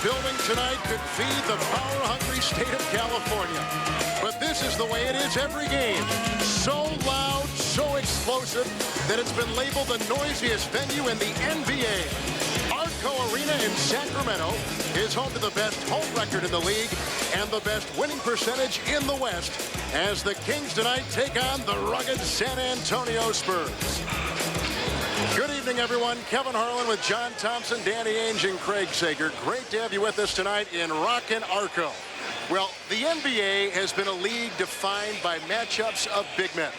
building tonight could feed the power-hungry state of California. But this is the way it is every game. So loud, so explosive, that it's been labeled the noisiest venue in the NBA. Arco Arena in Sacramento is home to the best home record in the league and the best winning percentage in the West as the Kings tonight take on the rugged San Antonio Spurs. Good evening, everyone. Kevin Harlan with John Thompson, Danny Ainge, and Craig Sager. Great to have you with us tonight in Rockin' Arco. Well, the NBA has been a league defined by matchups of big men.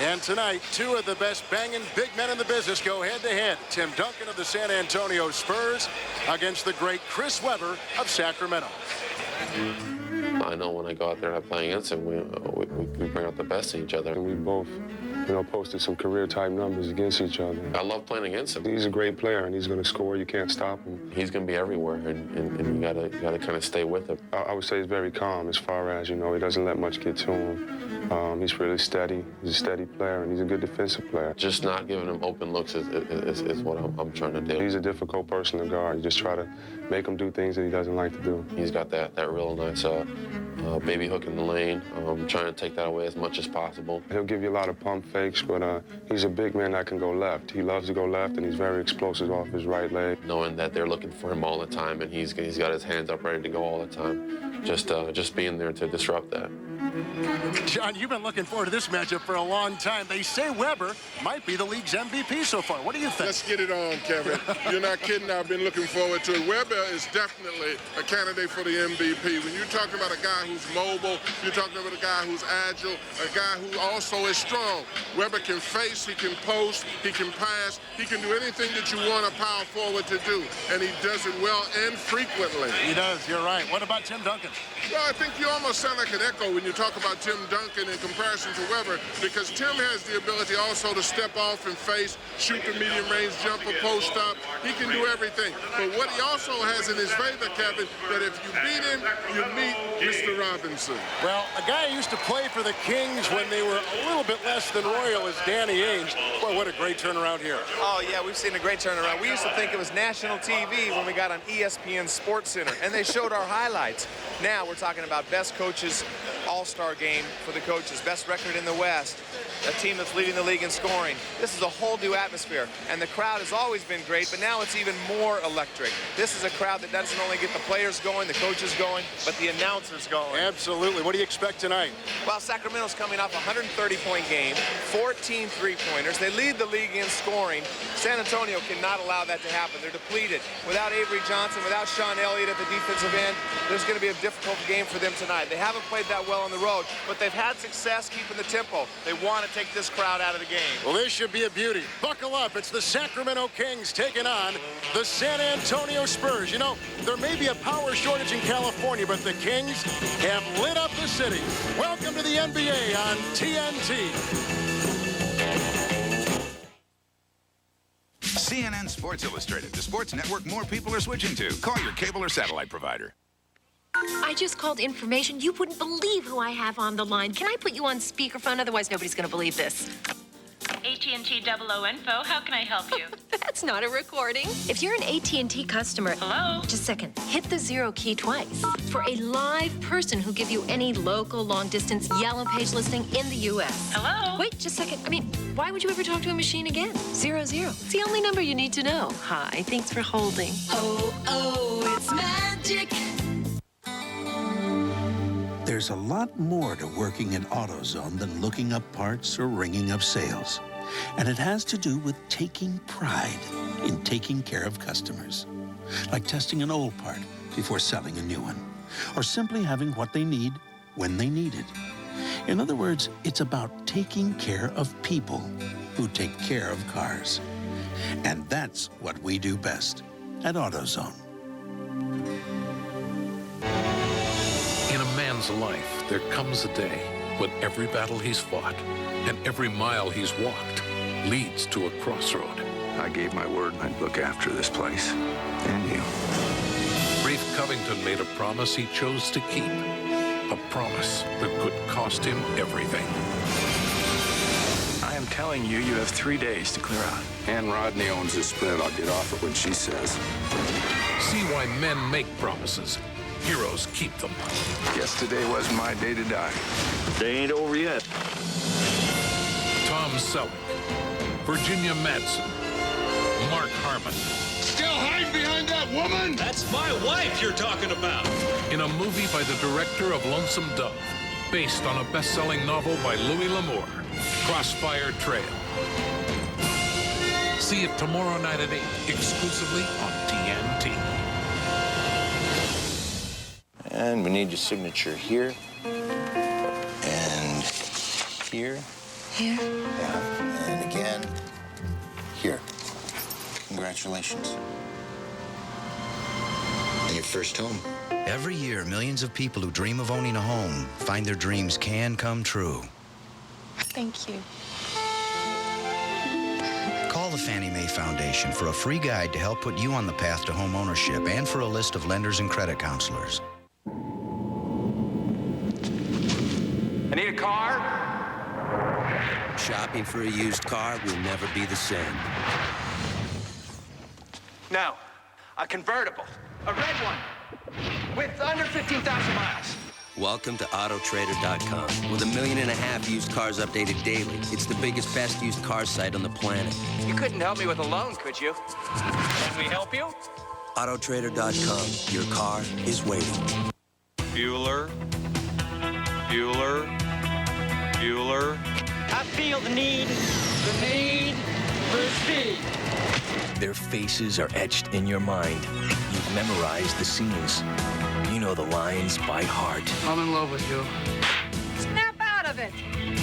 And tonight, two of the best banging big men in the business go head-to-head. Tim Duncan of the San Antonio Spurs against the great Chris Webber of Sacramento. I know when I go out there and I play against him, we bring out the best in each other. And we both, posted some career-type numbers against each other. I love playing against him. He's a great player, and he's going to score. You can't stop him. He's going to be everywhere, and you gotta kind of stay with him. I would say he's very calm as far as, he doesn't let much get to him. He's really steady. He's a steady player, and he's a good defensive player. Just not giving him open looks is what I'm trying to do. He's a difficult person to guard. You just try to make him do things that he doesn't like to do. He's got that real nice baby hook in the lane. Trying to take that away as much as possible. He'll give you a lot of pump fakes, but he's a big man that can go left. He loves to go left, and he's very explosive off his right leg. Knowing that they're looking for him all the time, and he's got his hands up ready to go all the time. Just being there to disrupt that. John, you've been looking forward to this matchup for a long time. They say Webber might be the league's MVP so far. What do you think? Let's get it on, Kevin. You're not kidding. I've been looking forward to it. Webber is definitely a candidate for the MVP. When you're talking about a guy who's mobile, you're talking about a guy who's agile, a guy who also is strong. Webber can face, he can post, he can pass, he can do anything that you want a power forward to do, and he does it well and frequently. He does, you're right. What about Tim Duncan? Well, I think you almost sound like an echo when you talk about Tim Duncan in comparison to Webber, because Tim has the ability also to step off and face, shoot the medium range jumper, post up. He can do everything. But what he also has in his favor, Kevin, that if you beat him, you meet Mr. Robinson. Well, a guy who used to play for the Kings when they were a little bit less than royal is Danny Ainge. Boy, what a great turnaround here. Oh, yeah, we've seen a great turnaround. We used to think it was national TV when we got on ESPN Sports Center, and they showed our highlights. Now we're talking about best coaches, all-star game for the coaches, best record in the West, a team that's leading the league in scoring. This is a whole new atmosphere, and the crowd has always been great, but now it's even more electric. This is a crowd that doesn't only get the players going, the coaches going, but the announcers going. Absolutely. What do you expect tonight? Well, Sacramento's coming off a 130-point game, 14 three-pointers. They lead the league in scoring. San Antonio cannot allow that to happen. They're depleted. Without Avery Johnson, without Sean Elliott at the defensive end, there's going to be a difficult game for them tonight. They haven't played that well on the road, but they've had success keeping the tempo. They want to take this crowd out of the game. Well, this should be a beauty. Buckle up. It's the Sacramento Kings taking on the San Antonio Spurs. There may be a power shortage in California, but the Kings have lit up the city. Welcome to the NBA on TNT. CNN Sports Illustrated, the sports network more people are switching to. Call your cable or satellite provider. I just called information. You wouldn't believe who I have on the line. Can I put you on speakerphone? Otherwise, nobody's going to believe this. AT&T 00 Info, how can I help you? That's not a recording. If you're an AT&T customer... Hello? Just a second. Hit the 0 key twice. For a live person who'll give you any local, long-distance, yellow page listing in the U.S. Hello? Wait, just a second. Why would you ever talk to a machine again? 00. It's the only number you need to know. Hi, thanks for holding. Oh, it's magic. There's a lot more to working at AutoZone than looking up parts or ringing up sales. And it has to do with taking pride in taking care of customers. Like testing an old part before selling a new one. Or simply having what they need when they need it. In other words, it's about taking care of people who take care of cars. And that's what we do best at AutoZone. In a man's life, there comes a day when every battle he's fought and every mile he's walked leads to a crossroad. I gave my word I'd look after this place. And you. Rafe Covington made a promise he chose to keep. A promise that could cost him everything. I am telling you you have 3 days to clear out. And Rodney owns his split. I'll get off it when she says. See why men make promises. Heroes keep them. Yesterday wasn't my day to die. They ain't over yet. Tom Selleck, Virginia Madsen, Mark Harmon. Still hide behind that woman? That's my wife you're talking about. In a movie by the director of Lonesome Dove, based on a best-selling novel by Louis L'Amour, Crossfire Trail. See it tomorrow night at 8, exclusively on TNT. And we need your signature here. And here. Here? Yeah. And again, here. Congratulations. And your first home. Every year, millions of people who dream of owning a home find their dreams can come true. Thank you. Call the Fannie Mae Foundation for a free guide to help put you on the path to home ownership and for a list of lenders and credit counselors. I need a car. Shopping for a used car will never be the same. No, a convertible, a red one, with under 15,000 miles. Welcome to Autotrader.com. With 1.5 million used cars updated daily, it's the biggest, best used car site on the planet. You couldn't help me with a loan, could you? Can we help you? Autotrader.com. Your car is waiting. Bueller. Bueller. Bueller. I feel the need for speed. Their faces are etched in your mind. You've memorized the scenes. You know the lines by heart. I'm in love with you. Snap out of it.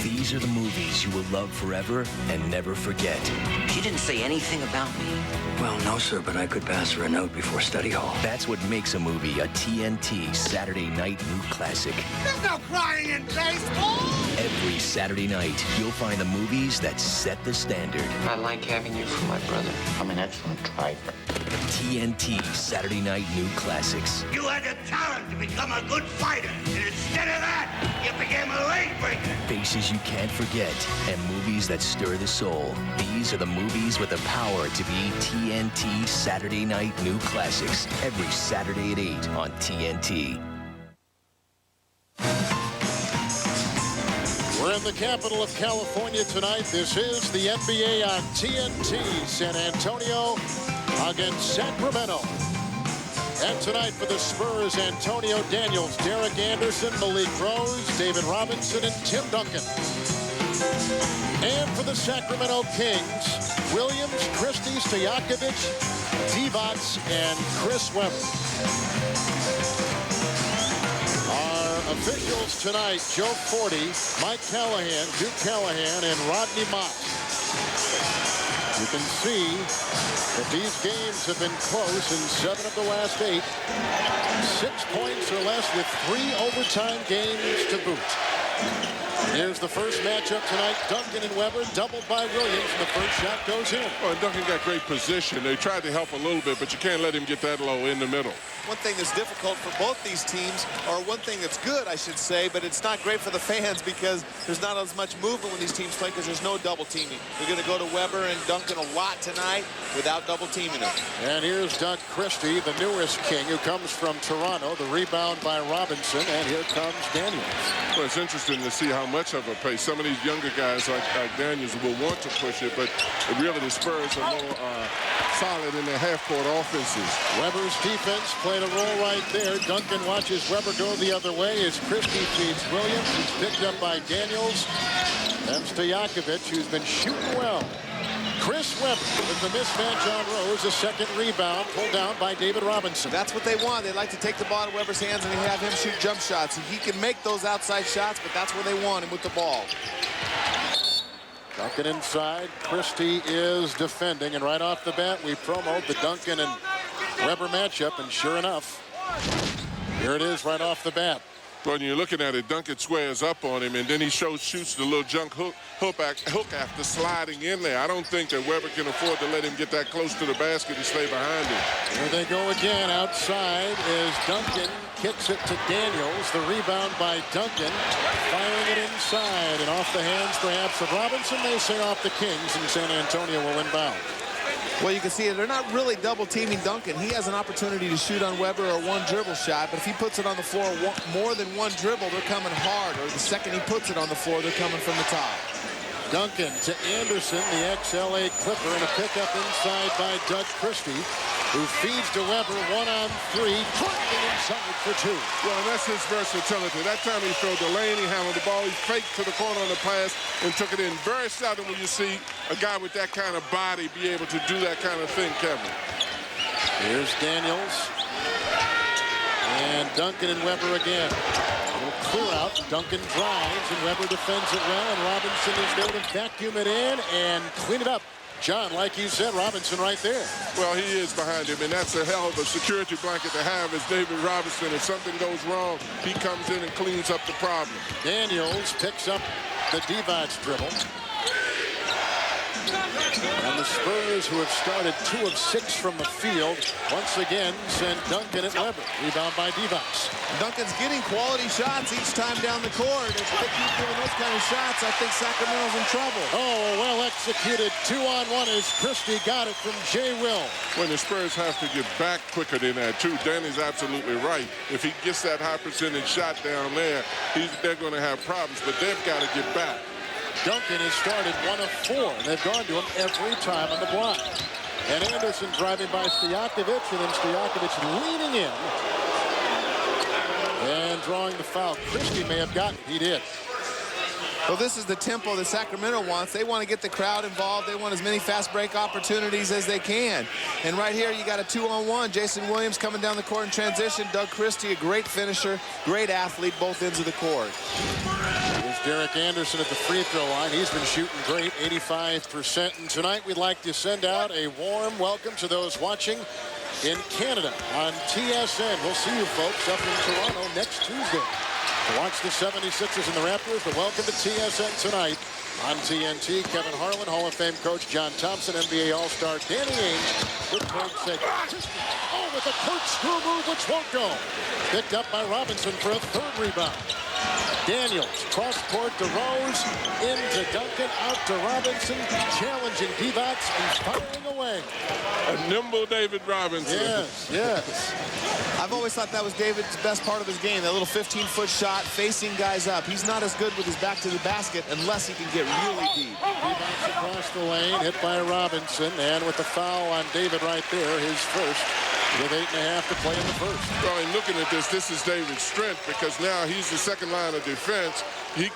These are the movies you will love forever and never forget. She didn't say anything about me. Well, no, sir, but I could pass her a note before study hall. That's what makes a movie a TNT Saturday night new classic. There's no crying in baseball. Every Saturday night, you'll find the movies that set the standard. I like having you for my brother. I'm an excellent driver. TNT Saturday night new classics. You had the talent to become a good fighter, and instead of that, you became a leg breaker. Faces you can't forget and movies that stir the soul. These are the movies with the power to be TNT Saturday night new classics. Every Saturday at 8 on TNT. We're in the capital of California tonight. This is the NBA on TNT. San Antonio against Sacramento. And tonight for the Spurs, Antonio Daniels, Derek Anderson, Malik Rose, David Robinson, and Tim Duncan. And for the Sacramento Kings, Williams, Christie, Stojakovic, Divac, and Chris Webber. Our officials tonight, Joe Forty, Mike Callahan, Duke Callahan, and Rodney Mott. You can see that these games have been close in 7 of the last 8. 6 points or less with 3 overtime games to boot. Here's the first matchup tonight. Duncan and Webber doubled by Williams, and the first shot goes in. Well, Duncan got great position. They tried to help a little bit, but you can't let him get that low in the middle. One thing that's difficult for both these teams, or one thing that's good, I should say, but it's not great for the fans because there's not as much movement when these teams play because there's no double teaming. They're going to go to Webber and Duncan a lot tonight without double teaming them. And here's Doug Christie, the newest King, who comes from Toronto. The rebound by Robinson, and here comes Daniels. Well, it's interesting to see how much of a pace. Some of these younger guys like Daniels will want to push it, but really the Spurs are more solid in their half-court offenses. Webber's defense played a role right there. Duncan watches Webber go the other way as Christie feeds Williams. He's picked up by Daniels. And Stojakovic, who's been shooting well. Chris Webber with the mismatch on Rose. A second rebound pulled down by David Robinson. That's what they want. They like to take the ball out of Webber's hands and have him shoot jump shots. He can make those outside shots, but that's where they want him with the ball. Duncan inside. Christie is defending, and right off the bat, we promote the Duncan and Webber matchup, and sure enough, here it is right off the bat. When you're looking at it, Duncan squares up on him, and then he shoots the little junk hook after sliding in there. I don't think that Webber can afford to let him get that close to the basket and stay behind him. Here they go again. Outside is Duncan. Kicks it to Daniels. The rebound by Duncan. Firing it inside, and off the hands perhaps of Robinson. They say off the Kings, and San Antonio will inbound. Well, you can see it. They're not really double-teaming Duncan. He has an opportunity to shoot on Weber or one dribble shot, but if he puts it on the floor more than one dribble, they're coming hard. Or the second he puts it on the floor, they're coming from the top. Duncan to Anderson, the ex-LA Clipper, and a pickup inside by Doug Christie, who feeds to Weber, 1-on-3, driving inside for 2. Well, and that's his versatility. That time he filled the lane, he handled the ball, he faked to the corner on the pass and took it in. Very seldom will you see a guy with that kind of body be able to do that kind of thing, Kevin. Here's Daniels. And Duncan and Weber again. Clear out. Duncan drives, and Weber defends it well, and Robinson is there to vacuum it in and clean it up. John, like you said, Robinson right there. Well, he is behind him, and that's a hell of a security blanket to have as David Robinson. If something goes wrong, he comes in and cleans up the problem. Daniels picks up the Divac dribble. And the Spurs, who have started 2 of 6 from the field, once again send Duncan at Weber. Rebound by Divac. Duncan's getting quality shots each time down the court. If they keep giving those kind of shots, I think Sacramento's in trouble. Oh, well executed 2-on-1 as Christie got it from Jay Will. When the Spurs have to get back quicker than that, too. Danny's absolutely right. If he gets that high percentage shot down there, they're going to have problems, but they've got to get back. Duncan has started 1 of 4. They've gone to him every time on the block. And Anderson driving by Stojakovic, and then Stojakovic leaning in and drawing the foul. Christie may have gotten it. He did. Well, this is the tempo that Sacramento wants. They want to get the crowd involved. They want as many fast break opportunities as they can. And right here, you got a 2-on-1. Jason Williams coming down the court in transition. Doug Christie, a great finisher, great athlete, both ends of the court. Here's Derek Anderson at the free throw line. He's been shooting great, 85%. And tonight, we'd like to send out a warm welcome to those watching in Canada on TSN. We'll see you folks up in Toronto next Tuesday. To watch the 76ers and the Raptors, but welcome to TSN tonight on TNT. Kevin Harlan, Hall of Fame coach John Thompson, NBA All-Star Danny Ainge with Craig Sager. Oh, with a corkscrew move, which won't go. Picked up by Robinson for a 3rd rebound. Daniels, cross court to Rose, into Duncan, out to Robinson, challenging Divac and firing away. A nimble David Robinson. Yes, yes. I've always thought that was David's best part of his game, that little 15-foot shot, facing guys up. He's not as good with his back to the basket unless he can get really deep. Divac across the lane, hit by Robinson, and with the foul on David right there, his first, with 8.5 to play in the first. Well, and looking at this is David's strength, because now he's the second line of defense.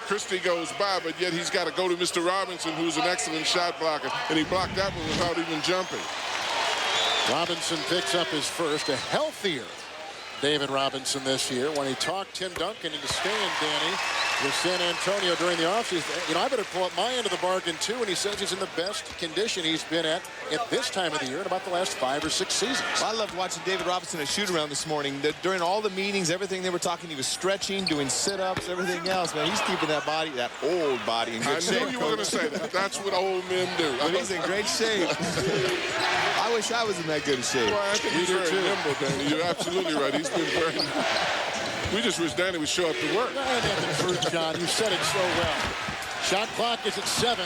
Christie goes by, but yet he's got to go to Mr. Robinson, who's an excellent shot blocker, and he blocked that one without even jumping. Robinson picks up his first, a healthier David Robinson this year. When he talked Tim Duncan into staying, Danny, with San Antonio during the offseason, you know, I better pull up my end of the bargain too, and he says he's in the best condition he's been at this time of the year in about the last 5 or 6 seasons. Well, I loved watching David Robinson at shoot-around this morning. During all the meetings, everything they were talking, he was stretching, doing sit-ups, everything else. Man, he's keeping that body, that old body, in good shape. I knew you were going to say that. That's what old men do. But he's in great shape. I wish I was in that good a shape. Well, I think he's very nimble, Danny. You're absolutely right. He's been very... We just wish Danny would show up to work. The truth, John. You said it so well. Shot clock is at 7.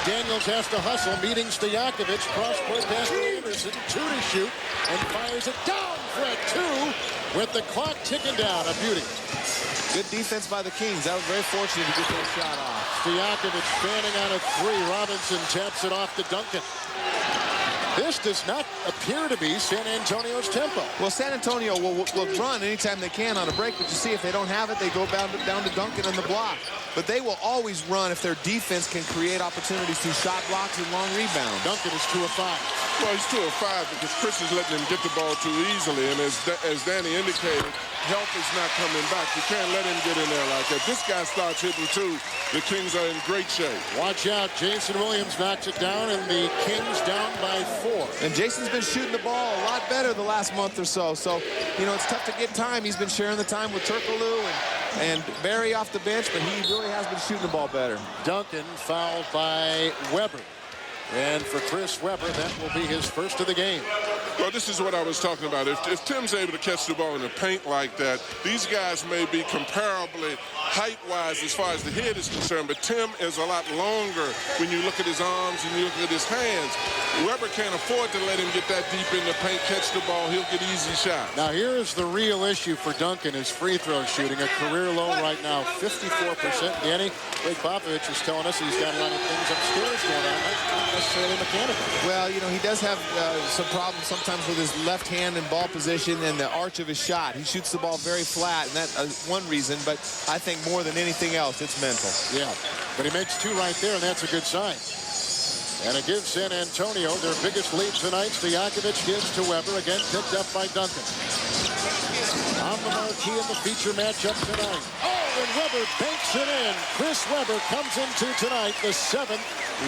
Daniels has to hustle, meeting Stojakovic. Cross-court pass to Anderson. 2 to shoot, and fires it down for a 2 with the clock ticking down. A beauty. Good defense by the Kings. That was very fortunate to get that shot off. Stojakovic standing on a 3. Robinson taps it off to Duncan. This does not appear to be San Antonio's tempo. Well, San Antonio will run anytime they can on a break, but you see if they don't have it, they go down to Duncan on the block. But they will always run if their defense can create opportunities through shot blocks and long rebounds. Duncan is 2 of 5. Well, he's 2 of 5 because Chris is letting him get the ball too easily. And as Danny indicated, help is not coming back. You can't let him get in there like that. This guy starts hitting too. The Kings are in great shape. Watch out. Jason Williams knocks it down, and the Kings down by 4. And Jason's been shooting the ball a lot better the last month or so. So, you know, it's tough to get time. He's been sharing the time with Turkoglu and Barry off the bench, but he really has been shooting the ball better. Duncan fouled by Weber. And for Chris Webber, that will be his first of the game. Well, this is what I was talking about. If Tim's able to catch the ball in the paint like that, these guys may be comparably height-wise as far as the head is concerned, but Tim is a lot longer when you look at his arms and you look at his hands. Webber can't afford to let him get that deep in the paint, catch the ball. He'll get easy shots. Now, here is the real issue for Duncan, his free throw shooting, a career low right now, 54%. Danny, Greg Popovich is telling us he's got a lot of things upstairs going on. That's not necessarily mechanical. Well, you know, he does have some problems sometimes with his left hand and ball position and the arch of his shot. He shoots the ball very flat, and that's one reason, but I think more than anything else, it's mental. Yeah, but he makes two right there, and that's a good sign. And it gives San Antonio their biggest lead tonight. Stojakovic gives to Webber, again picked up by Duncan. On the marquee in the feature matchup tonight. Oh, and Webber banks it in. Chris Webber comes into tonight the 7th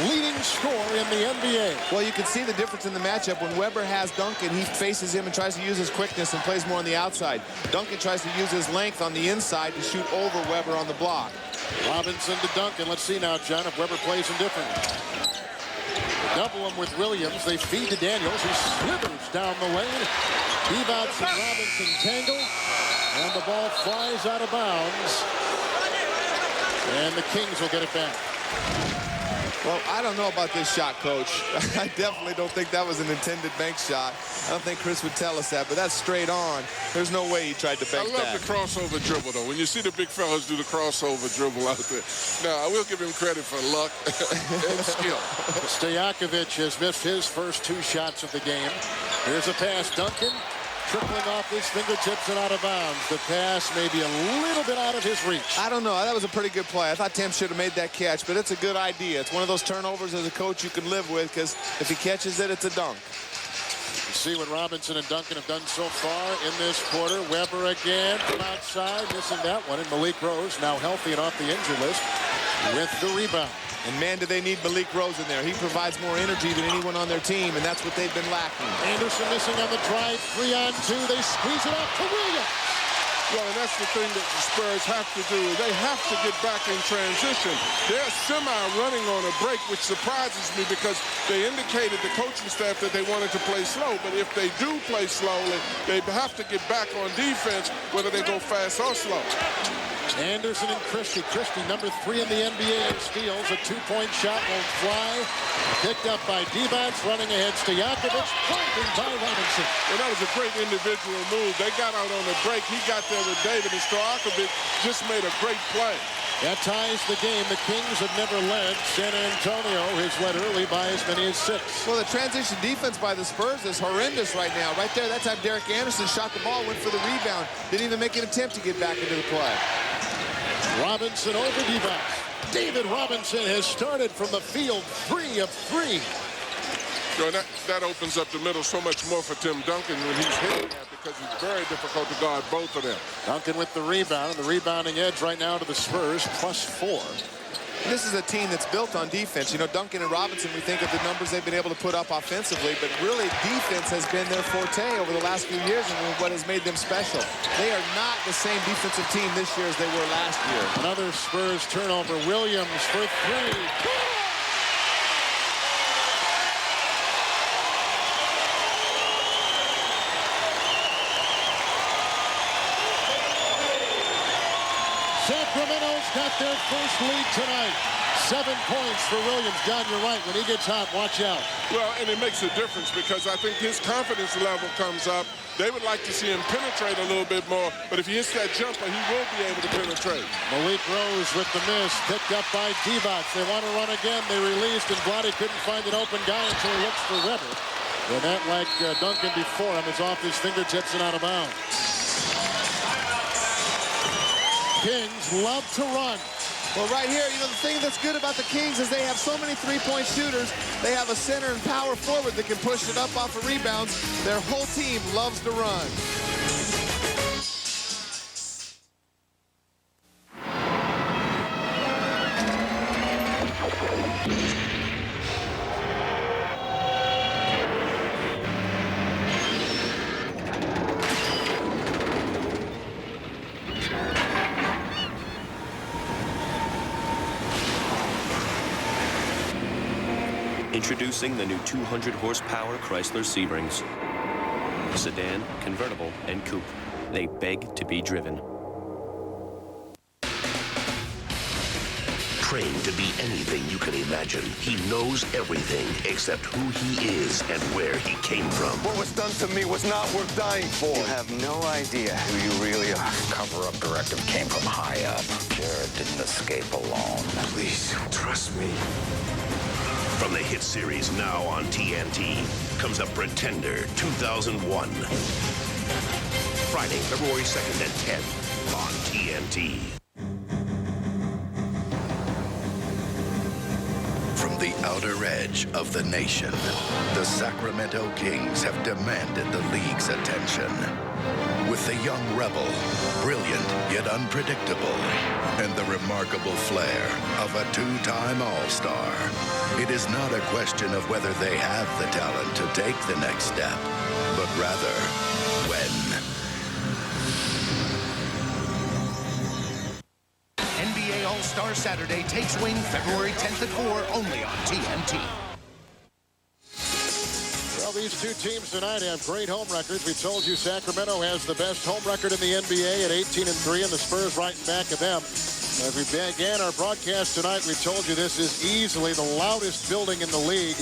leading scorer in the NBA. Well, you can see the difference in the matchup. When Webber has Duncan, he faces him and tries to use his quickness and plays more on the outside. Duncan tries to use his length on the inside to shoot over Webber on the block. Robinson to Duncan. Let's see now, John, if Webber plays him differently. Double him with Williams. They feed to Daniels. He slithers down the lane. Divac and Robinson tangle. And the ball flies out of bounds. And the Kings will get it back. Well, I don't know about this shot, Coach. I definitely don't think that was an intended bank shot. I don't think Chris would tell us that, but that's straight on. There's no way he tried to bank that. I love the crossover dribble, though. When you see the big fellas do the crossover dribble out there. Now, I will give him credit for luck and skill. Stojakovic has missed his first 2 shots of the game. Here's a pass. Duncan tripling off his fingertips and out of bounds. The pass may be a little bit out of his reach. I don't know. That was a pretty good play. I thought Tim should have made that catch, but it's a good idea. It's one of those turnovers as a coach you can live with, because if he catches it, it's a dunk. You see what Robinson and Duncan have done so far in this quarter. Webber again from outside, missing that one. And Malik Rose, now healthy and off the injury list, with the rebound. And man, do they need Malik Rose in there. He provides more energy than anyone on their team, and that's what they've been lacking. Anderson missing on the drive, 3-on-2. They squeeze it up to Williams. Well, and that's the thing that the Spurs have to do. They have to get back in transition. They're semi-running on a break, which surprises me because they indicated, the coaching staff, that they wanted to play slow. But if they do play slowly, they have to get back on defense, whether they go fast or slow. Anderson and Christie. Christie, number 3 in the NBA in steals. A 2-point shot won't fly. Picked up by Divac, running ahead. Stojakovic, blocking by Robinson. And that was a great individual move. They got out on the break. He got there with David, and Stojakovic just made a great play. That ties the game. The Kings have never led. San Antonio has led early by as many as 6. Well, the transition defense by the Spurs is horrendous right now. Right there, that time Derek Anderson shot the ball, went for the rebound. Didn't even make an attempt to get back into the play. Robinson over Divac. David Robinson has started from the field, 3 of 3. You know, that opens up the middle so much more for Tim Duncan when he's hitting that, because it's very difficult to guard both of them. Duncan with the rebound, and the rebounding edge right now to the Spurs, +4. This is a team that's built on defense. You know, Duncan and Robinson, we think of the numbers they've been able to put up offensively, but really defense has been their forte over the last few years and what has made them special. They are not the same defensive team this year as they were last year. Another Spurs turnover. Williams for 3. Sacramento's got their first lead tonight. 7 points for Williams. John, you're right. When he gets hot, watch out. Well, and it makes a difference because I think his confidence level comes up. They would like to see him penetrate a little bit more, but if he hits that jumper, he will be able to penetrate. Malik Rose with the miss, picked up by Divac. They want to run again. They released, and Vlade couldn't find an open guy until he looks for Webber. And that, like Duncan before him, is off his fingertips and out of bounds. Kings love to run. Well, right here, you know, the thing that's good about the Kings is they have so many three-point shooters. They have a center and power forward that can push it up off of rebounds. Their whole team loves to run. Introducing the new 200 horsepower Chrysler Seabrings. Sedan, convertible, and coupe. They beg to be driven. Trained to be anything you can imagine, he knows everything except who he is and where he came from. What was done to me was not worth dying for. You have no idea who you really are. Cover-up directive came from high up. Jared didn't escape alone. Please, trust me. From the hit series now on TNT comes The Pretender 2001. Friday, February 2nd at 10 on TNT. From the outer edge of the nation, the Sacramento Kings have demanded the league's attention. With the young rebel, brilliant yet unpredictable, and the remarkable flair of a two-time All-Star, it is not a question of whether they have the talent to take the next step, but rather, when. NBA All-Star Saturday takes wing February 10th at 4, only on TNT. Well, these two teams tonight have great home records. We told you Sacramento has the best home record in the NBA at 18-3, and the Spurs right in back of them. As we began our broadcast tonight, we told you this is easily the loudest building in the league.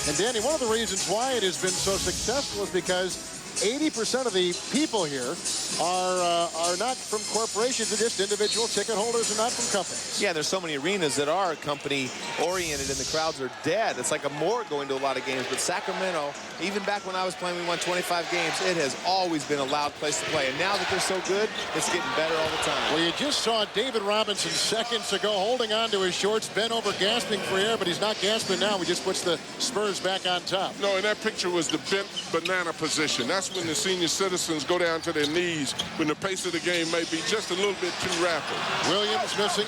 And Danny, one of the reasons why it has been so successful is because 80% of the people here are not from corporations. They're just individual ticket holders and not from companies. Yeah, there's so many arenas that are company-oriented, and the crowds are dead. It's like a morgue going to a lot of games. But Sacramento, even back when I was playing, we won 25 games. It has always been a loud place to play. And now that they're so good, it's getting better all the time. Well, you just saw David Robinson seconds ago holding on to his shorts, bent over, gasping for air, but he's not gasping now. He just puts the Spurs back on top. No, and that picture was the bent banana position. That's when the senior citizens go down to their knees when the pace of the game may be just a little bit too rapid. Williams missing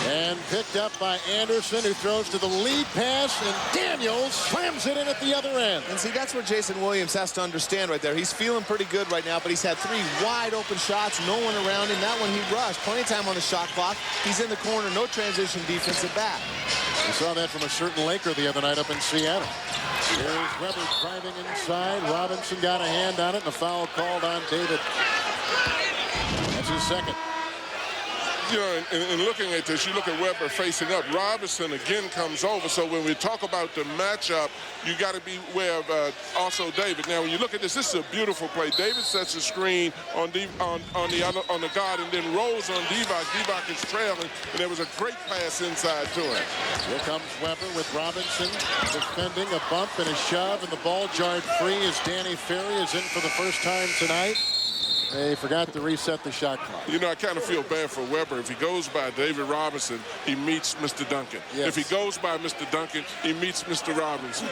and picked up by Anderson, who throws to the lead pass, and Daniels slams it in at the other end. And see, that's what Jason Williams has to understand right there. He's feeling pretty good right now, but he's had 3 wide open shots, no one around him. That one he rushed. Plenty of time on the shot clock. He's in the corner, no transition defensive back. We saw that from a certain Laker the other night up in Seattle. Here's Weber driving inside. Robinson got a hand on it, and a foul called on David. That's his second. You know, in looking at this, you look at Weber facing up. Robinson again comes over. So when we talk about the matchup, you got to be aware of also David. Now, when you look at this, this is a beautiful play. David sets a screen on the guard and then rolls on Divac. Divac is trailing, and there was a great pass inside to him. Here comes Weber with Robinson defending a bump and a shove, and the ball jarred free as Danny Ferry is in for the first time tonight. They forgot to reset the shot clock. You know, I kind of feel bad for Weber. If he goes by David Robinson, he meets Mr. Duncan. Yes. If he goes by Mr. Duncan, he meets Mr. Robinson.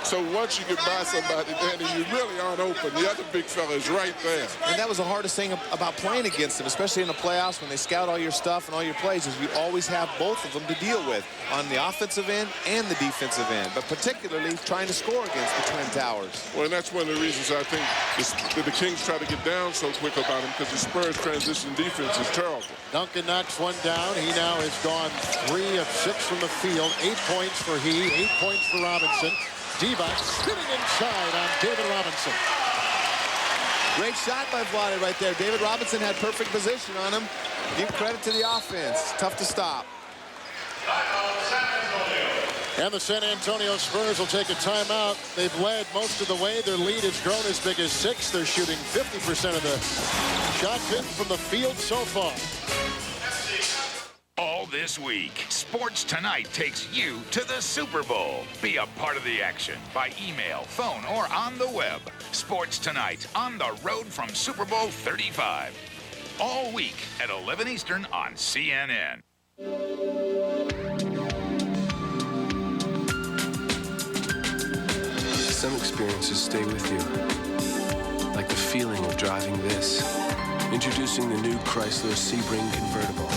So once you get by somebody, Danny, you really aren't open. The other big fella is right there. And that was the hardest thing about playing against him, especially in the playoffs when they scout all your stuff and all your plays, is you always have both of them to deal with on the offensive end and the defensive end, but particularly trying to score against the Twin Towers. Well, and that's one of the reasons I think the Kings try to get down so quick about him, because the Spurs transition defense is terrible. Duncan knocks one down. He now has gone 3 of 6 from the field. 8 points for he, 8 points for Robinson. Divac sitting inside on David Robinson. Great shot by Vlade right there. David Robinson had perfect position on him. Give credit to the offense. Tough to stop. And the San Antonio Spurs will take a timeout. They've led most of the way. Their lead has grown as big as 6. They're shooting 50% of the shots in from the field so far. All this week, Sports Tonight takes you to the Super Bowl. Be a part of the action by email, phone, or on the web. Sports Tonight on the road from Super Bowl 35. All week at 11 Eastern on CNN. Some experiences stay with you, like the feeling of driving this. Introducing the new Chrysler Sebring convertible.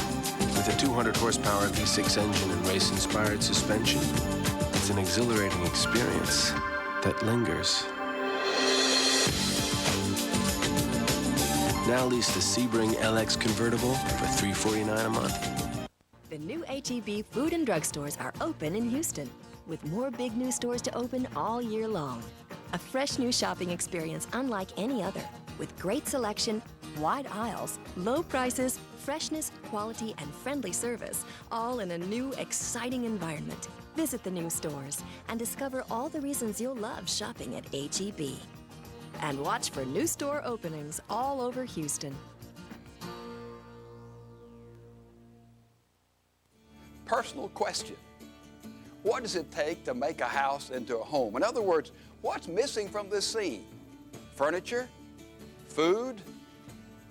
With a 200 horsepower V6 engine and race-inspired suspension, it's an exhilarating experience that lingers. Now lease the Sebring LX convertible for $349 a month. The new H-E-B food and drug stores are open in Houston. with more big new stores to open all year long. A fresh new shopping experience unlike any other, with great selection, wide aisles, low prices, freshness, quality, and friendly service, all in a new, exciting environment. Visit the new stores and discover all the reasons you'll love shopping at H-E-B. And watch for new store openings all over Houston. Personal question. What does it take to make a house into a home? In other words, what's missing from this scene? Furniture? Food?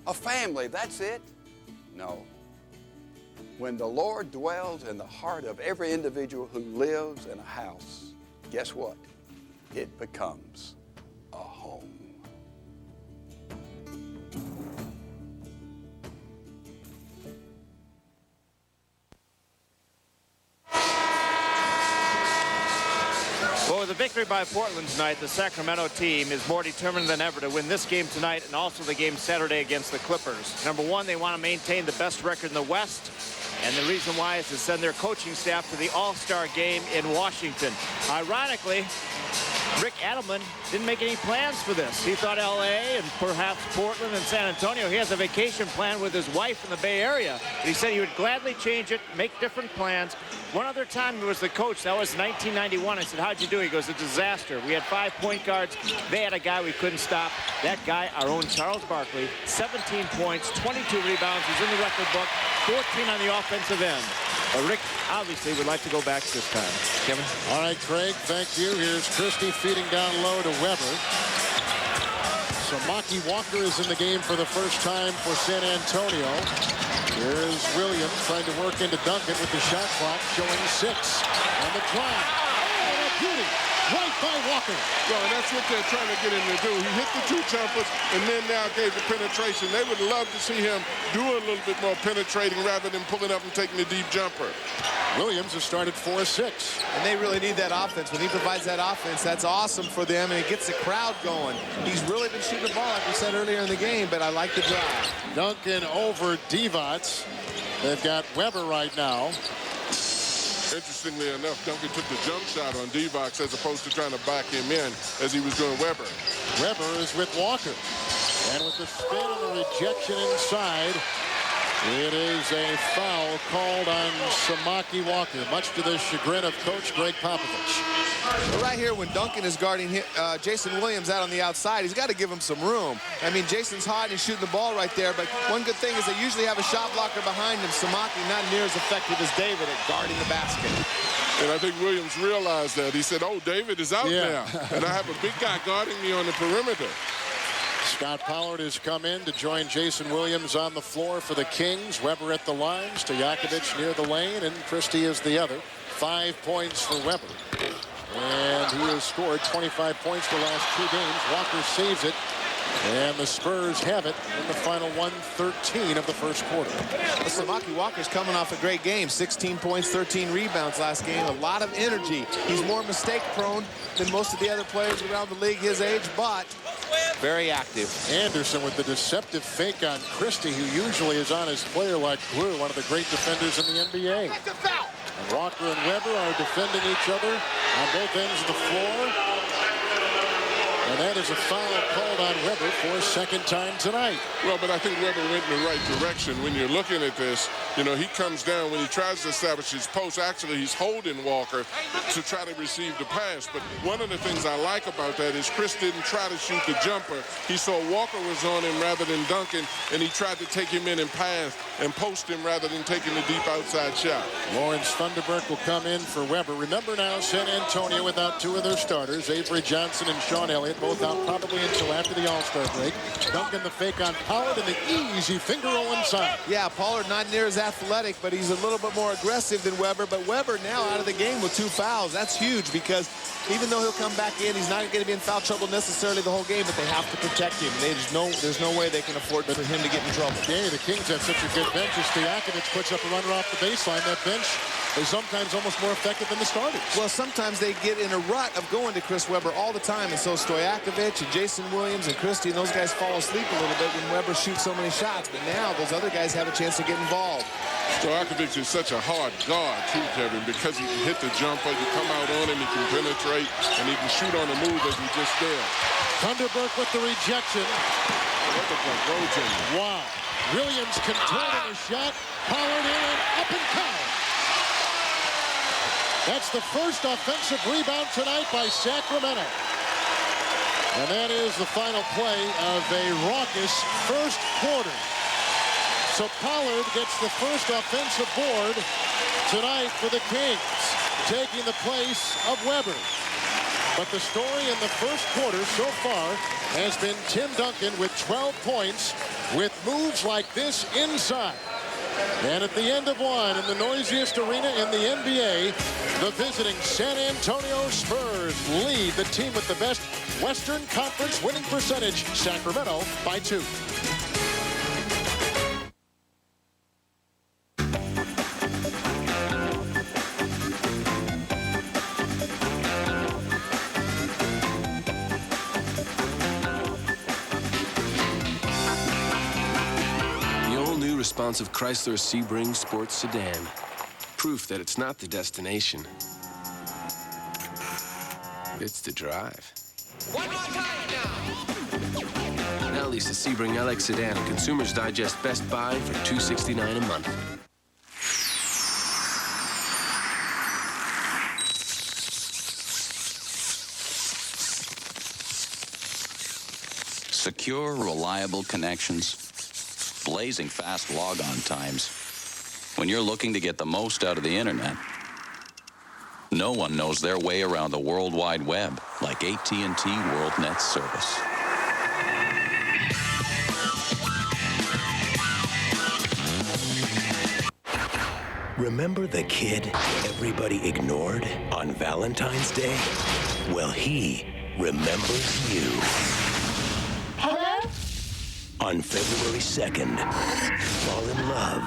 A family, that's it? No. When the Lord dwells in the heart of every individual who lives in a house, guess what? It becomes a home. Well, with a victory by Portland tonight, the Sacramento team is more determined than ever to win this game tonight and also the game Saturday against the Clippers. Number one, they want to maintain the best record in the West. And the reason why is to send their coaching staff to the All-Star game in Washington. Ironically, Rick Adelman didn't make any plans for this. He thought L.A. and perhaps Portland and San Antonio. He has a vacation plan with his wife in the Bay Area. But he said he would gladly change it, make different plans. One other time he was the coach. That was 1991. I said, how'd you do? He goes, a disaster. We had 5 point guards. They had a guy we couldn't stop. That guy, our own Charles Barkley, 17 points, 22 rebounds. He's in the record book, 14 on the offensive end. Rick obviously would like to go back this time. Kevin? All right, Craig, thank you. Here's Christie feeding down low to Weber. Samaki Walker is in the game for the first time for San Antonio. Here's Williams trying to work into Duncan with the shot clock showing 6. On the drive. Oh, a beauty. Right by Walker. Well, and that's what they're trying to get him to do. He hit the 2 jumpers and then now gave the penetration. They would love to see him do a little bit more penetrating rather than pulling up and taking the deep jumper. Williams has started 4-6. And they really need that offense. When he provides that offense, that's awesome for them, and it gets the crowd going. He's really been shooting the ball, like we said earlier in the game, but I like the drive. Duncan over Divac. They've got Weber right now. Interestingly enough, Duncan took the jump shot on Divac as opposed to trying to back him in as he was doing Weber. Weber is with Walker. And with the spin and the rejection inside, it is a foul called on Samaki Walker, much to the chagrin of Coach Greg Popovich. But right here, when Duncan is guarding Jason Williams out on the outside, he's got to give him some room. I mean, Jason's hot and he's shooting the ball right there, but one good thing is they usually have a shot blocker behind him. Samaki not near as effective as David at guarding the basket. And I think Williams realized that. He said, oh, David is out there, and I have a big guy guarding me on the perimeter. Scott Pollard has come in to join Jason Williams on the floor for the Kings. Weber at the line, Stojakovic near the lane, and Christie is the other. 5 points for Weber. And he has scored 25 points the last 2 games. Walker saves it. And the Spurs have it in the final 1:13 of the first quarter. Samaki Walker's coming off a great game. 16 points, 13 rebounds last game. A lot of energy. He's more mistake prone than most of the other players around the league his age, but very active. Anderson with the deceptive fake on Christie, who usually is on his player like glue, one of the great defenders in the NBA. And Walker and Weber are defending each other on both ends of the floor. And that is a foul called on Weber for a second time tonight. Well, but I think Weber went in the right direction. When you're looking at this, you know, he comes down when he tries to establish his post. Actually, he's holding Walker to try to receive the pass. But one of the things I like about that is Chris didn't try to shoot the jumper. He saw Walker was on him rather than Duncan, and he tried to take him in and pass and post him rather than taking the deep outside shot. Lawrence Thunderbird will come in for Weber. Remember now, San Antonio without 2 of their starters, Avery Johnson and Sean Elliott, both out probably until after the All-Star break. Duncan the fake on Pollard and the easy finger roll inside. Yeah, Pollard not near as athletic, but he's a little bit more aggressive than Weber. But Weber now out of the game with 2 fouls. That's huge because even though he'll come back in, he's not going to be in foul trouble necessarily the whole game, but they have to protect him. There's no way they can afford for him to get in trouble. Yeah, the Kings have such a good bench. As Stojakovic puts up a runner off the baseline, that bench is sometimes almost more effective than the starters. Well, sometimes they get in a rut of going to Chris Weber all the time, and so Stojakovic and Jason Williams and Christie and those guys fall asleep a little bit when Weber shoots so many shots. But now those other guys have a chance to get involved. Stojakovic is such a hard guard, too, Kevin, because he can hit the jumper, you come out on him, he can penetrate, and he can shoot on the move as he just did. Thunderbird with the rejection. Wow. Williams controlling the shot. Pollard in and up and count. That's the first offensive rebound tonight by Sacramento. And that is the final play of a raucous first quarter. So Pollard gets the first offensive board tonight for the Kings, taking the place of Weber. But the story in the first quarter so far has been Tim Duncan with 12 points with moves like this inside. And at the end of one, in the noisiest arena in the NBA, the visiting San Antonio Spurs lead the team with the best Western Conference winning percentage, Sacramento, by 2. Responsive Chrysler Sebring Sports Sedan. Proof that it's not the destination. It's the drive. One more time now. Now lease a Sebring LX Sedan at Consumers Digest Best Buy for $269 a month. Secure, reliable connections. Blazing fast logon times. When you're looking to get the most out of the internet, no one knows their way around the World Wide Web like AT&T WorldNet service. Remember the kid everybody ignored on Valentine's Day? Well, he remembers you. Hello? On February 2nd, fall in love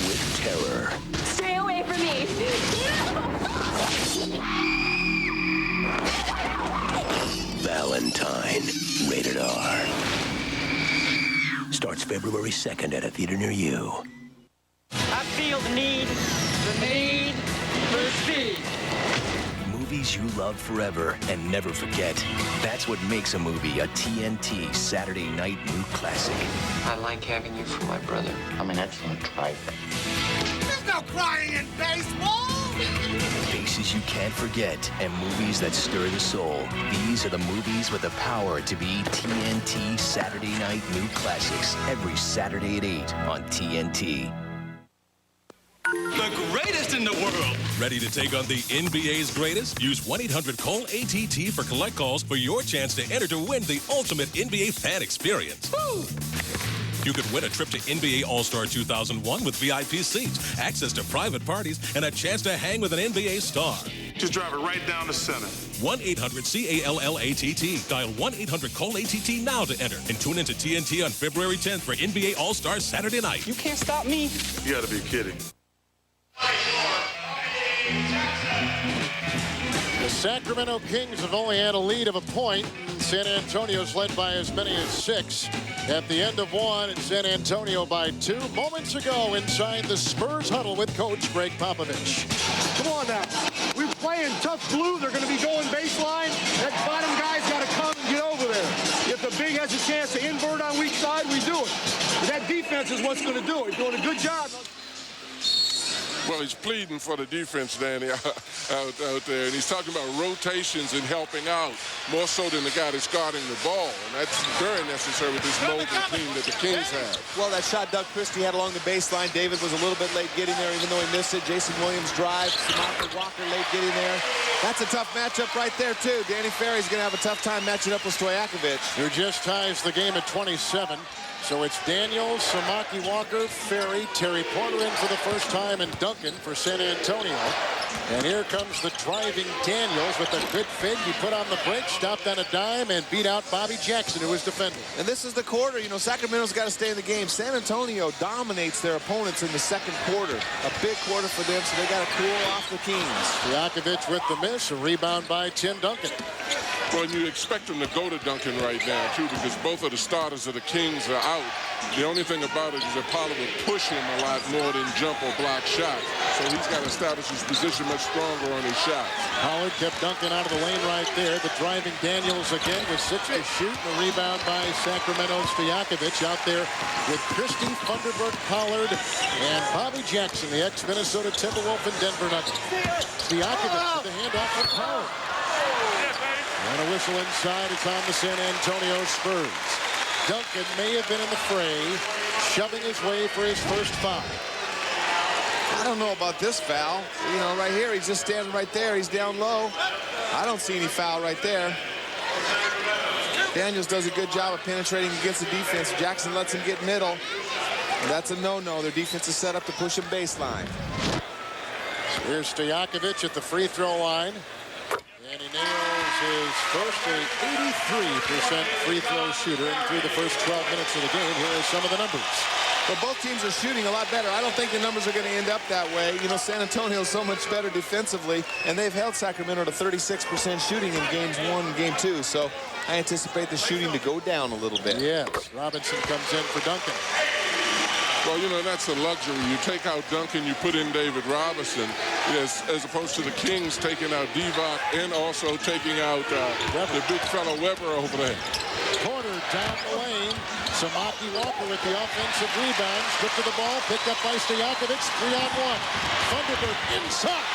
with terror. Stay away from me. Valentine, rated R. Starts February 2nd at a theater near you. I feel the need for speed. Movies you love forever and never forget. That's what makes a movie a TNT Saturday night new classic. I like having you for my brother. I'm an excellent driver. There's no crying in baseball! Faces you can't forget and movies that stir the soul. These are the movies with the power to be TNT Saturday night new classics every Saturday at 8 on TNT. The greatest in the world. Ready to take on the NBA's greatest? Use 1-800-CALL-ATT for collect calls for your chance to enter to win the ultimate NBA fan experience. Woo! You could win a trip to NBA All-Star 2001 with VIP seats, access to private parties, and a chance to hang with an NBA star. Just drive it right down the center. 1-800-CALLATT. Dial 1-800-CALL-ATT now to enter. And tune into TNT on February 10th for NBA All-Star Saturday night. You can't stop me. You gotta be kidding. The Sacramento Kings have only had a lead of a point. San Antonio's led by as many as 6. At the end of one, and San Antonio by 2. Moments ago inside the Spurs huddle with Coach Greg Popovich. Come on now. We're playing tough blue. They're going to be going baseline. That bottom guy's got to come and get over there. If the big has a chance to invert on weak side, we do it. That defense is what's going to do it. He's doing a good job. Well, he's pleading for the defense, Danny, out there. And he's talking about rotations and helping out more so than the guy that's guarding the ball. And that's very necessary with this mobile team that the Kings have. Well, that shot Doug Christie had along the baseline. David was a little bit late getting there, even though he missed it. Jason Williams drive. Samantha Walker late getting there. That's a tough matchup right there, too. Danny Ferry's going to have a tough time matching up with Stojakovic. Who just ties the game at 27. So it's Daniels, Samaki Walker, Ferry, Terry Porter in for the first time, and Duncan for San Antonio. And here comes the driving Daniels with a good fake. He put on the brakes, stopped on a dime, and beat out Bobby Jackson, who was defending. And this is the quarter. You know, Sacramento's got to stay in the game. San Antonio dominates their opponents in the second quarter. A big quarter for them, so they got to cool off the Kings. Stojakovic with the miss, a rebound by Tim Duncan. Well, you expect him to go to Duncan right now, too, because both of the starters of the Kings are out. The only thing about it is that Pollard would push him a lot more than jump or block shots. So he's got to establish his position much stronger on his shots. Pollard kept Duncan out of the lane right there. The driving Daniels again with 6 to shoot. And a rebound by Sacramento's Stojakovic out there with Christie, Thunderbird, Pollard, and Bobby Jackson, the ex-Minnesota Timberwolf and Denver Nuggets. Stojakovic with the handoff for Pollard. And a whistle inside. It's on the San Antonio Spurs. Duncan may have been in the fray, shoving his way for his first foul. I don't know about this foul. You know, right here, he's just standing right there. He's down low. I don't see any foul right there. Daniels does a good job of penetrating against the defense. Jackson lets him get middle. That's a no-no. Their defense is set up to push him baseline. So here's Stojakovic at the free throw line. And he nails his first 83% free throw shooter. And through the first 12 minutes of the game, here are some of the numbers. But both teams are shooting a lot better. I don't think the numbers are going to end up that way. You know, San Antonio is so much better defensively, and they've held Sacramento to 36% shooting in games 1 and game 2. So I anticipate the shooting to go down a little bit. Yes, Robinson comes in for Duncan. Well, you know, that's a luxury. You take out Duncan, you put in David Robinson, as opposed to the Kings taking out Divac and also taking out the big fellow Weber over there. Corner down the lane. Samaki Walker with the offensive rebound. Stripped to the ball, picked up by Stojakovic. 3-on-1. Thunderbird inside.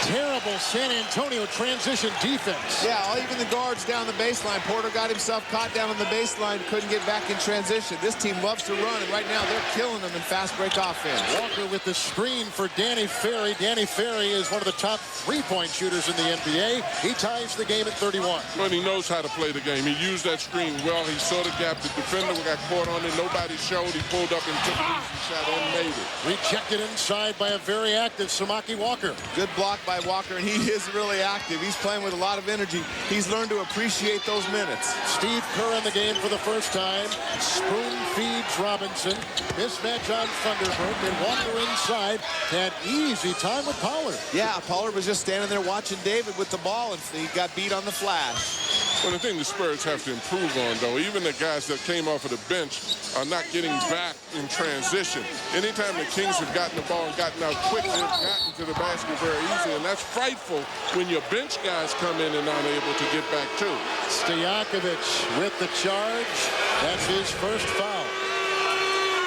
Terrible San Antonio transition defense. Yeah, even the guards down the baseline. Porter got himself caught down on the baseline, couldn't get back in transition. This team loves to run, and right now they're killing them in fast break offense. Walker with the screen for Danny Ferry. Danny Ferry is one of the top three-point shooters in the NBA. He ties the game at 31. But he knows how to play the game. He used that screen well. He saw the gap. The defender got caught on it. Nobody showed. He pulled up and took an easy shot and made it. Rejected inside by a very active Samaki Walker. Good block by Walker, and he is really active. He's playing with a lot of energy. He's learned to appreciate those minutes. Steve Kerr in the game for the first time. Spoon feeds Robinson. Mismatch on Thunderbird. And Walker inside. Had easy time with Pollard. Yeah, Pollard was just standing there watching David with the ball, and he got beat on the flash. Well, the thing the Spurs have to improve on, though, even the guys that came off of the bench are not getting back in transition. Anytime the Kings have gotten the ball and gotten out quick, they've gotten to the basket very easy, and that's frightful when your bench guys come in and not able to get back too. Stojakovic with the charge. That's his first foul.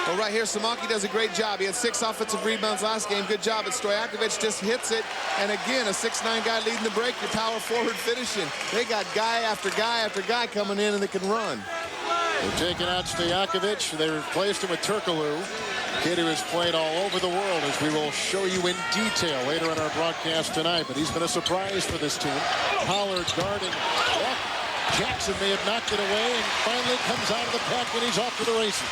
Well, right here, Samaki does a great job. He had 6 offensive rebounds last game. Good job. But Stojakovic just hits it. And again, a 6'9" guy leading the break. Your power forward finishing. They got guy after guy after guy coming in, and they can run. They're taking out Stojakovic. They replaced him with Turkoglu. Kid who has played all over the world, as we will show you in detail later in our broadcast tonight. But he's been a surprise for this team. Pollard guarding Walker. Jackson may have knocked it away and finally comes out of the pack when he's off to the races.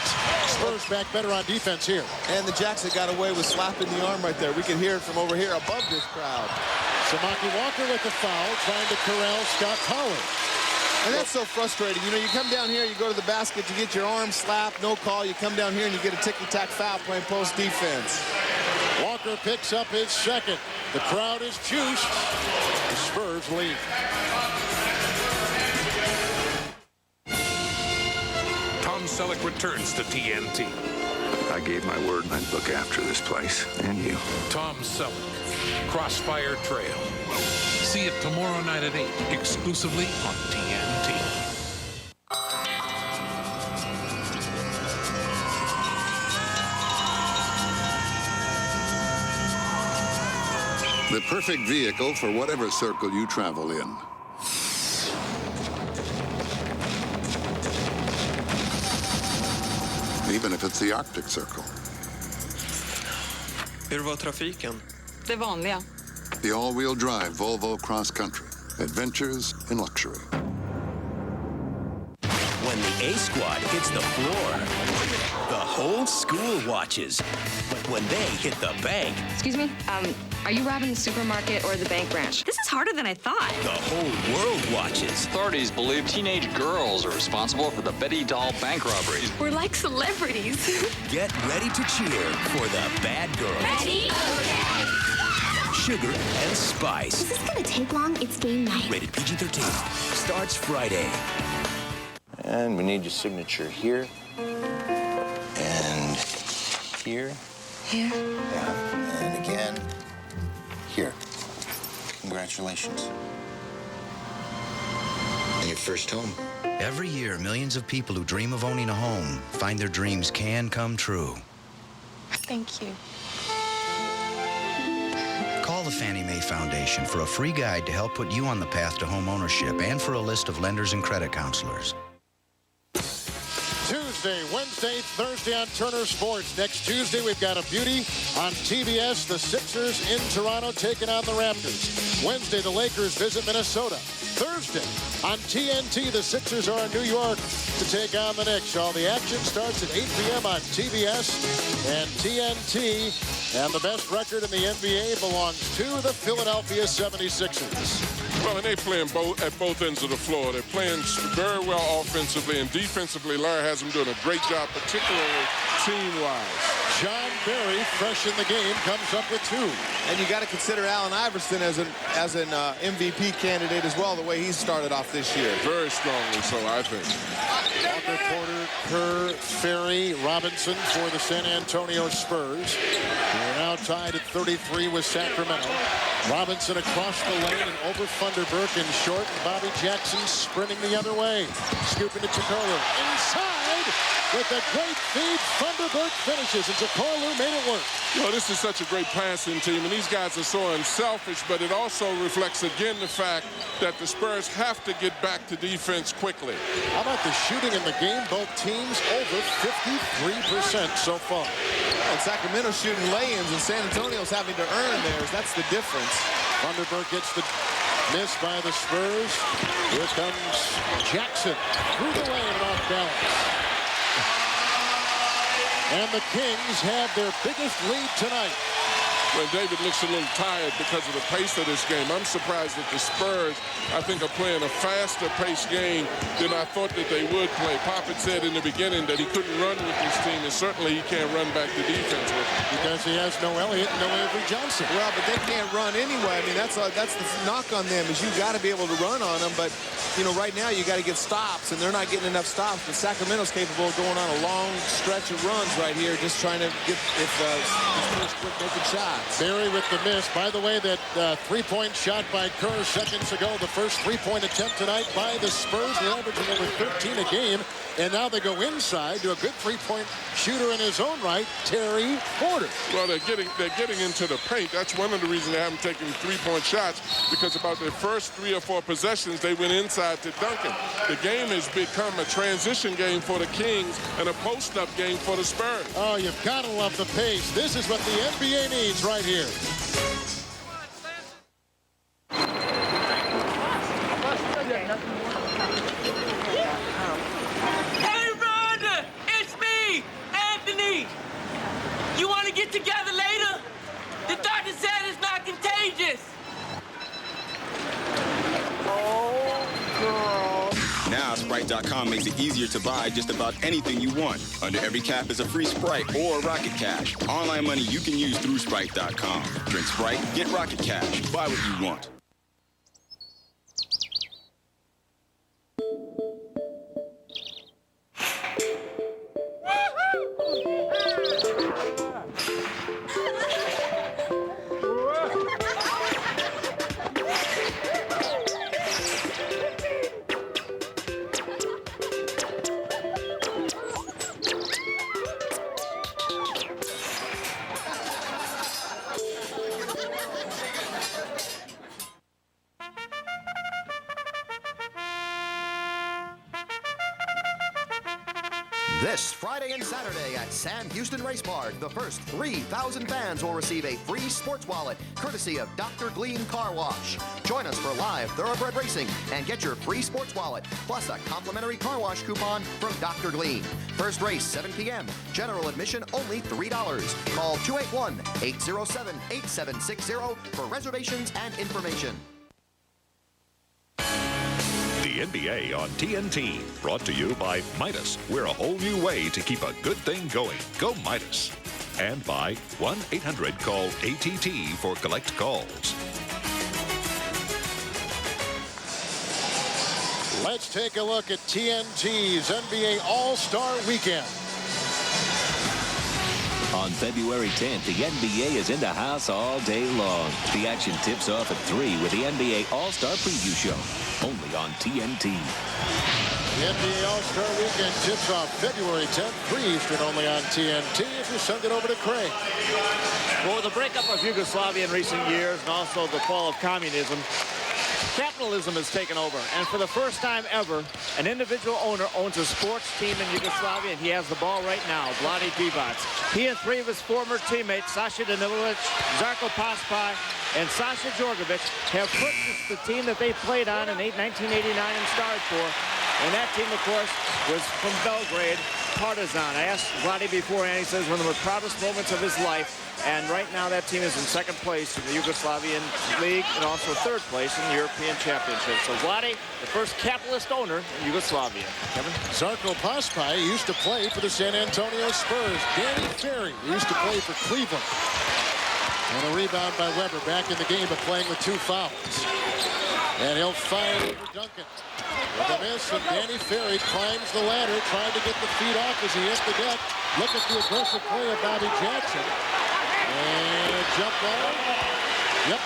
Spurs back better on defense here. And the Jackson got away with slapping the arm right there. We can hear it from over here above this crowd. Samaki Walker with the foul, trying to corral Scott Pollard. And that's so frustrating. You know, you come down here, you go to the basket, you get your arm slapped, no call. You come down here and you get a ticky-tack foul playing post defense. Walker picks up his second. The crowd is juiced. The Spurs lead. Tom Selleck returns to TNT. I gave my word I'd look after this place and you. Tom Selleck, Crossfire Trail. See it tomorrow night at 8, exclusively on TNT. The perfect vehicle for whatever circle you travel in. Even if it's the Arctic Circle. Hur var trafiken? Det vanliga. The all-wheel drive Volvo Cross Country. Adventures in luxury. When the A squad hits the floor, the whole school watches. But when they hit the bank, Excuse me? Are you robbing the supermarket or the bank branch? This is harder than I thought. the whole world watches. Authorities believe teenage girls are responsible for the Betty Doll bank robberies. We're like celebrities. Get ready to cheer for the bad girls. Ready? Sugar and Spice. Is this gonna take long? It's game night. Rated PG-13. Starts Friday. And we need your signature here. And here. Here? Yeah. And again, here. Congratulations. On your first home. Every year, millions of people who dream of owning a home find their dreams can come true. Thank you. Call the Fannie Mae Foundation for a free guide to help put you on the path to home ownership and for a list of lenders and credit counselors. Tuesday, Wednesday, Thursday on Turner Sports. Next Tuesday, we've got a beauty on TBS. The Sixers in Toronto taking on the Raptors. Wednesday, the Lakers visit Minnesota. Thursday, on TNT, the Sixers are in New York to take on the Knicks. All the action starts at 8 p.m. on TBS and TNT. And the best record in the NBA belongs to the Philadelphia 76ers. Well, and they playing at both ends of the floor. They're playing very well offensively, and defensively, Larry has them doing a great job, particularly team-wise. John Barry, fresh in the game, comes up with 2. And you got to consider Allen Iverson as an MVP candidate as well, the way he's started off this year. Very strongly so, I think. Walker, Porter, Kerr, Ferry, Robinson for the San Antonio Spurs. They're now tied at 33 with Sacramento. Robinson across the lane and over Funderburk in short. And Bobby Jackson sprinting the other way. Scooping to Chikolu. Inside with a great feed. Funderburk finishes, and Chikolu made it work. Well, this is such a great passing team, and these guys are so unselfish, but it also reflects again the fact that the Spurs have to get back to defense quickly. How about the shooting in the game? Both teams over 53% so far. And Sacramento shooting lay-ins, and San Antonio's having to earn theirs. That's the difference. Funderburk gets the miss by the Spurs. Here comes Jackson through the lane and off balance. And the Kings have their biggest lead tonight. Well, David looks a little tired because of the pace of this game. I'm surprised that the Spurs, I think, are playing a faster paced game than I thought that they would play. Poppett said in the beginning that he couldn't run with this team, and certainly he can't run back to defense with it. Because he has no Elliott and no Avery Johnson. Well, but they can't run anyway. I mean, that's the knock on them, is you got to be able to run on them. But, you know, right now you got to get stops, and they're not getting enough stops. But Sacramento's capable of going on a long stretch of runs right here, just trying to get if Spurs quit making shots. Barry with the miss. By the way, that three-point shot by Kerr seconds ago, the first three-point attempt tonight by the Spurs. They're averaging over 13 a game. And now they go inside to a good three-point shooter in his own right, Terry Porter. Well, they're getting into the paint. That's one of the reasons they haven't taken three-point shots, because about their first 3 or 4 possessions, they went inside to Duncan. The game has become a transition game for the Kings and a post-up game for the Spurs. Oh, you've got to love the pace. This is what the NBA needs right here. Hey, Rhonda! It's me, Anthony! You want to get together later? The doctor said it's not contagious. Now, Sprite.com makes it easier to buy just about anything you want. Under every cap is a free Sprite or Rocket Cash. Online money you can use through Sprite.com. Drink Sprite, get Rocket Cash. Buy what you want. This Friday and Saturday at Sam Houston Race Park, the first 3,000 fans will receive a free sports wallet courtesy of Dr. Glean Car Wash. Join us for live thoroughbred racing and get your free sports wallet plus a complimentary car wash coupon from Dr. Glean. First race 7 p.m. General admission only $3. Call 281-807-8760 for reservations and information. The NBA on TNT, brought to you by Midas. We're a whole new way to keep a good thing going. Go Midas. And by 1-800-CALL-ATT for collect calls. Let's take a look at TNT's NBA All-Star Weekend. On February 10th, the NBA is in the house all day long. The action tips off at 3 with the NBA All-Star Preview Show, only on TNT. The NBA All-Star Weekend tips off February 10th, 3 Eastern, only on TNT. As we send it over to Craig. Well, with the breakup of Yugoslavia in recent years and also the fall of communism, capitalism has taken over, and for the first time ever, an individual owner owns a sports team in Yugoslavia, and he has the ball right now, Vlade Divac. He and 3 of his former teammates, Sasha Danilovic, Zarko Paspai, and Sasha Djordjevic, have purchased the team that they played on in 1989 and starred for, and that team, of course, was from Belgrade, Partizan. I asked Vlade beforehand, he says one of the proudest moments of his life. And right now that team is in 2nd place in the Yugoslavian League and also 3rd place in the European Championship. So Vlade, the first capitalist owner in Yugoslavia. Kevin? Zarko Paspai used to play for the San Antonio Spurs. Danny Ferry used to play for Cleveland. And a rebound by Weber back in the game, but playing with 2 fouls. And he'll fire over Duncan. With a miss, and Danny Ferry climbs the ladder, trying to get the feet off as he hits the deck. Look at the aggressive play of Bobby Jackson. And a jump ball. Yep.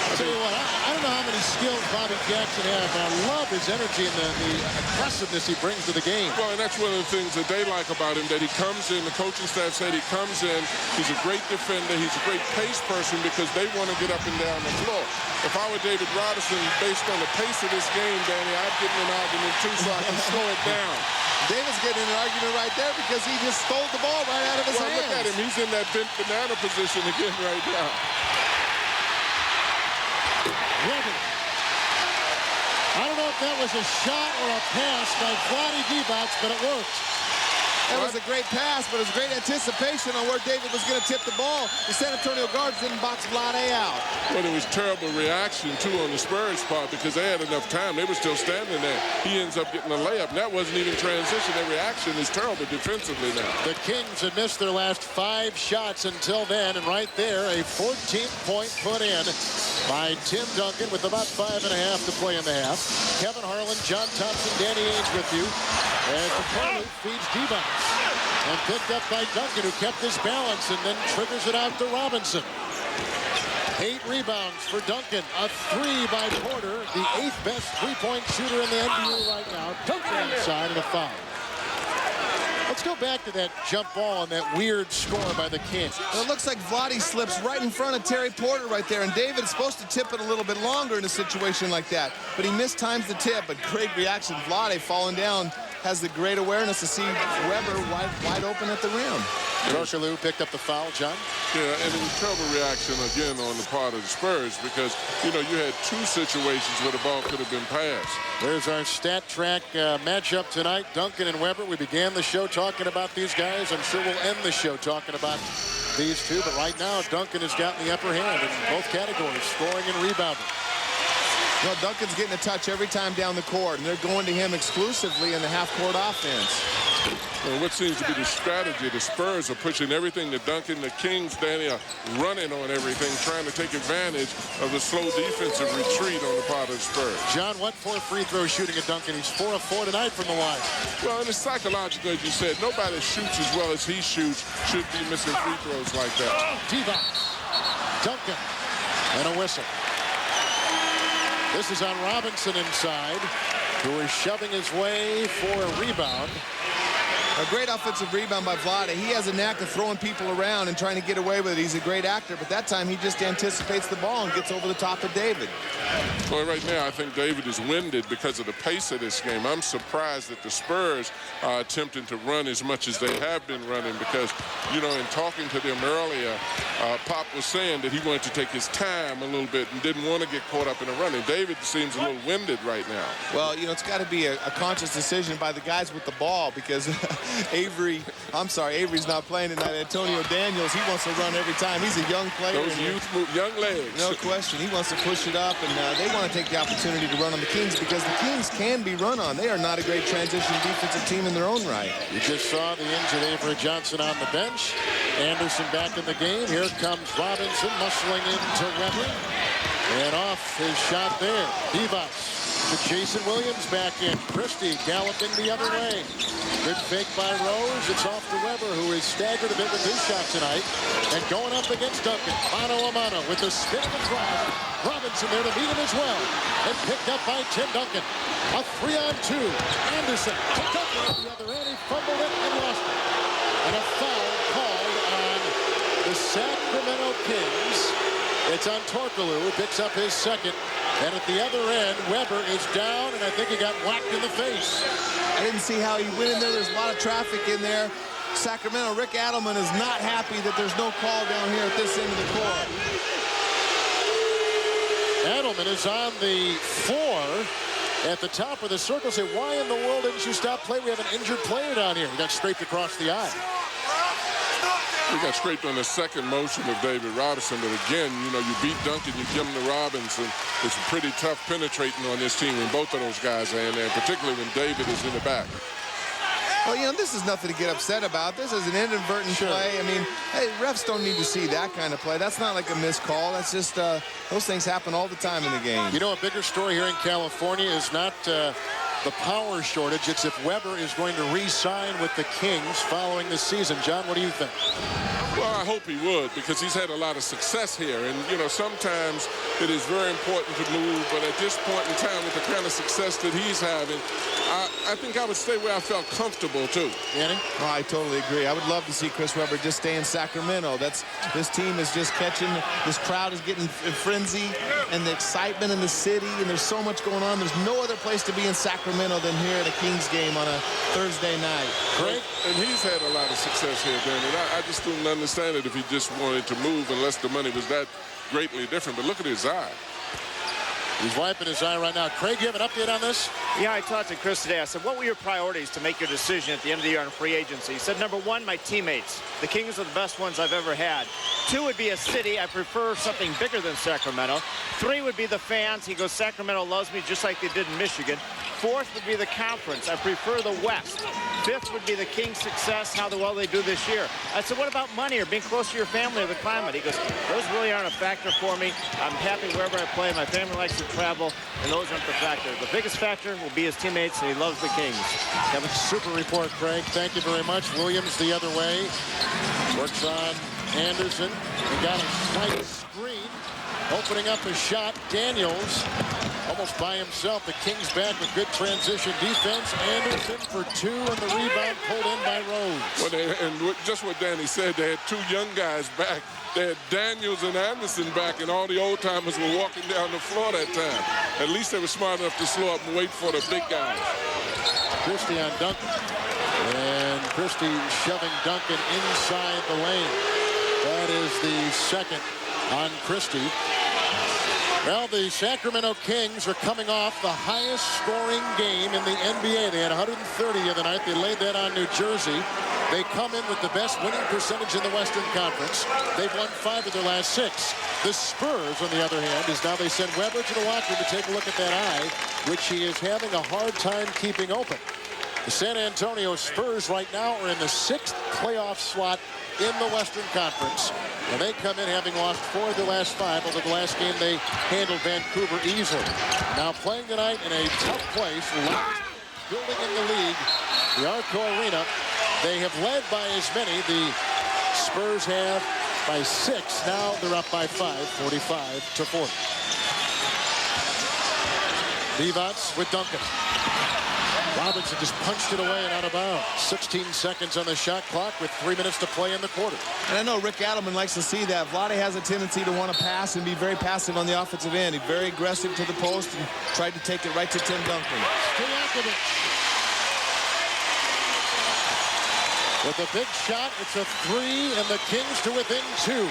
I'll tell you what, I don't know how many skills Bobby Jackson has, but I love his energy and the aggressiveness he brings to the game. Well, and that's one of the things that they like about him, that he comes in, the coaching staff said he comes in, he's a great defender, he's a great pace person because they want to get up and down the floor. If I were David Robinson, based on the pace of this game, Danny, I'd get in an argument too so I can slow it down. David's getting an argument right there because he just stole the ball right out of his hands. Look at him. He's in that bent banana position again right now. Weber. I don't know if that was a shot or a pass by Vlade Divac, but it worked. That was a great pass, but it was great anticipation on where David was going to tip the ball. The San Antonio guards didn't box Vlade out. Well, it was terrible reaction, too, on the Spurs part because they had enough time. They were still standing there. He ends up getting a layup, and that wasn't even transition. Their reaction is terrible defensively now. The Kings had missed their last 5 shots until then, and right there, a 14-point put in by Tim Duncan with about 5.5 to play in the half. Kevin Harlan, John Thompson, Danny Ainge with you. As the penalty feeds Divac. And picked up by Duncan, who kept his balance and then triggers it out to Robinson. 8 rebounds for Duncan. A 3 by Porter, the 8th best three-point shooter in the NBA right now. Duncan inside and a foul. Let's go back to that jump ball and that weird score by the Kings. Well, it looks like Vlade slips right in front of Terry Porter right there, and David's supposed to tip it a little bit longer in a situation like that. But he mistimes the tip, but great reaction. Vlade falling down has the great awareness to see Weber wide open at the rim. Rocheleau picked up the foul, John. Yeah, and it was terrible reaction again on the part of the Spurs because, you know, you had 2 situations where the ball could have been passed. There's our stat track matchup tonight, Duncan and Weber. We began the show talking about these guys. I'm sure we'll end the show talking about these 2, but right now Duncan has gotten the upper hand in both categories, scoring and rebounding. Well, Duncan's getting a touch every time down the court, and they're going to him exclusively in the half-court offense. Well, what seems to be the strategy, the Spurs are pushing everything to Duncan. The Kings, Danny, are running on everything, trying to take advantage of the slow defensive retreat on the part of the Spurs. John, what 4 free throw shooting at Duncan? He's 4 of 4 tonight from the line. Well, and it's psychological, as you said. Nobody shoots as well as he shoots, should be missing free throws like that. Divac, Duncan, and a whistle. This is on Robinson inside, who is shoving his way for a rebound. A great offensive rebound by Vlade. He has a knack of throwing people around and trying to get away with it. He's a great actor, but that time he just anticipates the ball and gets over the top of David. Well, right now, I think David is winded because of the pace of this game. I'm surprised that the Spurs are attempting to run as much as they have been running because, you know, in talking to them earlier, Pop was saying that he wanted to take his time a little bit and didn't want to get caught up in the running. David seems a little winded right now. Well, you know, it's got to be a conscious decision by the guys with the ball because Avery's not playing tonight. Antonio Daniels, he wants to run every time. He's a young player. Those young legs. No question. He wants to push it up, and they want to take the opportunity to run on the Kings because the Kings can be run on. They are not a great transition defensive team in their own right. You just saw the injured Avery Johnson on the bench. Anderson back in the game. Here comes Robinson muscling into Weber. And off his shot there. Vivas to Jason Williams back in. Christie galloping the other way. Good fake by Rose. It's off to Weber, who is staggered a bit with his shot tonight. And going up against Duncan. Mano a mano with the spin and the drive. Robinson there to meet him as well. And picked up by Tim Duncan. A 3-on-2. Anderson to Duncan at the other end. He fumbled it and lost it. And a foul called on the Sacramento Kings. It's on Torkelou, who picks up his second. And at the other end, Weber is down, and I think he got whacked in the face. I didn't see how he went in there. There's a lot of traffic in there. Sacramento, Rick Adelman is not happy that there's no call down here at this end of the court. Adelman is on the floor at the top of the circle. Say, why in the world didn't you stop play? We have an injured player down here. He got scraped across the eye. We got scraped on the second motion of David Robinson, but again, you know, you beat Duncan, you give him to Robinson. It's pretty tough penetrating on this team when both of those guys are in there, particularly when David is in the back. Well, you know, this is nothing to get upset about. This is an inadvertent play. I mean, hey, refs don't need to see that kind of play. That's not like a missed call. That's just those things happen all the time in the game. You know, a bigger story here in California is not the power shortage. It's if Weber is going to re-sign with the Kings following this season. John, what do you think? Well, I hope he would, because he's had a lot of success here. And, you know, sometimes it is very important to move, but at this point in time, with the kind of success that he's having, I think I would stay where I felt comfortable, too. Annie? Oh, I totally agree. I would love to see Chris Webber just stay in Sacramento. This team is just catching, this crowd is getting in frenzy, and the excitement in the city, and there's so much going on. There's no other place to be in Sacramento than here at a Kings game on a Thursday night. Great. And he's had a lot of success here, Dan, and I just don't understand it if he just wanted to move unless the money was that greatly different. But look at his eye. He's wiping his eye right now. Craig, you have an update on this? Yeah, I talked to Chris today. I said, what were your priorities to make your decision at the end of the year on free agency? He said, number one, my teammates. The Kings are the best ones I've ever had. Two would be a city. I prefer something bigger than Sacramento. Three would be the fans. He goes, Sacramento loves me just like they did in Michigan. Fourth would be the conference. I prefer the West. Fifth would be the Kings' success, how well they do this year. I said, what about money or being close to your family or the climate? He goes, those really aren't a factor for me. I'm happy wherever I play. My family likes to travel, and those aren't the factor. The biggest factor will be his teammates, and he loves the Kings. Kevin, super report, Craig. Thank you very much. Williams the other way. Works on Anderson. He got a slight screen. Opening up a shot, Daniels almost by himself. The Kings back with good transition defense. Anderson for two, and the rebound pulled in by Rose. Well, just what Danny said, they had two young guys back. They had Daniels and Anderson back, and all the old-timers were walking down the floor that time. At least they were smart enough to slow up and wait for the big guys. Christie on Duncan. And Christie shoving Duncan inside the lane. That is the second on Christie. Well, the Sacramento Kings are coming off the highest scoring game in the NBA. They had 130 the other night. They laid that on New Jersey. They come in with the best winning percentage in the Western Conference. They've won 5 of their last 6. The Spurs, on the other hand, is now they send Weber to the locker room to take a look at that eye, which he is having a hard time keeping open. The San Antonio Spurs right now are in the 6th playoff slot in the Western Conference. And they come in having lost 4 of their last 5. Over the last game, they handled Vancouver easily. Now playing tonight in a tough place, largest building in the league, the Arco Arena. They have led by as many. The Spurs have by 6. Now they're up by 5, 45-40. Vivas with Duncan. Robinson just punched it away and out of bounds. 16 seconds on the shot clock with 3 minutes to play in the quarter. And I know Rick Adelman likes to see that. Vlade has a tendency to want to pass and be very passive on the offensive end. He's very aggressive to the post and tried to take it right to Tim Duncan. With a big shot, it's a 3, and the Kings to within 2.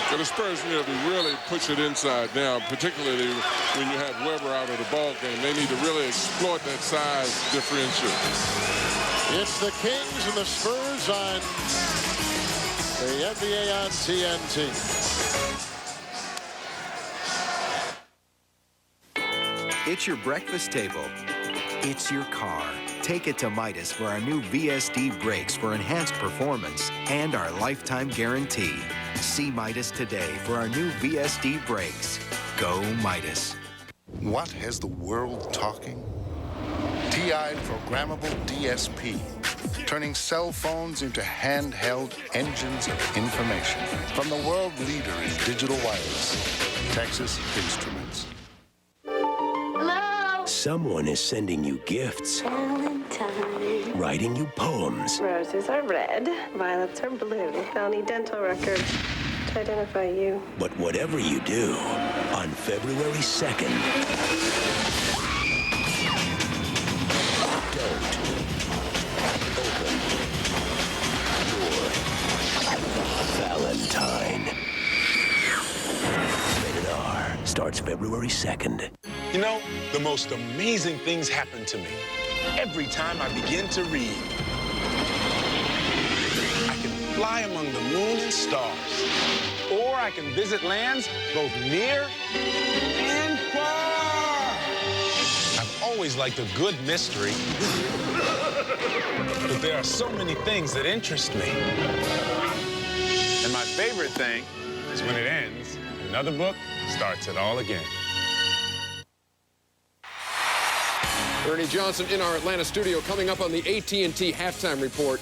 So the Spurs need to really push it inside now, particularly when you have Weber out of the ball game. They need to really exploit that size differential. It's the Kings and the Spurs on the NBA on TNT. It's your breakfast table. It's your car. Take it to Midas for our new VSD brakes for enhanced performance and our lifetime guarantee. See Midas today for our new VSD brakes. Go Midas. What has the world talking? TI Programmable DSP, turning cell phones into handheld engines of information. From the world leader in digital wireless, Texas Instruments. Hello? Someone is sending you gifts. Valentine. Writing you poems. Roses are red, violets are blue. I'll need dental records to identify you. But whatever you do, on February 2nd, don't open your Valentine. Rated R starts February 2nd. You know, the most amazing things happen to me every time I begin to read. I can fly among the moon and stars, or I can visit lands both near and far. I've always liked a good mystery, but there are so many things that interest me. And my favorite thing is when it ends, another book starts it all again. Ernie Johnson in our Atlanta studio. Coming up on the AT&T halftime report,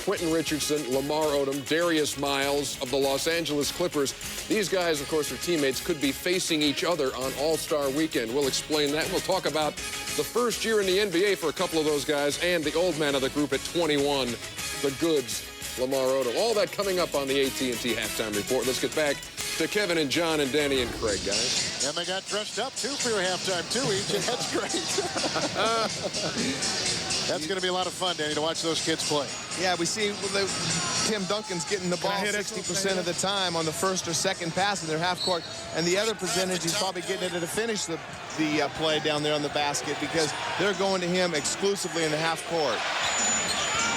Quentin Richardson, Lamar Odom, Darius Miles of the Los Angeles Clippers. These guys, of course, are teammates, could be facing each other on All-Star Weekend. We'll explain that. We'll talk about the first year in the NBA for a couple of those guys and the old man of the group at 21, the goods, Lamar Odom. All that coming up on the AT&T halftime report. Let's get back to Kevin and John and Danny and Craig, guys. And they got dressed up, too, for your halftime, too, each, and that's great. That's going to be a lot of fun, Danny, to watch those kids play. Yeah, we see Tim Duncan's getting the ball 60% of the time on the first or second pass in their half court, and the other percentage he's probably getting it to finish the play down there on the basket because they're going to him exclusively in the half court.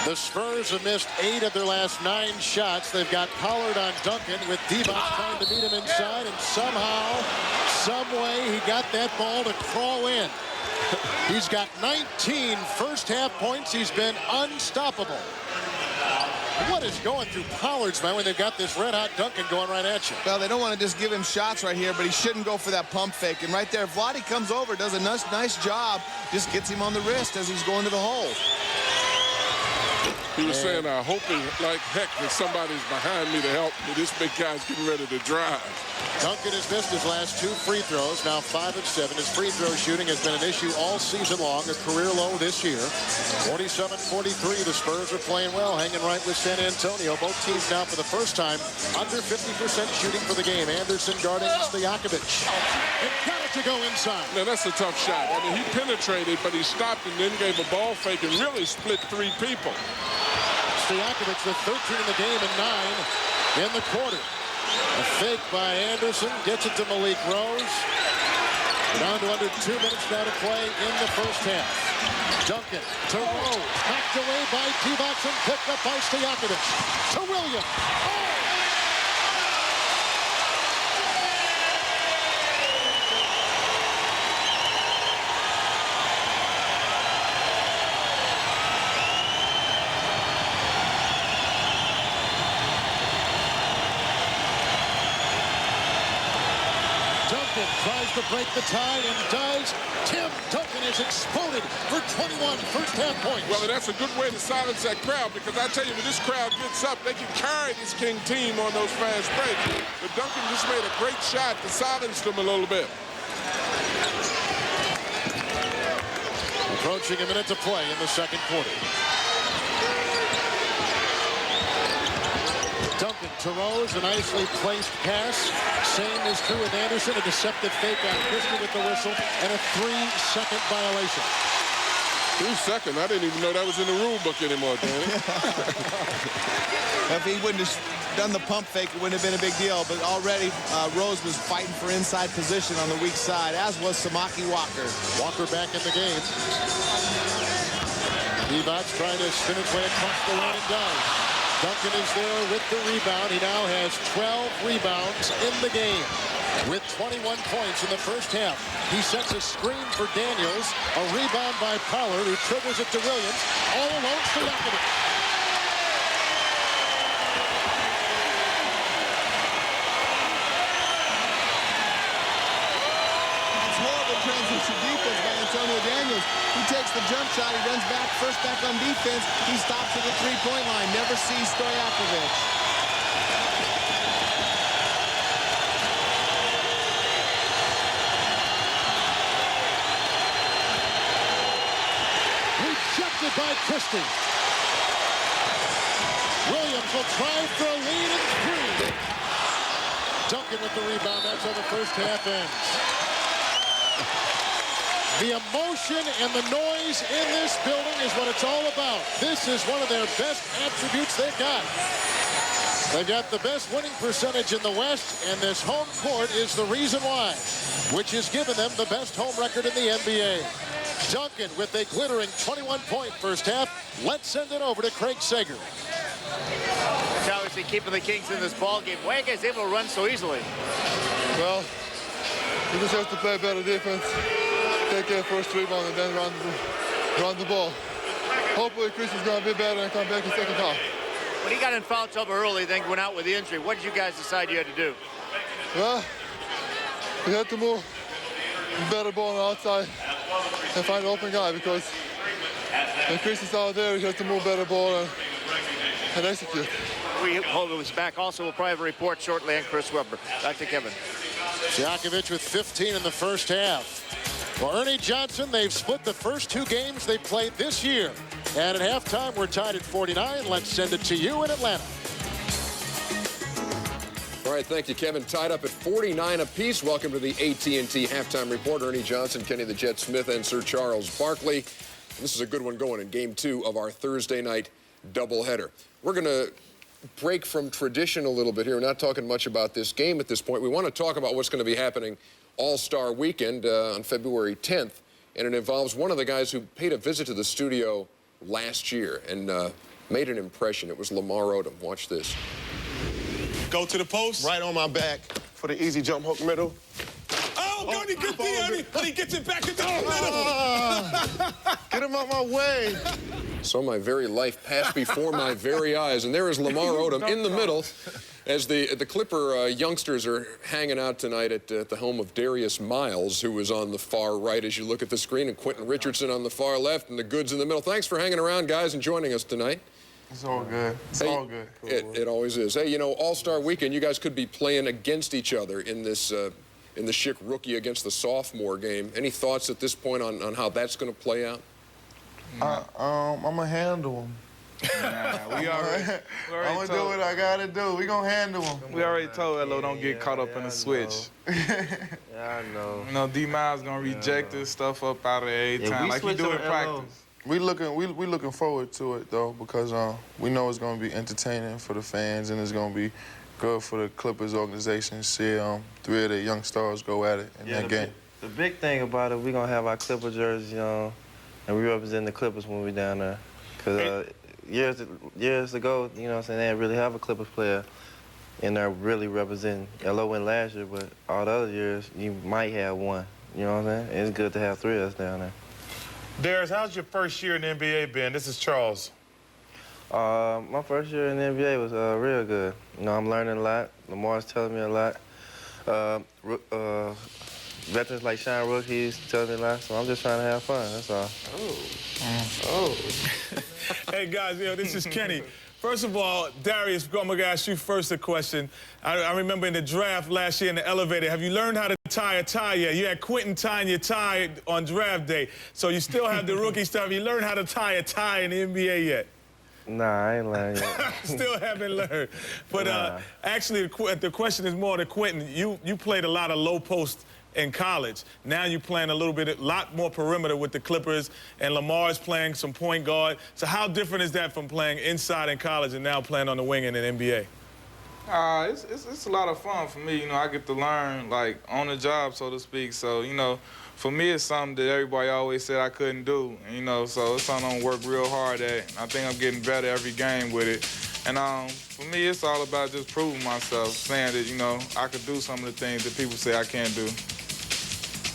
The Spurs have missed 8 of their last 9 shots. They've got Pollard on Duncan with D-Box trying to meet him inside, and somehow, some way, he got that ball to crawl in. He's got 19 first-half points. He's been unstoppable. What is going through Pollard's mind when they've got this red-hot Duncan going right at you? Well, they don't want to just give him shots right here, but he shouldn't go for that pump fake. And right there, Vlade comes over, does a nice job, just gets him on the wrist as he's going to the hole. He was saying, I'm hoping like heck that somebody's behind me to help me. This big guy's getting ready to drive. Duncan has missed his last 2 free throws, now 5 of 7. His free throw shooting has been an issue all season long, a career low this year. 47-43, the Spurs are playing well, hanging right with San Antonio. Both teams now for the first time under 50% shooting for the game. Anderson guarding Stojakovic. And got it to go inside. Now that's a tough shot. I mean, he penetrated, but he stopped and then gave a ball fake and really split 3 people. Stojakovic with 13 in the game and 9 in the quarter. A fake by Anderson gets it to Malik Rose. We're down to under 2 minutes now to play in the first half. Duncan to Rose, knocked away by D-Box and picked up by Stojakovic. To Williams. Tries to break the tie and does. Tim Duncan is exploded for 21 first-half points. Well, that's a good way to silence that crowd because I tell you, when this crowd gets up, they can carry this King team on those fast breaks. But Duncan just made a great shot to silence them a little bit. Approaching a minute to play in the second quarter. Duncan to Rose, a nicely placed pass. Same is true with Anderson, a deceptive fake on Christie with the whistle, and a 3-second violation. 3 seconds? I didn't even know that was in the rule book anymore, Danny. If he wouldn't have done the pump fake, it wouldn't have been a big deal. But already, Rose was fighting for inside position on the weak side, as was Samaki Walker. Walker back in the game. Divac trying to spin his way across the lane and does. Duncan is there with the rebound. He now has 12 rebounds in the game with 21 points in the first half. He sets a screen for Daniels. A rebound by Pollard, who triggers it to Williams. All alone to Lakovic. It's horrible transition defense by Antonio Daniels. He takes the jump shot. He runs back, first back on defense. He stops at the three-point line. Never sees Stojakovic. Rejected by Christie. Williams will try for a lead and 3. Duncan with the rebound. That's how the first half ends. The emotion and the noise in this building is what it's all about. This is one of their best attributes they've got. They've got the best winning percentage in the West, and this home court is the reason why, which has given them the best home record in the NBA. Duncan with a glittering 21-point first half. Let's send it over to Craig Sager. It's obviously keeping the Kings in this ball game. Why are you guys able to run so easily? Well, we just have to play better defense. Take that first rebound and then run the ball. Hopefully Christie's going to be better and come back in second half. When he got in foul trouble early, then went out with the injury, what did you guys decide you had to do? Well, we had to move better ball on the outside and find an open guy, because when Christie's out there, we have to move better ball and execute. We hope it was back. Also, we'll probably have a report shortly on Chris Webber. Back to Kevin. Stojakovic with 15 in the first half. Well, Ernie Johnson, they've split the first 2 games they played this year. And at halftime, we're tied at 49. Let's send it to you in Atlanta. All right, thank you, Kevin. Tied up at 49 apiece. Welcome to the AT&T Halftime Report. Ernie Johnson, Kenny the Jet Smith, and Sir Charles Barkley. This is a good one going in Game 2 of our Thursday night doubleheader. We're going to break from tradition a little bit here. We're not talking much about this game at this point. We want to talk about what's going to be happening All-Star Weekend on February 10th, and it involves one of the guys who paid a visit to the studio last year and made an impression. It was Lamar Odom. Watch this. Go to the post. Right on my back for the easy jump hook middle. Oh, Gurney, good D, Ernie. But he gets it back into the middle. Get him out my way. So my very life passed before my very eyes, and there is Lamar Odom in the middle as the Clipper youngsters are hanging out tonight at the home of Darius Miles, who is on the far right as you look at the screen, and Quentin Richardson on the far left, and the goods in the middle. Thanks for hanging around, guys, and joining us tonight. It's all good. It's all good. It always is. Hey, you know, All-Star Weekend, you guys could be playing against each other in this in the Schick rookie against the sophomore game. Any thoughts at this point on how that's going to play out? I'm gonna handle him. Nah, we already I'm gonna do what I gotta do. We gonna handle him. We already told Elo don't get caught up in the switch. Yeah, I know. You know, D-Miles gonna reject this stuff up out of every time, like he do in practice. We looking forward to it though, because we know it's gonna be entertaining for the fans, and it's gonna be good for the Clippers organization to see 3 of their young stars go at it in that game. The big thing about it, we're gonna have our Clipper jerseys on, and we represent the Clippers when we're down there. Because years ago, you know what I'm saying, they didn't really have a Clippers player in there really representing. LO went last year, but all the other years, you might have one. You know what I'm saying? It's good to have 3 of us down there. Darius, how's your first year in the NBA been? This is Charles. My first year in the NBA was real good. You know, I'm learning a lot. Lamar's telling me a lot. Veterans like Sean Rook, he's telling me a lot, so I'm just trying to have fun, that's all. Hey, guys, this is Kenny. First of all, Darius, I'm going to ask you first a question. I remember in the draft last year in the elevator, have you learned how to tie a tie yet? You had Quentin tying your tie on draft day, so you still have the rookie stuff. You learned how to tie a tie in the NBA yet? Nah, I ain't learned yet. Still haven't learned. But actually, the question is more to Quentin. You played a lot of low post in college. Now you're playing a lot more perimeter with the Clippers, and Lamar's playing some point guard. So how different is that from playing inside in college and now playing on the wing in an NBA? It's a lot of fun for me. You know, I get to learn, like, on the job, so to speak. So, you know, for me, it's something that everybody always said I couldn't do. You know, so it's something I'm work real hard at. I think I'm getting better every game with it. And for me, it's all about just proving myself, saying that, you know, I could do some of the things that people say I can't do.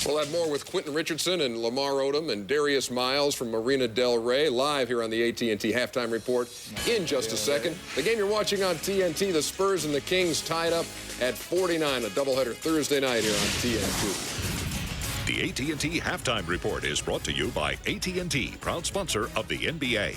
We'll have more with Quentin Richardson and Lamar Odom and Darius Miles from Marina Del Rey live here on the AT&T Halftime Report in just a second. The game you're watching on TNT, the Spurs and the Kings tied up at 49, a doubleheader Thursday night here on TNT. The AT&T Halftime Report is brought to you by AT&T, proud sponsor of the NBA.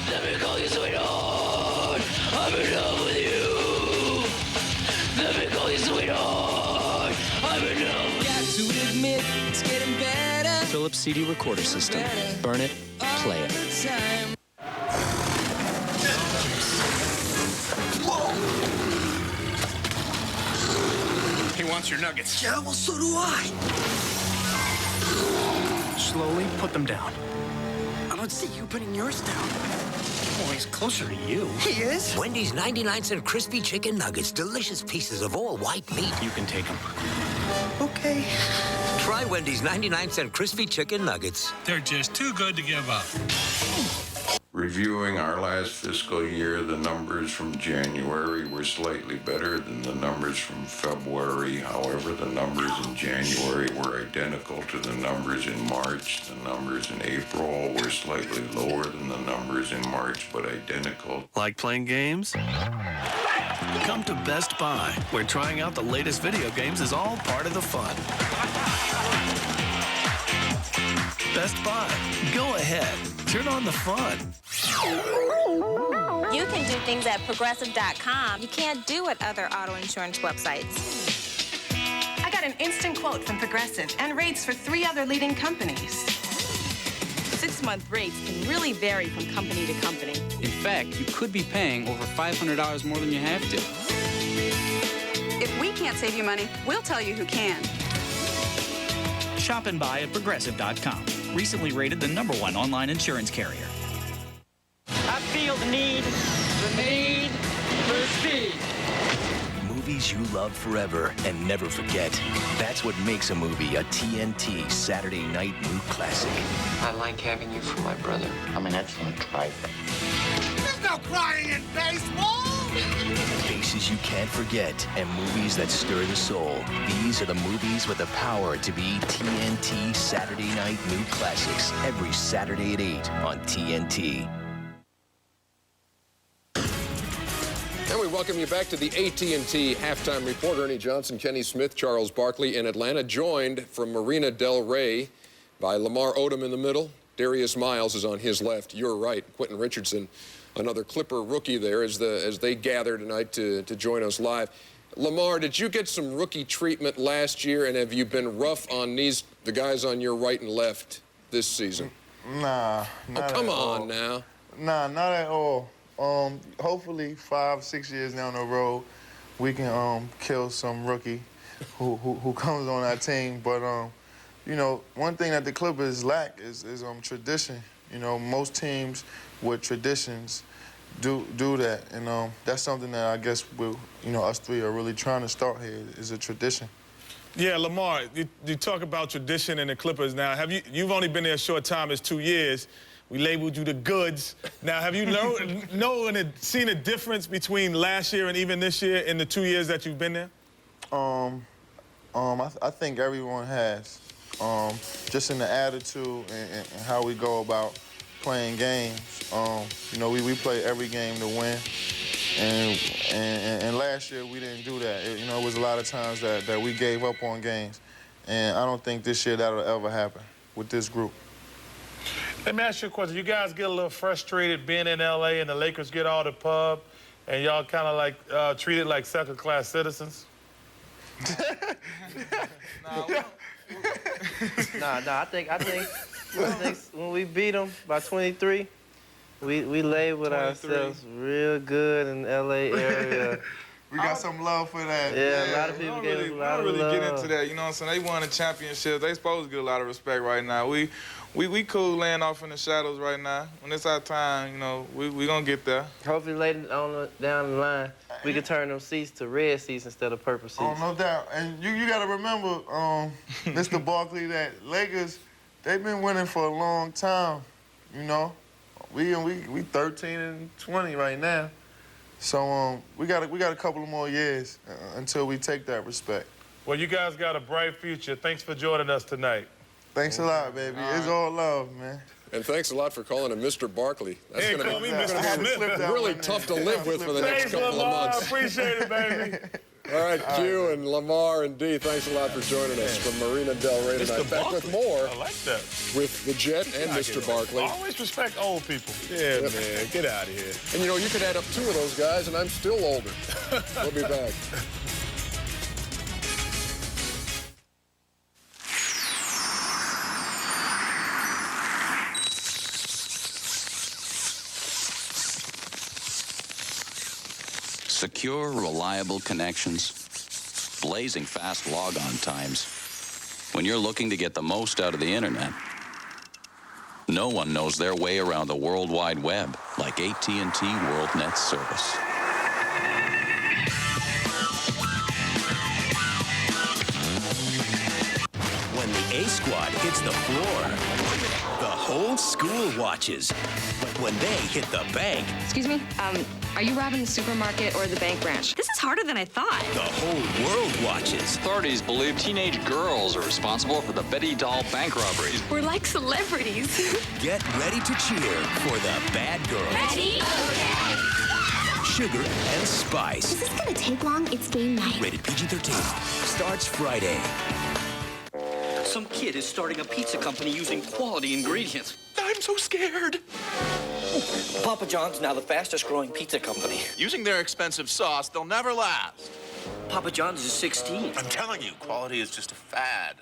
Let me call you sweetheart. I'm in love with you. Let me call you sweetheart. I'm in love with you. Got to admit, it's getting better. Philips CD recorder system. Burn it, play it. He wants your nuggets. Yeah, well, so do I. Slowly put them down. I don't see you putting yours down. Oh, he's closer to you. He is? Wendy's 99-cent crispy chicken nuggets. Delicious pieces of all white meat. You can take them. Okay. Try Wendy's 99-cent crispy chicken nuggets. They're just too good to give up. Reviewing our last fiscal year, the numbers from January were slightly better than the numbers from February. However, the numbers in January were identical to the numbers in March. The numbers in April were slightly lower than the numbers in March, but identical. Like playing games? Come to Best Buy, where trying out the latest video games is all part of the fun. Best Buy. Go ahead. Turn on the fun. You can do things at Progressive.com you can't do at other auto insurance websites. I got an instant quote from Progressive and rates for 3 other leading companies. 6-month rates can really vary from company to company. In fact, you could be paying over $500 more than you have to. If we can't save you money, we'll tell you who can. Shop and buy at Progressive.com. Recently rated the #1 online insurance carrier. I feel the need for speed. Movies you love forever and never forget. That's what makes a movie a TNT Saturday night new classic. I like having you for my brother. I'm an excellent driver. There's no crying in baseball. Faces you can't forget and movies that stir the soul. These are the movies with the power to be TNT Saturday night new classics every Saturday at 8 on TNT. And we welcome you back to the AT&T Halftime Report. Ernie Johnson, Kenny Smith, Charles Barkley in Atlanta, joined from Marina Del Rey by Lamar Odom in the middle. Darius Miles is on his left. Your right, Quentin Richardson, another Clipper rookie there as they gather tonight to join us live. Lamar, did you get some rookie treatment last year, and have you been rough on the guys on your right and left this season? Nah, not come at on all. now. Nah, not at all. Hopefully 5-6 years down the road, we can kill some rookie who comes on our team. But you know, one thing that the Clippers lack is tradition. You know, most teams with traditions do that, and that's something that I guess us three are really trying to start here is a tradition. Yeah, Lamar, you talk about tradition in the Clippers now. You've only been there a short time as 2 years. We labeled you the goods. Now, have you seen a difference between last year and even this year in the 2 years that you've been there? I think everyone has. Just in the attitude and how we go about playing games. You know, we play every game to win. And last year we didn't do that. You know, it was a lot of times that we gave up on games. And I don't think this year that'll ever happen with this group. Let me ask you a question. You guys get a little frustrated being in L.A. and the Lakers get all the pub and y'all kind of like treated like second-class citizens? I think when we beat them by 23, we labeled ourselves real good in the LA area. We got some love for that. Yeah, a lot of people gave us a lot of love. We don't really get into that, you know what I'm saying? They won a championship. They supposed to get a lot of respect right now. We cool laying off in the shadows right now. When it's our time, you know, we gonna get there. Hopefully later down the line, we can turn them seats to red seats instead of purple seats. Oh, no doubt. And you got to remember, Mr. Barkley, that Lakers, they've been winning for a long time, you know? We 13 and 20 right now. So we got a couple of more years until we take that respect. Well, you guys got a bright future. Thanks for joining us tonight. Thanks a lot, baby. It's all love, man. And thanks a lot for calling him Mr. Barkley. That's Hey, going call to me be Mr. Smith. really tough to live with for the next couple of months. I appreciate it, baby. All right, Q and Lamar and D, thanks a lot for joining us from Marina Del Rey tonight. Back with more. I like that. With the Jet and Mr. Barkley. Always respect old people. Yeah, man. Get out of here. And, you know, you could add up 2 of those guys, and I'm still older. We'll be back. Secure, reliable connections, blazing fast logon times. When you're looking to get the most out of the internet, no one knows their way around the World Wide Web like AT&T WorldNet service. When the A squad hits the floor, the whole school watches. But when they hit the bank, Excuse me, are you robbing the supermarket or the bank branch? This is harder than I thought. the whole world watches. Authorities believe teenage girls are responsible for the Betty Doll bank robberies. We're like celebrities. Get ready to cheer for the bad girls. Ready? Sugar and Spice. Is this gonna take long? It's game night. Rated PG-13. Starts Friday. Some kid is starting a pizza company using quality ingredients. I'm so scared. Papa John's now the fastest growing pizza company. Using their expensive sauce, they'll never last. Papa John's is 16. I'm telling you, quality is just a fad.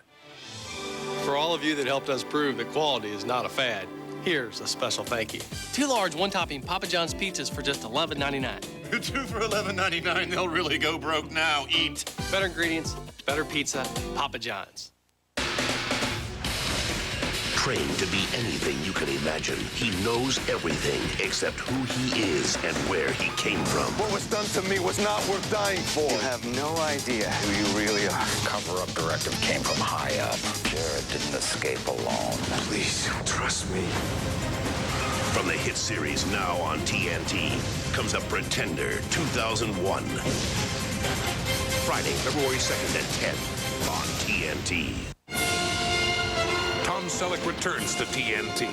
For all of you that helped us prove that quality is not a fad, here's a special thank you. 2 large, 1-topping Papa John's pizzas for just $11.99. 2 for $11.99, they'll really go broke now. Eat. Better ingredients, better pizza, Papa John's. Trained to be anything you can imagine, he knows everything except who he is and where he came from. What was done to me was not worth dying for. You have no idea who you really are. Cover-up directive came from high up. Jared didn't escape alone. Please, trust me. From the hit series now on TNT comes The Pretender 2001. Friday, February 2nd at 10 on TNT. Tom Selleck returns to TNT.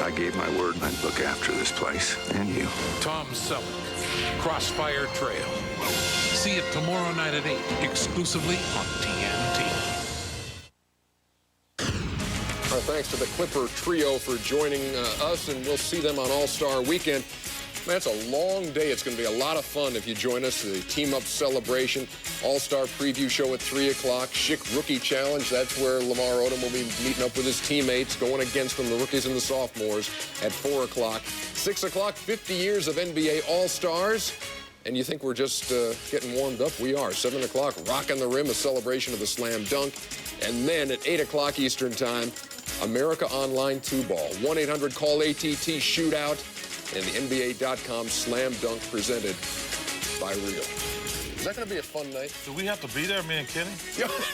I gave my word I'd look after this place and you. Tom Selleck, Crossfire Trail. See it tomorrow night at 8, exclusively on TNT. Our thanks to the Clipper Trio for joining us, and we'll see them on All-Star Weekend. Man, it's a long day. It's going to be a lot of fun if you join us. The team-up celebration, All-Star preview show at 3 o'clock, Schick Rookie Challenge. That's where Lamar Odom will be meeting up with his teammates, going against them, the rookies and the sophomores, at 4 o'clock. 6 o'clock, 50 years of NBA All-Stars. And you think we're just getting warmed up? We are. 7 o'clock, Rockin' the Rim, a celebration of the slam dunk. And then at 8 o'clock Eastern Time, America Online 2-Ball. 1-800-CALL-ATT shootout. And the NBA.com slam dunk presented by Real. Is that going to be a fun night? Do we have to be there, me and Kenny?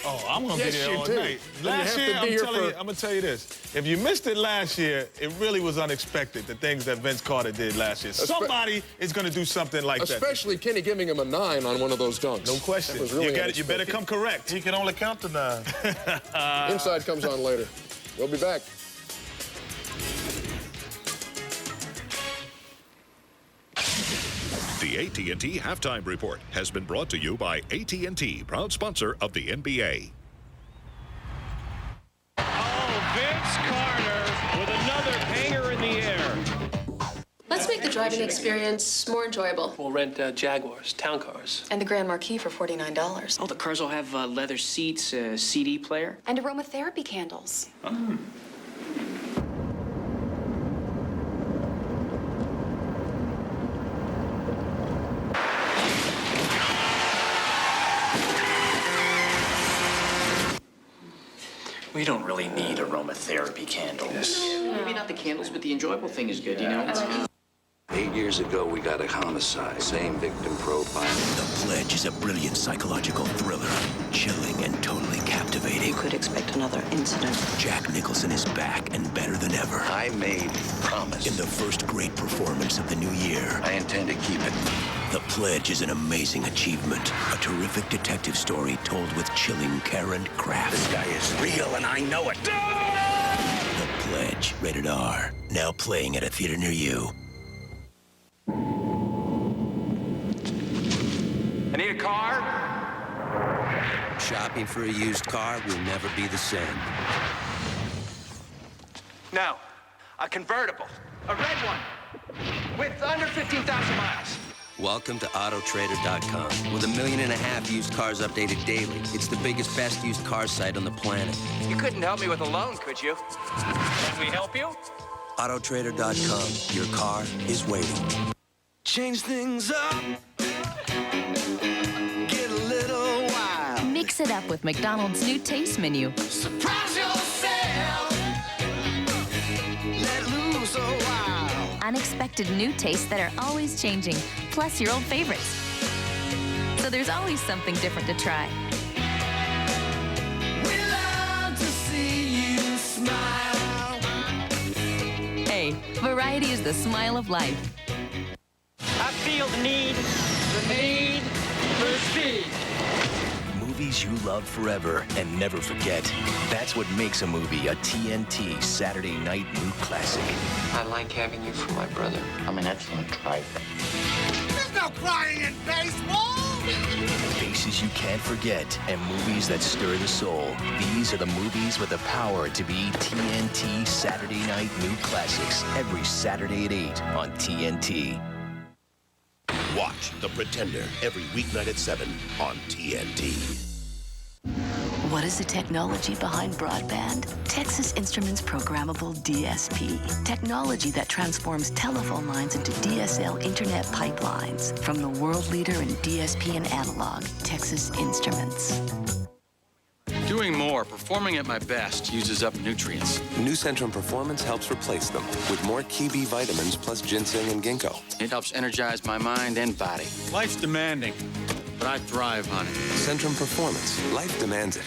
Oh, I'm going to yes, be there you all do. night. And Last you year, have to be here I'm going to tell you this. If you missed it last year, it really was unexpected, the things that Vince Carter did last year. Somebody is going to do something like that. Especially Kenny giving him a 9 on one of those dunks. No question. Really you better come correct. He can only count to 9. Inside comes on later. We'll be back. The AT&T Halftime Report has been brought to you by AT&T, proud sponsor of the NBA. Vince Carter with another hanger in the air. Let's make the driving experience more enjoyable. We'll rent Jaguars, town cars. And the Grand Marquis for $49. Oh, the cars will have leather seats, a CD player. And aromatherapy candles. Oh. We don't really need aromatherapy candles. Maybe not the candles, but the enjoyable thing is good, you know? 8 years ago, we got a homicide. Same victim profile. The Pledge is a brilliant psychological thriller. Chilling and totally captivating. You could expect another incident. Jack Nicholson is back and better than ever. I made a promise. In the first great performance of the new year. I intend to keep it. The Pledge is an amazing achievement. A terrific detective story told with chilling care and craft. This guy is real, and I know it. The Pledge, rated R. Now playing at a theater near you. I need a car. Shopping for a used car will never be the same. No, a convertible. A red one. With under 15,000 miles. Welcome to Autotrader.com. With 1.5 million used cars updated daily, it's the biggest, best used car site on the planet. You couldn't help me with a loan, could you? Can we help you? Autotrader.com. Your car is waiting. Change things up. Get a little wild. Mix it up with McDonald's new taste menu. Surprise yourself. Let loose a while. Unexpected new tastes that are always changing, plus your old favorites. So there's always something different to try. We love to see you smile. Hey, variety is the smile of life. I feel the need for speed. Movies you love forever and never forget. That's what makes a movie a TNT Saturday night new classic. I like having you for my brother. I'm an excellent driver. There's no crying in baseball. Faces you can't forget and movies that stir the soul. These are the movies with the power to be TNT Saturday night new classics every Saturday at 8 on TNT. Watch The Pretender every weeknight at 7 on TNT. What is the technology behind broadband? Texas Instruments Programmable DSP. Technology that transforms telephone lines into DSL internet pipelines. From the world leader in DSP and analog, Texas Instruments. Doing more, performing at my best, uses up nutrients. New Centrum Performance helps replace them with more key B vitamins plus ginseng and ginkgo. It helps energize my mind and body. Life's demanding, but I thrive on it. Centrum Performance. Life demands it.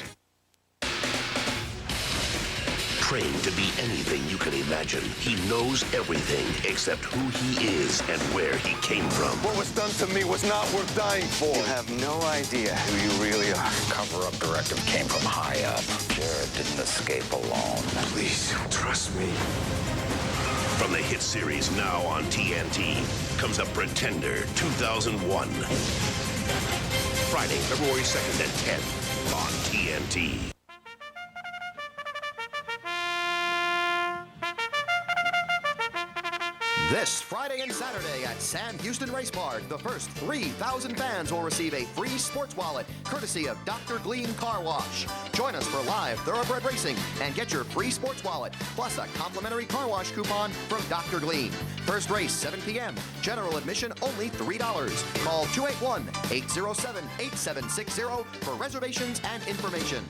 Trained to be anything you can imagine, he knows everything except who he is and where he came from. What was done to me was not worth dying for. You have no idea who you really are. Cover-up directive came from high up. Jared didn't escape alone. Please, trust me. From the hit series now on TNT comes The Pretender 2001. Friday, February 2nd at 10 on TNT. This Friday and Saturday at Sam Houston Race Park, the first 3,000 fans will receive a free sports wallet courtesy of Dr. Glean Car Wash. Join us for live thoroughbred racing and get your free sports wallet plus a complimentary car wash coupon from Dr. Glean. First race 7 p.m. General admission only $3. Call 281-807-8760 for reservations and information.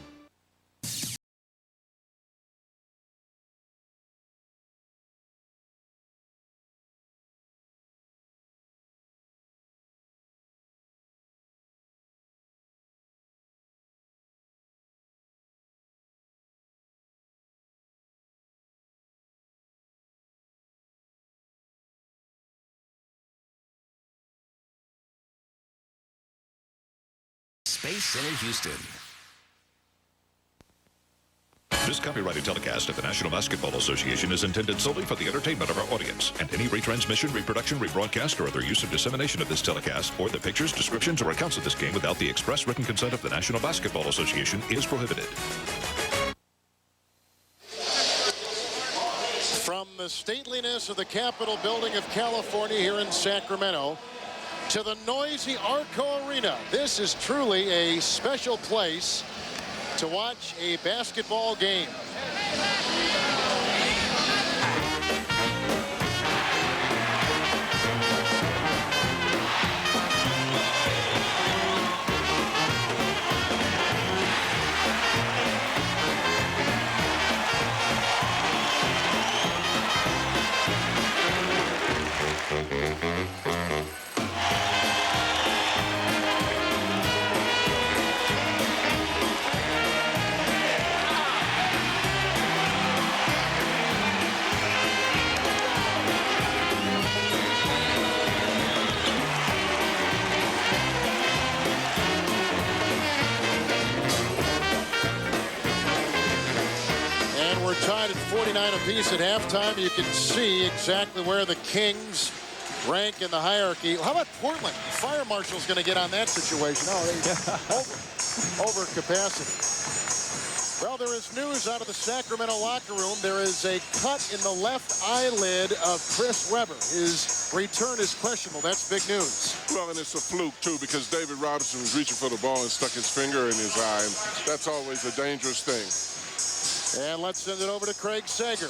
Space Center, Houston. This copyrighted telecast of the National Basketball Association is intended solely for the entertainment of our audience, and any retransmission, reproduction, rebroadcast, or other use or dissemination of this telecast, or the pictures, descriptions, or accounts of this game without the express written consent of the National Basketball Association is prohibited. From the stateliness of the Capitol building of California here in Sacramento to the noisy Arco Arena, this is truly a special place to watch a basketball game. We're tied at 49 apiece at halftime. You can see exactly where the Kings rank in the hierarchy. How about Portland? The fire marshal's going to get on that situation. Oh, they over capacity. Well, there is news out of the Sacramento locker room. There is a cut in the left eyelid of Chris Webber. His return is questionable. That's big news. Well, and it's a fluke, too, because David Robinson was reaching for the ball and stuck his finger in his eye. And that's always a dangerous thing. And let's send it over to Craig Sager.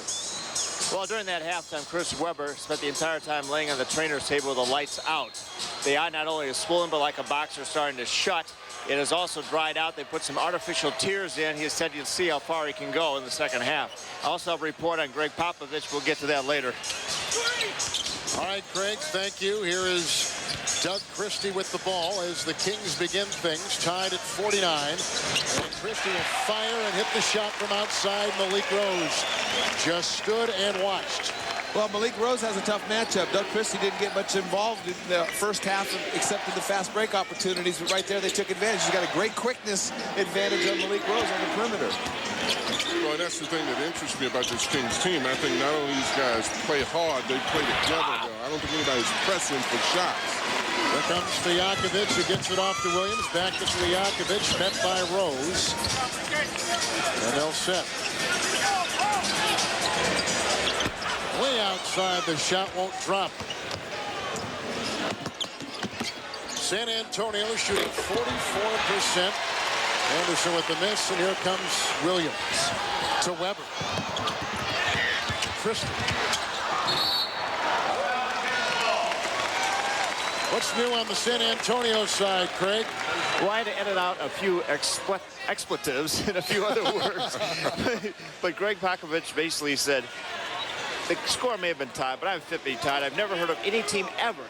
Well, during that halftime, Chris Webber spent the entire time laying on the trainer's table with the lights out. The eye not only is swollen, but like a boxer starting to shut. It is also dried out. They put some artificial tears in. He said you'll see how far he can go in the second half. I also have a report on Greg Popovich. We'll get to that later. All right, Craig, thank you. Here is Doug Christie with the ball as the Kings begin things, tied at 49. And Christie will fire and hit the shot from outside. Malik Rose just stood and watched. Well, Malik Rose has a tough matchup. Doug Christie didn't get much involved in the first half except in the fast break opportunities, but right there they took advantage. He's got a great quickness advantage on Malik Rose on the perimeter. Well, that's the thing that interests me about this Kings team. I think not only these guys play hard, they play together well. I don't think anybody's pressing for shots. Here comes Stojakovic, who gets it off to Williams. Back to Stojakovic, met by Rose. And they'll set. Way outside, the shot won't drop. San Antonio shooting 44%. Anderson with the miss, and here comes Williams to Webber. Christie. What's new on the San Antonio side, Craig? Well, I had to edit out a few expletives and a few other words. But Greg Popovich basically said, the score may have been tied, but I'm fit to be tied. I've never heard of any team ever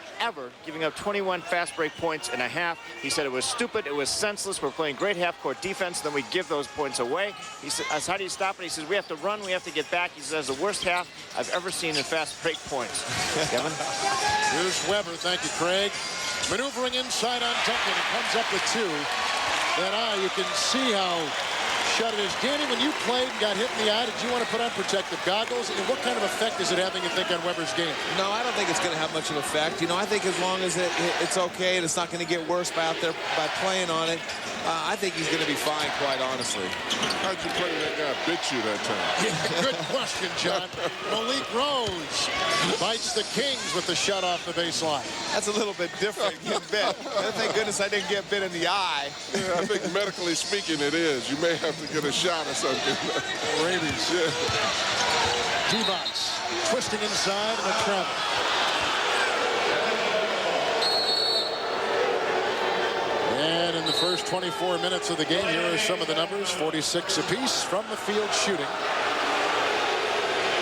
giving up 21 fast break points in a half. He said it was stupid, it was senseless. We're playing great half-court defense, then we give those points away. He said, how do you stop it? He says, we have to run, we have to get back. He says, the worst half I've ever seen in fast break points. Kevin? Here's Webber, thank you, Craig. Maneuvering inside on Duncan, it comes up with two. And you can see how shut it is. Danny, when you played and got hit in the eye, did you want to put on protective goggles? And what kind of effect is it having, you think, on Webber's game? No, I don't think it's going to have much of an effect. You know, I think as long as it's okay and it's not going to get worse by playing on it, I think he's going to be fine, quite honestly. How'd you play that guy bit you that time? Yeah, good question, John. Malik Rose bites the Kings with the shot off the baseline. That's a little bit different. Get bit. Thank goodness I didn't get bit in the eye. Yeah, I think medically speaking it is. You may have to get a shot or something. Rabies. Yeah. T-Box twisting inside and a travel. And in the first 24 minutes of the game, here are some of the numbers. 46 apiece from the field shooting.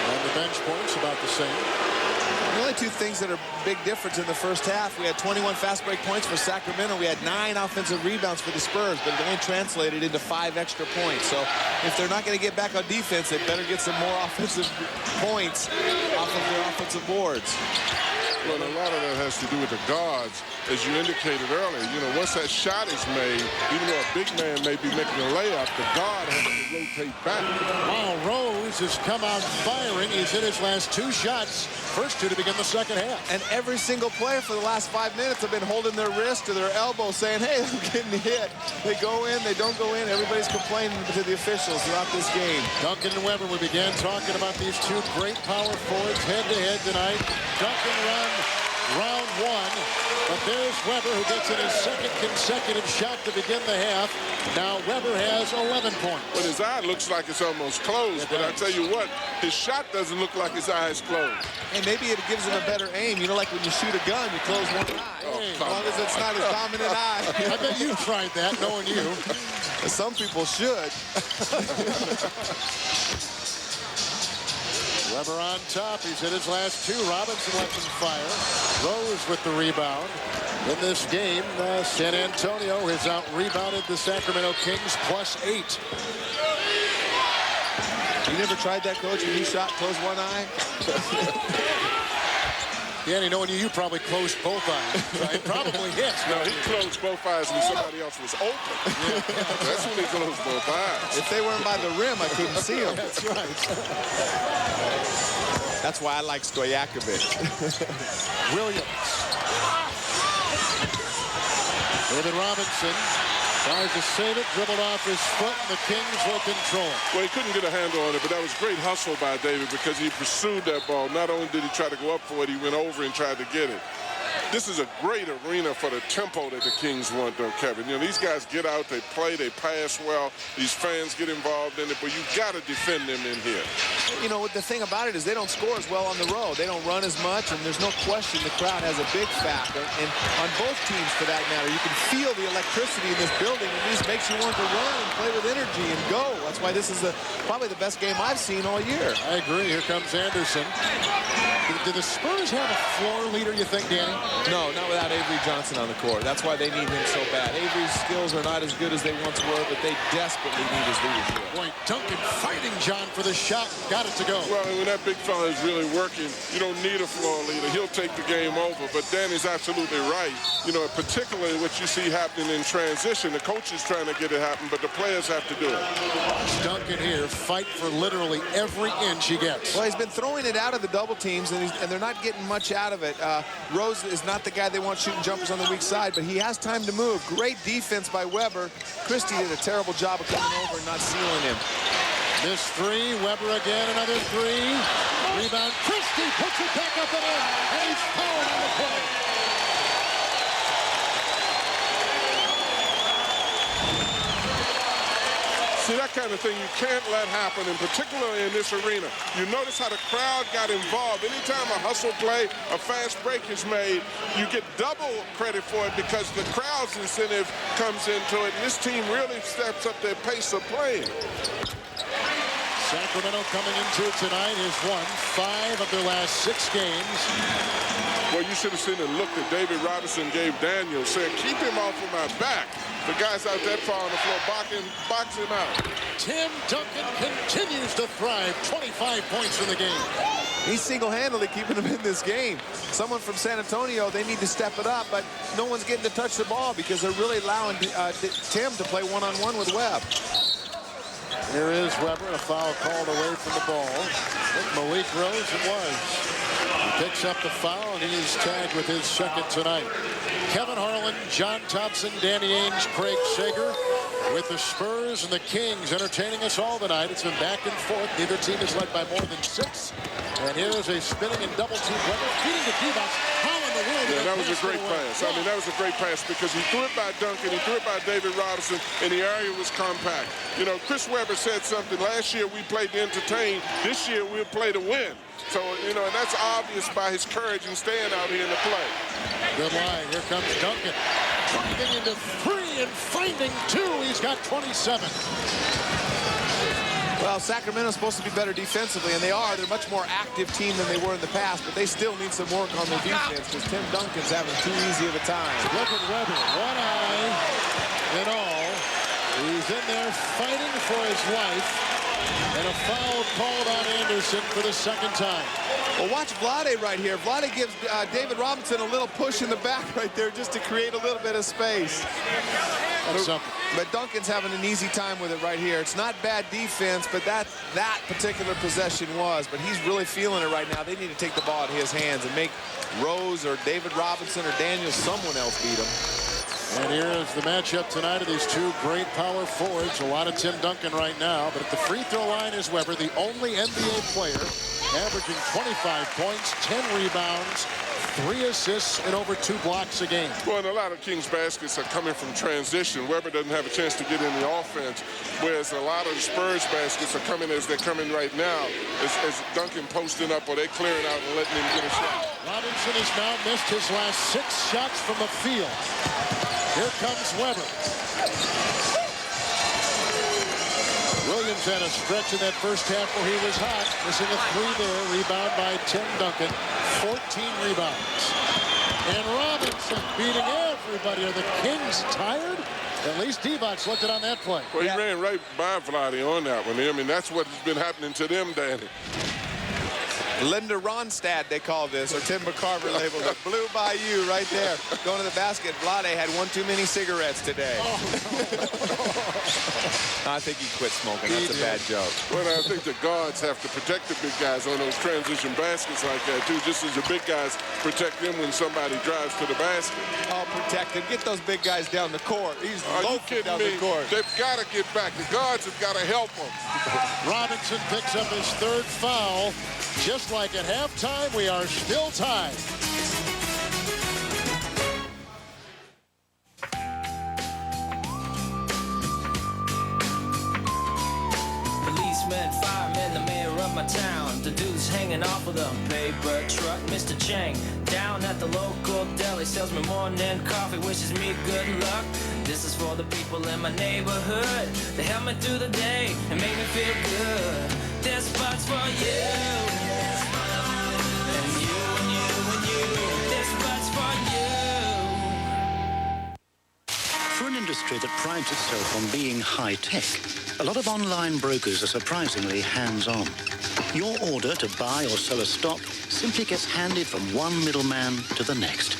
And the bench points about the same. The only two things that are big difference in the first half, we had 21 fast break points for Sacramento. We had 9 offensive rebounds for the Spurs, but it only translated into 5 extra points. So if they're not going to get back on defense, they better get some more offensive points off of their offensive boards. Well, a lot of that has to do with the guards, as you indicated earlier. You know, once that shot is made, even though a big man may be making a layup, the guard has to rotate back. Wow, Rose has come out firing. He's hit his last 2 shots. First 2 to begin the second half. And every single player for the last 5 minutes have been holding their wrist or their elbow saying, hey, I'm getting hit. They go in, they don't go in. Everybody's complaining to the officials throughout this game. Duncan and Weber, we began talking about these 2 great power forwards head-to-head tonight. Duncan run round 1, but there's Weber who gets in his 2nd consecutive shot to begin the half. Now Weber has 11 points. But his eye looks like it's almost closed, but I tell you what, his shot doesn't look like his eye is closed. And maybe it gives him a better aim. You know, like when you shoot a gun, you close one eye. As long as it's not his dominant eye. I bet you tried that, knowing you. Some people should. Weber on top. He's hit his last 2. Robinson lets him fire. Rose with the rebound. In this game, San Antonio has out-rebounded the Sacramento Kings +8. You never tried that, Coach, when you shot, close one eye? Danny, knowing you probably closed both eyes. It probably hits. No, he closed both eyes when somebody else was open. Yeah. That's when he closed both eyes. If they weren't by the rim, I couldn't see them. That's right. That's why I like Stojakovic. Williams. David Robinson tries to save it, dribbled off his foot, and the Kings will control it. Well, he couldn't get a handle on it, but that was great hustle by David because he pursued that ball. Not only did he try to go up for it, he went over and tried to get it. This is a great arena for the tempo that the Kings want, though, Kevin. You know, these guys get out, they play, they pass well. These fans get involved in it, but you got to defend them in here. You know, the thing about it is they don't score as well on the road. They don't run as much, and there's no question the crowd has a big factor. And on both teams, for that matter, you can feel the electricity in this building. It just makes you want to run and play with energy and go. That's why this is probably the best game I've seen all year. I agree. Here comes Anderson. Do the Spurs have a floor leader, you think, Danny? No, not without Avery Johnson on the court. That's why they need him so bad. Avery's skills are not as good as they once were, but they desperately need his leadership. Boy, Duncan fighting John for the shot. Got it to go. Well, when that big fella is really working, you don't need a floor leader. He'll take the game over. But Danny's absolutely right. You know, particularly what you see happening in transition. The coach is trying to get it happen, but the players have to do it. Duncan here, fight for literally every inch he gets. Well, he's been throwing it out of the double teams, and they're not getting much out of it. Rose is not the guy they want shooting jumpers on the weak side, but he has time to move. Great defense by Weber. Christie did a terrible job of coming over and not sealing him. This 3, Weber again, another 3. Rebound, Christie puts it back up and in, and he's fouled on the play. See, that kind of thing you can't let happen, and particularly in this arena. You notice how the crowd got involved. Anytime a hustle play, a fast break is made, you get double credit for it because the crowd's incentive comes into it, and this team really steps up their pace of playing. Sacramento coming into it tonight has won 5 of their last 6 games. Well, you should have seen the look that David Robinson gave Daniel, saying, keep him off of my back. The guy's out that far on the floor, box him out. Tim Duncan continues to thrive. 25 points in the game. He's single-handedly keeping them in this game. Someone from San Antonio, they need to step it up, but no one's getting to touch the ball because they're really allowing Tim to play one-on-one with Webb. Here is Weber, a foul called away from the ball. I think Malik Rose it was. He picks up the foul, and he is tagged with his 2nd tonight. Kevin Harlan, John Thompson, Danny Ainge, Craig Sager with the Spurs and the Kings entertaining us all tonight. It's been back and forth. Neither team is led by more than 6. And here's a spinning and double team. Weber feeding to D-Box. How in the world? Yeah, that was a great pass. I mean, that was a great pass because he threw it by Duncan, he threw it by David Robinson, and the area was compact. You know, Chris Webber said something. Last year we played to entertain. This year we'll play to win. So, you know, and that's obvious by his courage in staying out here in the play. Good line. Here comes Duncan. Driving into 3 and finding 2. He's got 27. Well, Sacramento's supposed to be better defensively, and they are. They're a much more active team than they were in the past, but they still need some work on their defense because Tim Duncan's having too easy of a time. Look at Weber. 1 eye in all. He's in there fighting for his life. And a foul called on Anderson for the second time. Well, watch Vlade right here. Vlade gives David Robinson a little push in the back right there just to create a little bit of space. But Duncan's having an easy time with it right here. It's not bad defense, but that particular possession was. But he's really feeling it right now. They need to take the ball out of his hands and make Rose or David Robinson or Daniels, someone else beat him. And here is the matchup tonight of these two great power forwards. A lot of Tim Duncan right now, but at the free throw line is Weber, the only NBA player averaging 25 points, 10 rebounds, 3 assists, and over 2 blocks a game. Well, and a lot of Kings baskets are coming from transition. Weber doesn't have a chance to get in the offense, whereas a lot of the Spurs baskets are coming as they're coming right now, as Duncan posting up or they're clearing out and letting him get a shot. Robinson has now missed his last 6 shots from the field. Here comes Weber. Williams had a stretch in that first half where he was hot, missing a 3 there. Rebound by Tim Duncan. 14 rebounds. And Robinson beating everybody. Are the Kings tired? At least Divac looked it on that play. Well, he ran right by Vlade on that one. I mean, that's what's been happening to them, Danny. Linda Ronstadt, they call this, or Tim McCarver labeled it. Blew by you right there. Going to the basket. Vlade had 1 too many cigarettes today. I think he quit smoking. That's a bad joke. Well, I think the guards have to protect the big guys on those transition baskets like that, too, just as the big guys protect them when somebody drives to the basket. Oh, protect them. Get those big guys down the court. He's loafing down the court. They've got to get back. The guards have got to help them. Robinson picks up his 3rd foul. Just like at halftime, we are still tied. Policemen, firemen, the mayor of my town. The dude's hanging off of the paper truck. Mr. Chang, down at the local deli, sells me morning coffee, wishes me good luck. This is for the people in my neighborhood. They help me through the day and make me feel good. This spot's for you. For an industry that prides itself on being high-tech, a lot of online brokers are surprisingly hands-on. Your order to buy or sell a stock simply gets handed from one middleman to the next.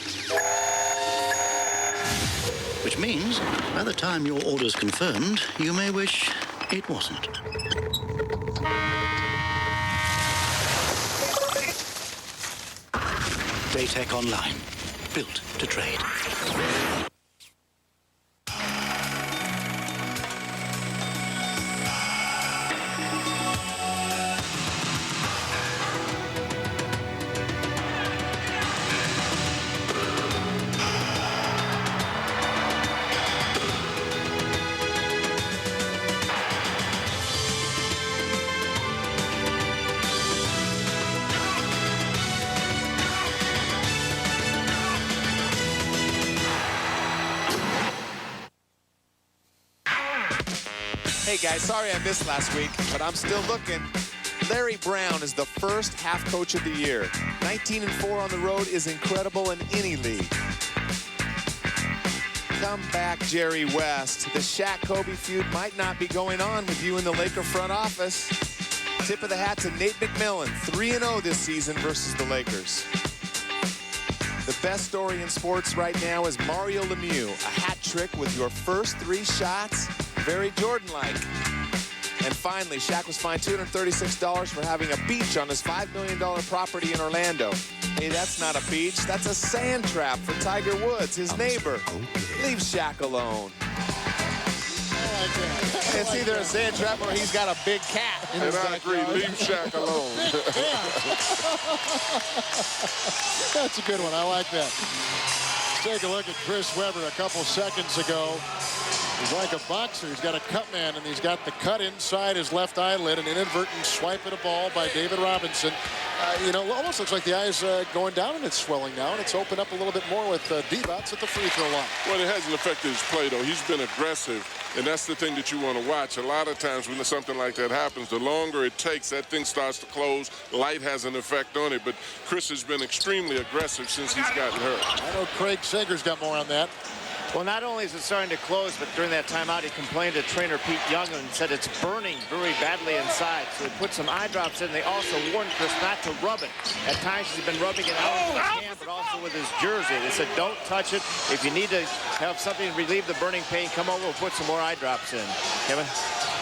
Which means, by the time your order's confirmed, you may wish it wasn't. Daytech Online, built to trade. Hey guys, sorry I missed last week, but I'm still looking. Larry Brown is the first half coach of the year. 19-4 on the road is incredible in any league. Come back, Jerry West. The Shaq-Kobe feud might not be going on with you in the Laker front office. Tip of the hat to Nate McMillan, 3-0 this season versus the Lakers. The best story in sports right now is Mario Lemieux, a hat trick with your first 3 shots. Very Jordan-like. And finally, Shaq was fined $236 for having a beach on his $5 million property in Orlando. Hey, that's not a beach. That's a sand trap for Tiger Woods, his neighbor. Leave Shaq alone. It's either a sand trap or he's got a big cat. And I agree, leave Shaq alone. That's a good one. I like that. Let's take a look at Chris Webber a couple seconds ago. He's like a boxer. He's got a cut man, and he's got the cut inside his left eyelid, an inadvertent swipe at a ball by David Robinson. You know, almost looks like the eye's going down, and it's swelling now, and it's opened up a little bit more with Divac at the free throw line. Well, it hasn't affected his play, though. He's been aggressive, and that's the thing that you want to watch. A lot of times when something like that happens, the longer it takes, that thing starts to close. Light has an effect on it, but Chris has been extremely aggressive since he's gotten hurt. I know Craig Sager's got more on that. Well, not only is it starting to close, but during that timeout, he complained to trainer Pete Young and said it's burning very badly inside. So he put some eye drops in. They also warned Chris not to rub it. At times, he's been rubbing it out with his hand, but also with his jersey. They said, don't touch it. If you need to have something to relieve the burning pain, come over and put some more eye drops in. Kevin?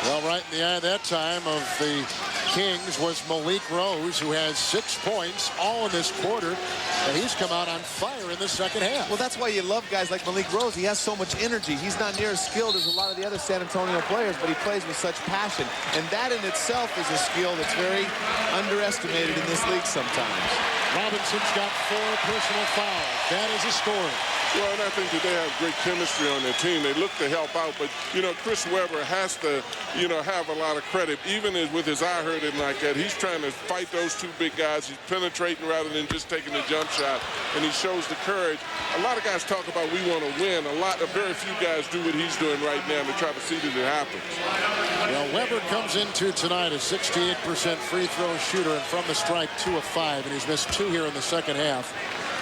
Well, right in the eye that time of the Kings was Malik Rose, who has 6 points all in this quarter, and he's come out on fire in the second half. Well, that's why you love guys like Malik Rose. He has so much energy. He's not near as skilled as a lot of the other San Antonio players, but he plays with such passion. And that in itself is a skill that's very underestimated in this league sometimes. Robinson's got 4 personal fouls. That is a story. Well, and I think that they have great chemistry on their team. They look to help out, but, you know, Chris Webber has to, you know, have a lot of credit. Even with his eye hurting like that, he's trying to fight those 2 big guys. He's penetrating rather than just taking the jump shot, and he shows the courage. A lot of guys talk about we want to win. Very few guys do what he's doing right now to try to see that it happens. Well, Webber comes into tonight a 68% free throw shooter, and from the stripe 2 of 5, and he's missed 2 here in the second half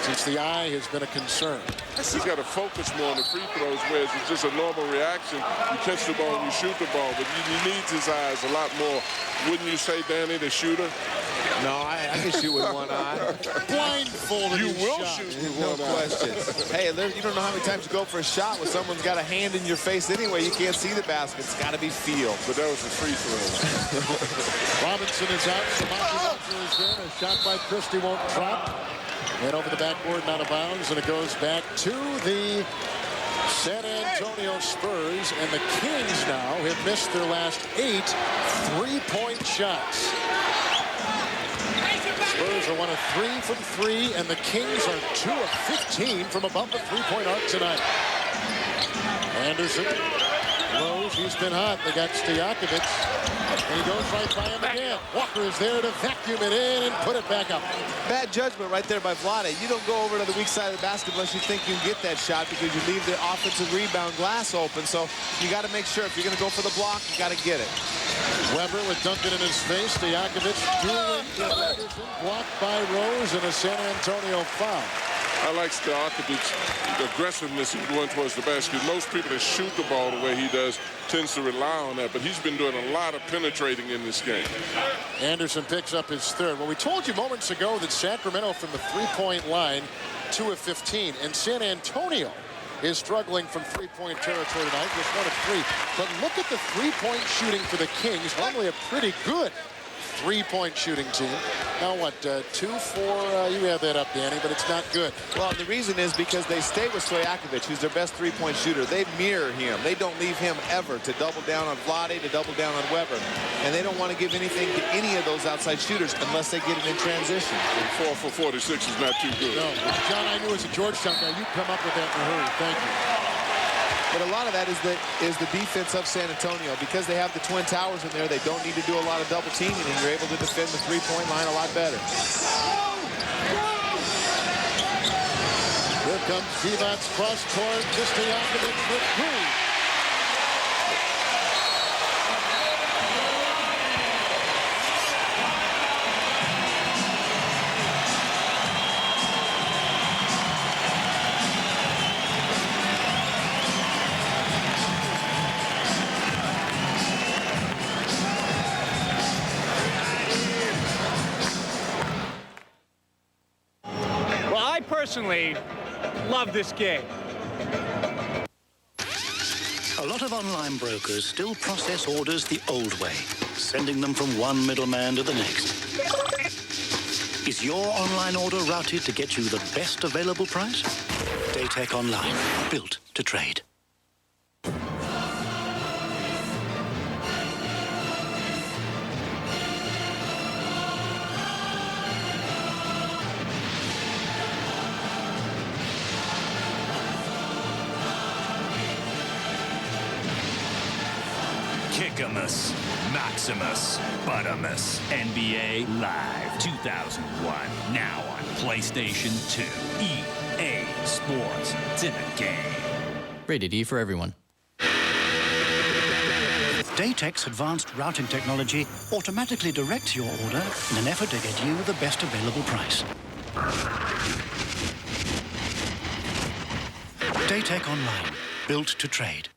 since the eye has been a concern. He's got to focus more on the free throws, whereas it's just a normal reaction. You catch the ball and you shoot the ball, but he needs his eyes a lot more. Wouldn't you say, Danny, the shooter? No, I can shoot with one eye. Blindfolded. You will shoot with no one eye. question. Hey, you don't know how many times you go for a shot when someone's got a hand in your face anyway. You can't see the basket. It's got to be feel. But that was a free throw. Robinson is out. Samonte is in. A shot by Christie won't drop. And over the backboard and out of bounds, and it goes back to the San Antonio Spurs, and the Kings now have missed their last 8 3-point shots. Spurs are 1 of 3 from 3, and the Kings are 2 of 15 from above the 3-point arc tonight. Anderson, Rose, he's been hot. They got Stojakovic, and he goes right by him again. Walker is there to vacuum it in and put it back up. Bad judgment right there by Vlade. You don't go over to the weak side of the basket unless you think you can get that shot, because you leave the offensive rebound glass open. So you got to make sure if you're going to go for the block, you got to get it. Weber with Duncan in his face. Stojakovic dueling with Anderson, blocked by Rose, and a San Antonio foul. I like Stojakovic's aggressiveness in going towards the basket. Most people that shoot the ball the way he does tends to rely on that, but he's been doing a lot of penetrating in this game. Anderson picks up his 3rd. Well, we told you moments ago that Sacramento from the 3-point line, 2 of 15, and San Antonio is struggling from 3-point territory tonight, just 1 of 3. But look at the 3-point shooting for the Kings. Normally a pretty good 3-point shooting team. Now what, 2 for, you have that up, Danny, but it's not good. Well, the reason is because they stay with Stojakovic, who's their best 3-point shooter. They mirror him. They don't leave him ever to double down on Vlade, to double down on Weber. And they don't want to give anything to any of those outside shooters unless they get it in transition. And 4 for 46 is not too good. No, John, I knew as a Georgetown guy, you'd come up with that in a hurry. Thank you. But a lot of that is the defense of San Antonio. Because they have the Twin Towers in there, they don't need to do a lot of double teaming, and you're able to defend the 3-point line a lot better. Here comes Divac's cross court. Stojakovic with 3. Personally, love this game. A lot of online brokers still process orders the old way, sending them from one middleman to the next. Is your online order routed to get you the best available price? Daytech Online, built to trade. Kickamus, Maximus, Buttimus, NBA Live 2001. Now on PlayStation 2. EA Sports. It's in a game. Rated E for everyone. Daytech's advanced routing technology automatically directs your order in an effort to get you the best available price. Daytech Online, built to trade.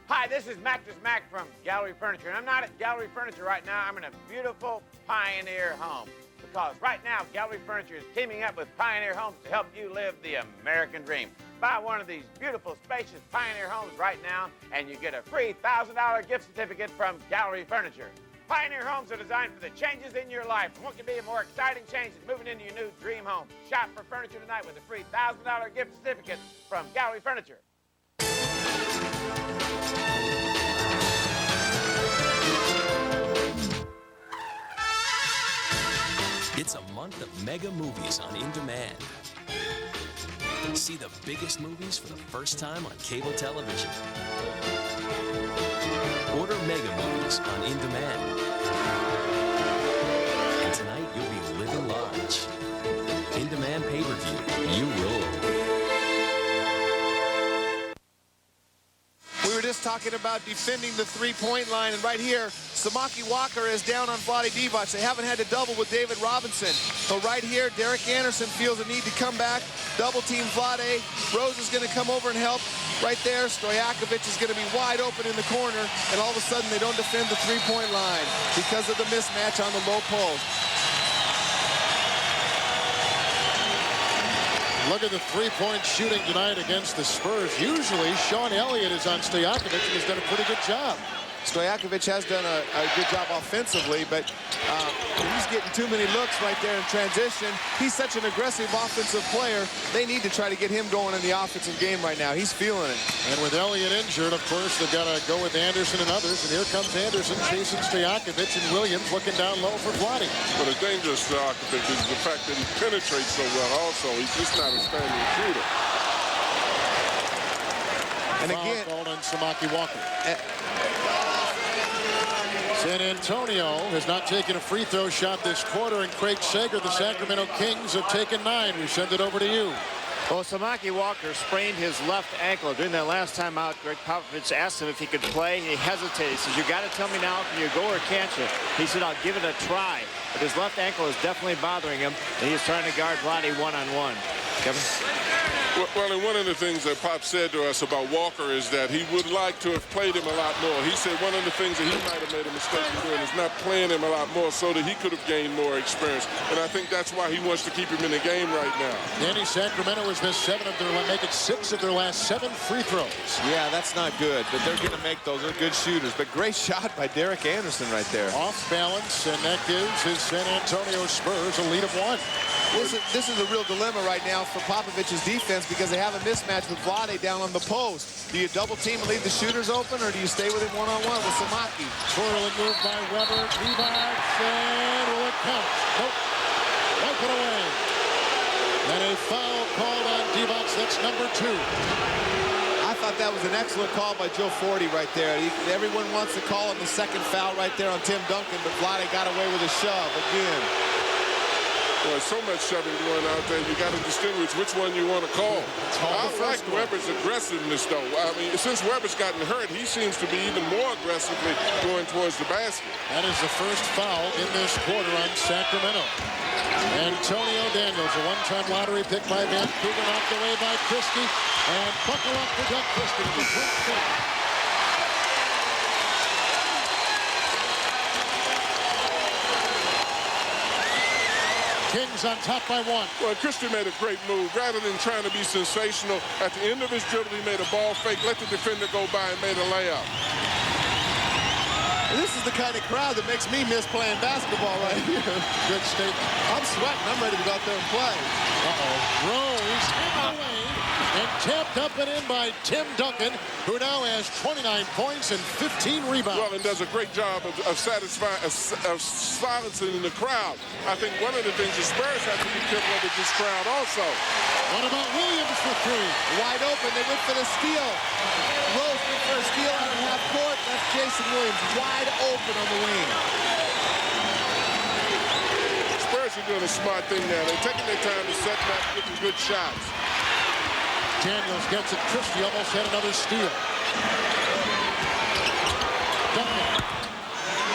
Hi, this is Mattress Mac from Gallery Furniture, and I'm not at Gallery Furniture right now. I'm in a beautiful Pioneer home, because right now Gallery Furniture is teaming up with Pioneer Homes to help you live the American dream. Buy one of these beautiful, spacious Pioneer homes right now, and you get a free $1,000 gift certificate from Gallery Furniture. Pioneer homes are designed for the changes in your life. And what can be a more exciting change than moving into your new dream home? Shop for furniture tonight with a free $1,000 gift certificate from Gallery Furniture. It's a month of mega movies on In Demand. See the biggest movies for the first time on cable television. Order mega movies on In Demand. And tonight you'll be living large. In Demand pay-per-view. You rule. We were just talking about defending the three-point line, and right here, Samaki Walker is down on Vlade Divac. They haven't had to double with David Robinson. But right here, Derek Anderson feels a need to come back, double-team Vlade. Rose is going to come over and help. Right there, Stojakovic is going to be wide open in the corner, and all of a sudden they don't defend the three-point line because of the mismatch on the low post. Look at the three-point shooting tonight against the Spurs. Usually, Sean Elliott is on Stojakovic and has done a pretty good job. Stojakovic has done a good job offensively, but he's getting too many looks right there in transition. He's such an aggressive offensive player. They need to try to get him going in the offensive game right now. He's feeling it. And with Elliott injured, of course, they've got to go with Anderson and others. And here comes Anderson chasing Stojakovic, and Williams looking down low for Vlade. But the danger of Stojakovic is the fact that he penetrates so well also. He's just not a standing shooter. And again, called on Samaki Walker. San Antonio has not taken a free throw shot this quarter, and Craig Sager, the Sacramento Kings, have taken 9. We send it over to you. Well, Samaki Walker sprained his left ankle during that last time out. Greg Popovich asked him if he could play. He hesitated. He says, you got to tell me now, can you go or can't you? He said, I'll give it a try. But his left ankle is definitely bothering him, and he's trying to guard Vlade one-on-one. Kevin? Well, and one of the things that Pop said to us about Walker is that he would like to have played him a lot more. He said one of the things that he might have made a mistake in doing is not playing him a lot more so that he could have gained more experience. And I think that's why he wants to keep him in the game right now. Danny, Sacramento has missed 7 of their, making 6 of their last 7 free throws. Yeah, that's not good, but they're going to make those. They're good shooters. But great shot by Derek Anderson right there. Off balance, and that gives his San Antonio Spurs a lead of 1. This is a real dilemma right now for Popovich's defense because they have a mismatch with Vlade down on the post. Do you double team and leave the shooters open, or do you stay with him one-on-one with Samaki? Twirling move by Weber. Divac, and will it count? Nope. Wipe it away. And a foul called on Divac. That's number 2. I thought that was an excellent call by Joe Forty right there. Everyone wants to call on the second foul right there on Tim Duncan, but Vlade got away with a shove again. Well, so much shoving going out there, you got to distinguish which one you want to call. I like Weber's aggressiveness, though. I mean, since Weber's gotten hurt, he seems to be even more aggressively going towards the basket. That is the first foul in this quarter on Sacramento. Antonio Daniels, a one-time lottery pick by Vancouver, knocked away by Christie, and buckle up for Doug Christie with the quick. Kings on top by 1. Well, Christie made a great move. Rather than trying to be sensational, at the end of his dribble, he made a ball fake, let the defender go by, and made a layup. This is the kind of crowd that makes me miss playing basketball right here. Good statement. I'm sweating. I'm ready to go out there and play. Rose in the lane and tapped up and in by Tim Duncan, who now has 29 points and 15 rebounds. Well, and does a great job of silencing the crowd. I think one of the things the Spurs have to be careful of is this crowd also. What about Williams for 3? Wide open. They went for the steal. Rose went for a steal on the half court. That's Jason Williams wide open on the wing. Spurs are doing a smart thing now. They're taking their time to set back, getting good shots. Daniels gets it. Christie almost had another steal. Duncan.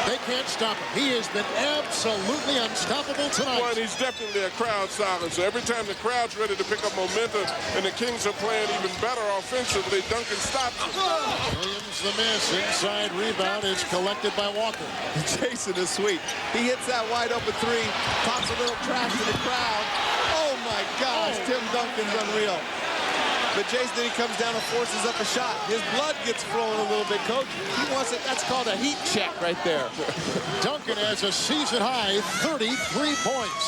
Big can't stop him. He has been absolutely unstoppable tonight. Well, he's definitely a crowd silencer. Every time the crowd's ready to pick up momentum and the Kings are playing even better offensively, Duncan stops him. Williams the miss. Inside rebound is collected by Walker. Jason is sweet. He hits that wide open three, pops a little trash to the crowd. Oh my gosh, Tim Duncan's unreal. But Jason, then he comes down and forces up a shot. His blood gets flowing a little bit, Coach. He wants it. That's called a heat check right there. Duncan has a season-high 33 points.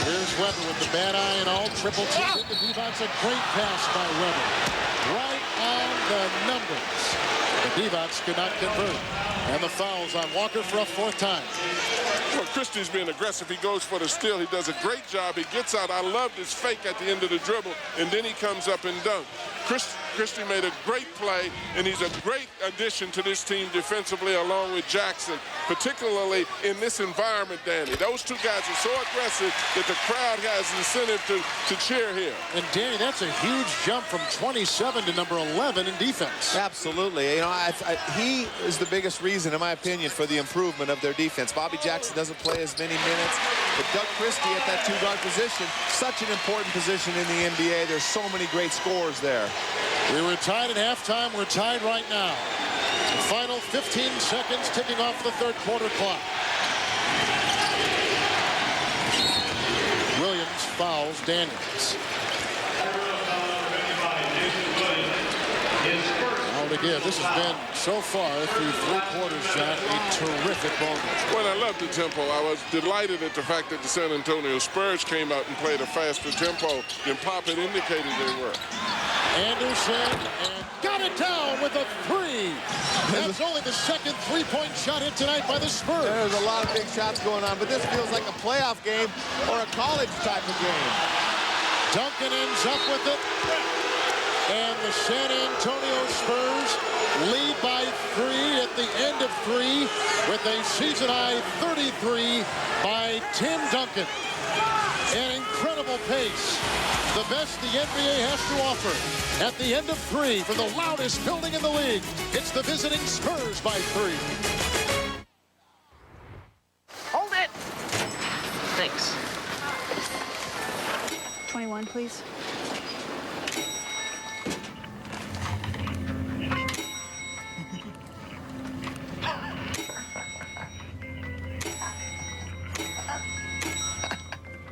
Here's Weber with the bad eye and all. Triple team with the Divac. A great pass by Weber. Right on the numbers. The Divac could not convert. And the foul's on Walker for a fourth time. Well, Christie's being aggressive. He goes for the steal. He does a great job. He gets out. I loved his fake at the end of the dribble, and then he comes up and dunks. Christie made a great play, and he's a great addition to this team defensively along with Jackson, particularly in this environment, Danny. Those two guys are so aggressive that the crowd has incentive to cheer here. And, Danny, that's a huge jump from 27 to number 11 in defense. Absolutely. You know, he is the biggest reason, in my opinion, for the improvement of their defense. Bobby Jackson doesn't play as many minutes, but Doug Christie at that two-guard position, such an important position in the NBA. There's so many great scores there. We were tied at halftime. We're tied right now. The final 15 seconds ticking off the third quarter clock. Williams fouls Daniels. All to give. This has been, so far, through three quarters, John, a terrific ball game. Well, I love the tempo. I was delighted at the fact that the San Antonio Spurs came out and played a faster tempo than Pop had indicated they were. Anderson, and got it down with a three. That's only the second three-point shot hit tonight by the Spurs. There's a lot of big shots going on, but this feels like a playoff game or a college type of game. Duncan ends up with it. And the San Antonio Spurs lead by 3 at the end of 3 with a season-high 33 by Tim Duncan. An incredible pace. The best the NBA has to offer. At the end of 3 for the loudest building in the league, it's the visiting Spurs by 3. Hold it. Thanks. 21, please.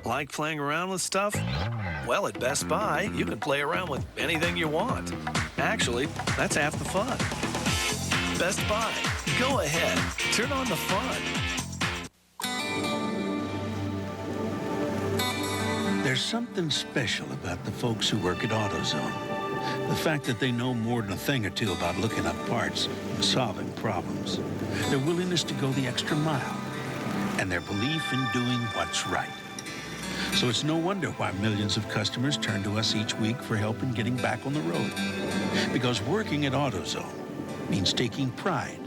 Like playing around with stuff? Well, at Best Buy, you can play around with anything you want. Actually, that's half the fun. Best Buy. Go ahead. Turn on the fun. There's something special about the folks who work at AutoZone. The fact that they know more than a thing or two about looking up parts and solving problems. Their willingness to go the extra mile. And their belief in doing what's right. So it's no wonder why millions of customers turn to us each week for help in getting back on the road. Because working at AutoZone means taking pride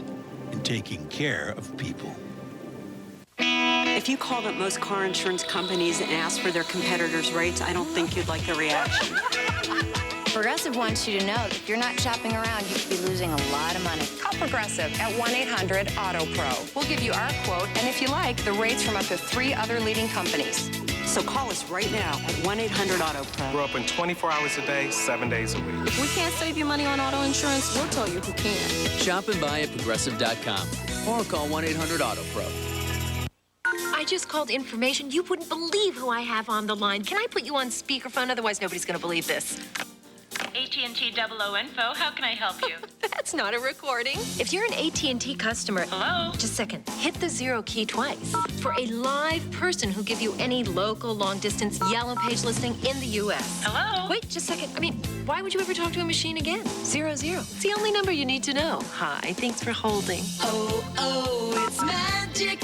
in taking care of people. If you called up most car insurance companies and asked for their competitors' rates, I don't think you'd like the reaction. Progressive wants you to know that if you're not shopping around, you could be losing a lot of money. Call Progressive at 1-800-AUTO-PRO. We'll give you our quote, and if you like, the rates from up to 3 other leading companies. So call us right now at 1-800-AUTO-PRO. We're open 24 hours a day, 7 days a week. If we can't save you money on auto insurance, we'll tell you who can. Shop and buy at Progressive.com or call 1-800-AUTO-PRO. I just called information. You wouldn't believe who I have on the line. Can I put you on speakerphone? Otherwise, nobody's going to believe this. AT&T 00 Info, how can I help you? That's not a recording. If you're an AT&T customer... Hello? Just a second. Hit the 0 key twice for a live person who'll give you any local, long-distance, Yellow Page listing in the U.S. Hello? Wait, just a second. I mean, why would you ever talk to a machine again? 00. It's the only number you need to know. Hi, thanks for holding. Oh, it's magic.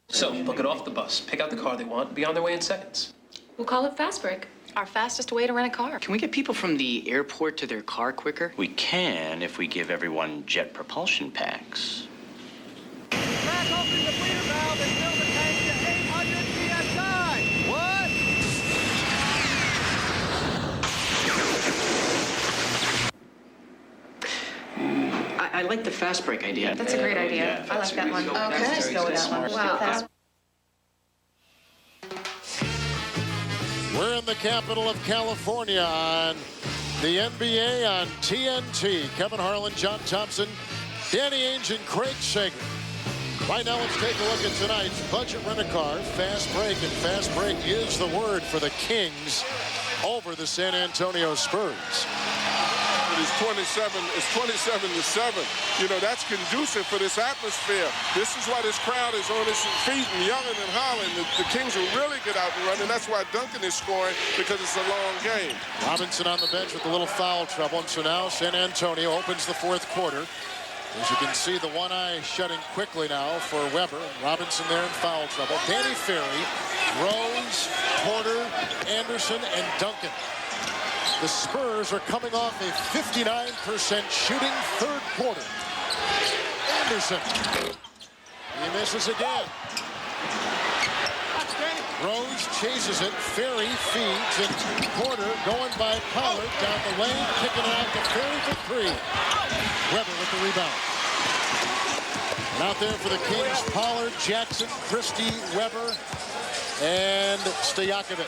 So, they'll get off the bus, pick out the car they want, be on their way in seconds. We'll call it Fast Break. Our fastest way to rent a car. Can we get people from the airport to their car quicker? We can if we give everyone jet propulsion packs. Crack open the bleeder valve and fill the tank to 800 psi. What? I like the fast break idea. That's a great idea. I like that one. Okay, let's go with that one. Wow. We're in the capital of California on the NBA on TNT. Kevin Harlan, John Thompson, Danny Ainge, and Craig Sager. Right now, let's take a look at tonight's budget rent-a-car fast break. And fast break is the word for the Kings over the San Antonio Spurs. It's 27-7. You know, that's conducive for this atmosphere. This is why this crowd is on its feet and yelling and hollering. The Kings will really get out and run, and that's why Duncan is scoring, because it's a long game. Robinson on the bench with a little foul trouble, and so now San Antonio opens the fourth quarter. As you can see, the one eye shutting quickly now for Weber. Robinson there in foul trouble. Danny Ferry, Rose, Porter, Anderson, and Duncan. The Spurs are coming off a 59% shooting third quarter. Anderson. He misses again. Rose chases it. Ferry feeds, and Porter going by Pollard down the lane, kicking it out to Ferry for three. Weber with the rebound. And out there for the Kings, Pollard, Jackson, Christie, Weber, and Stojakovic.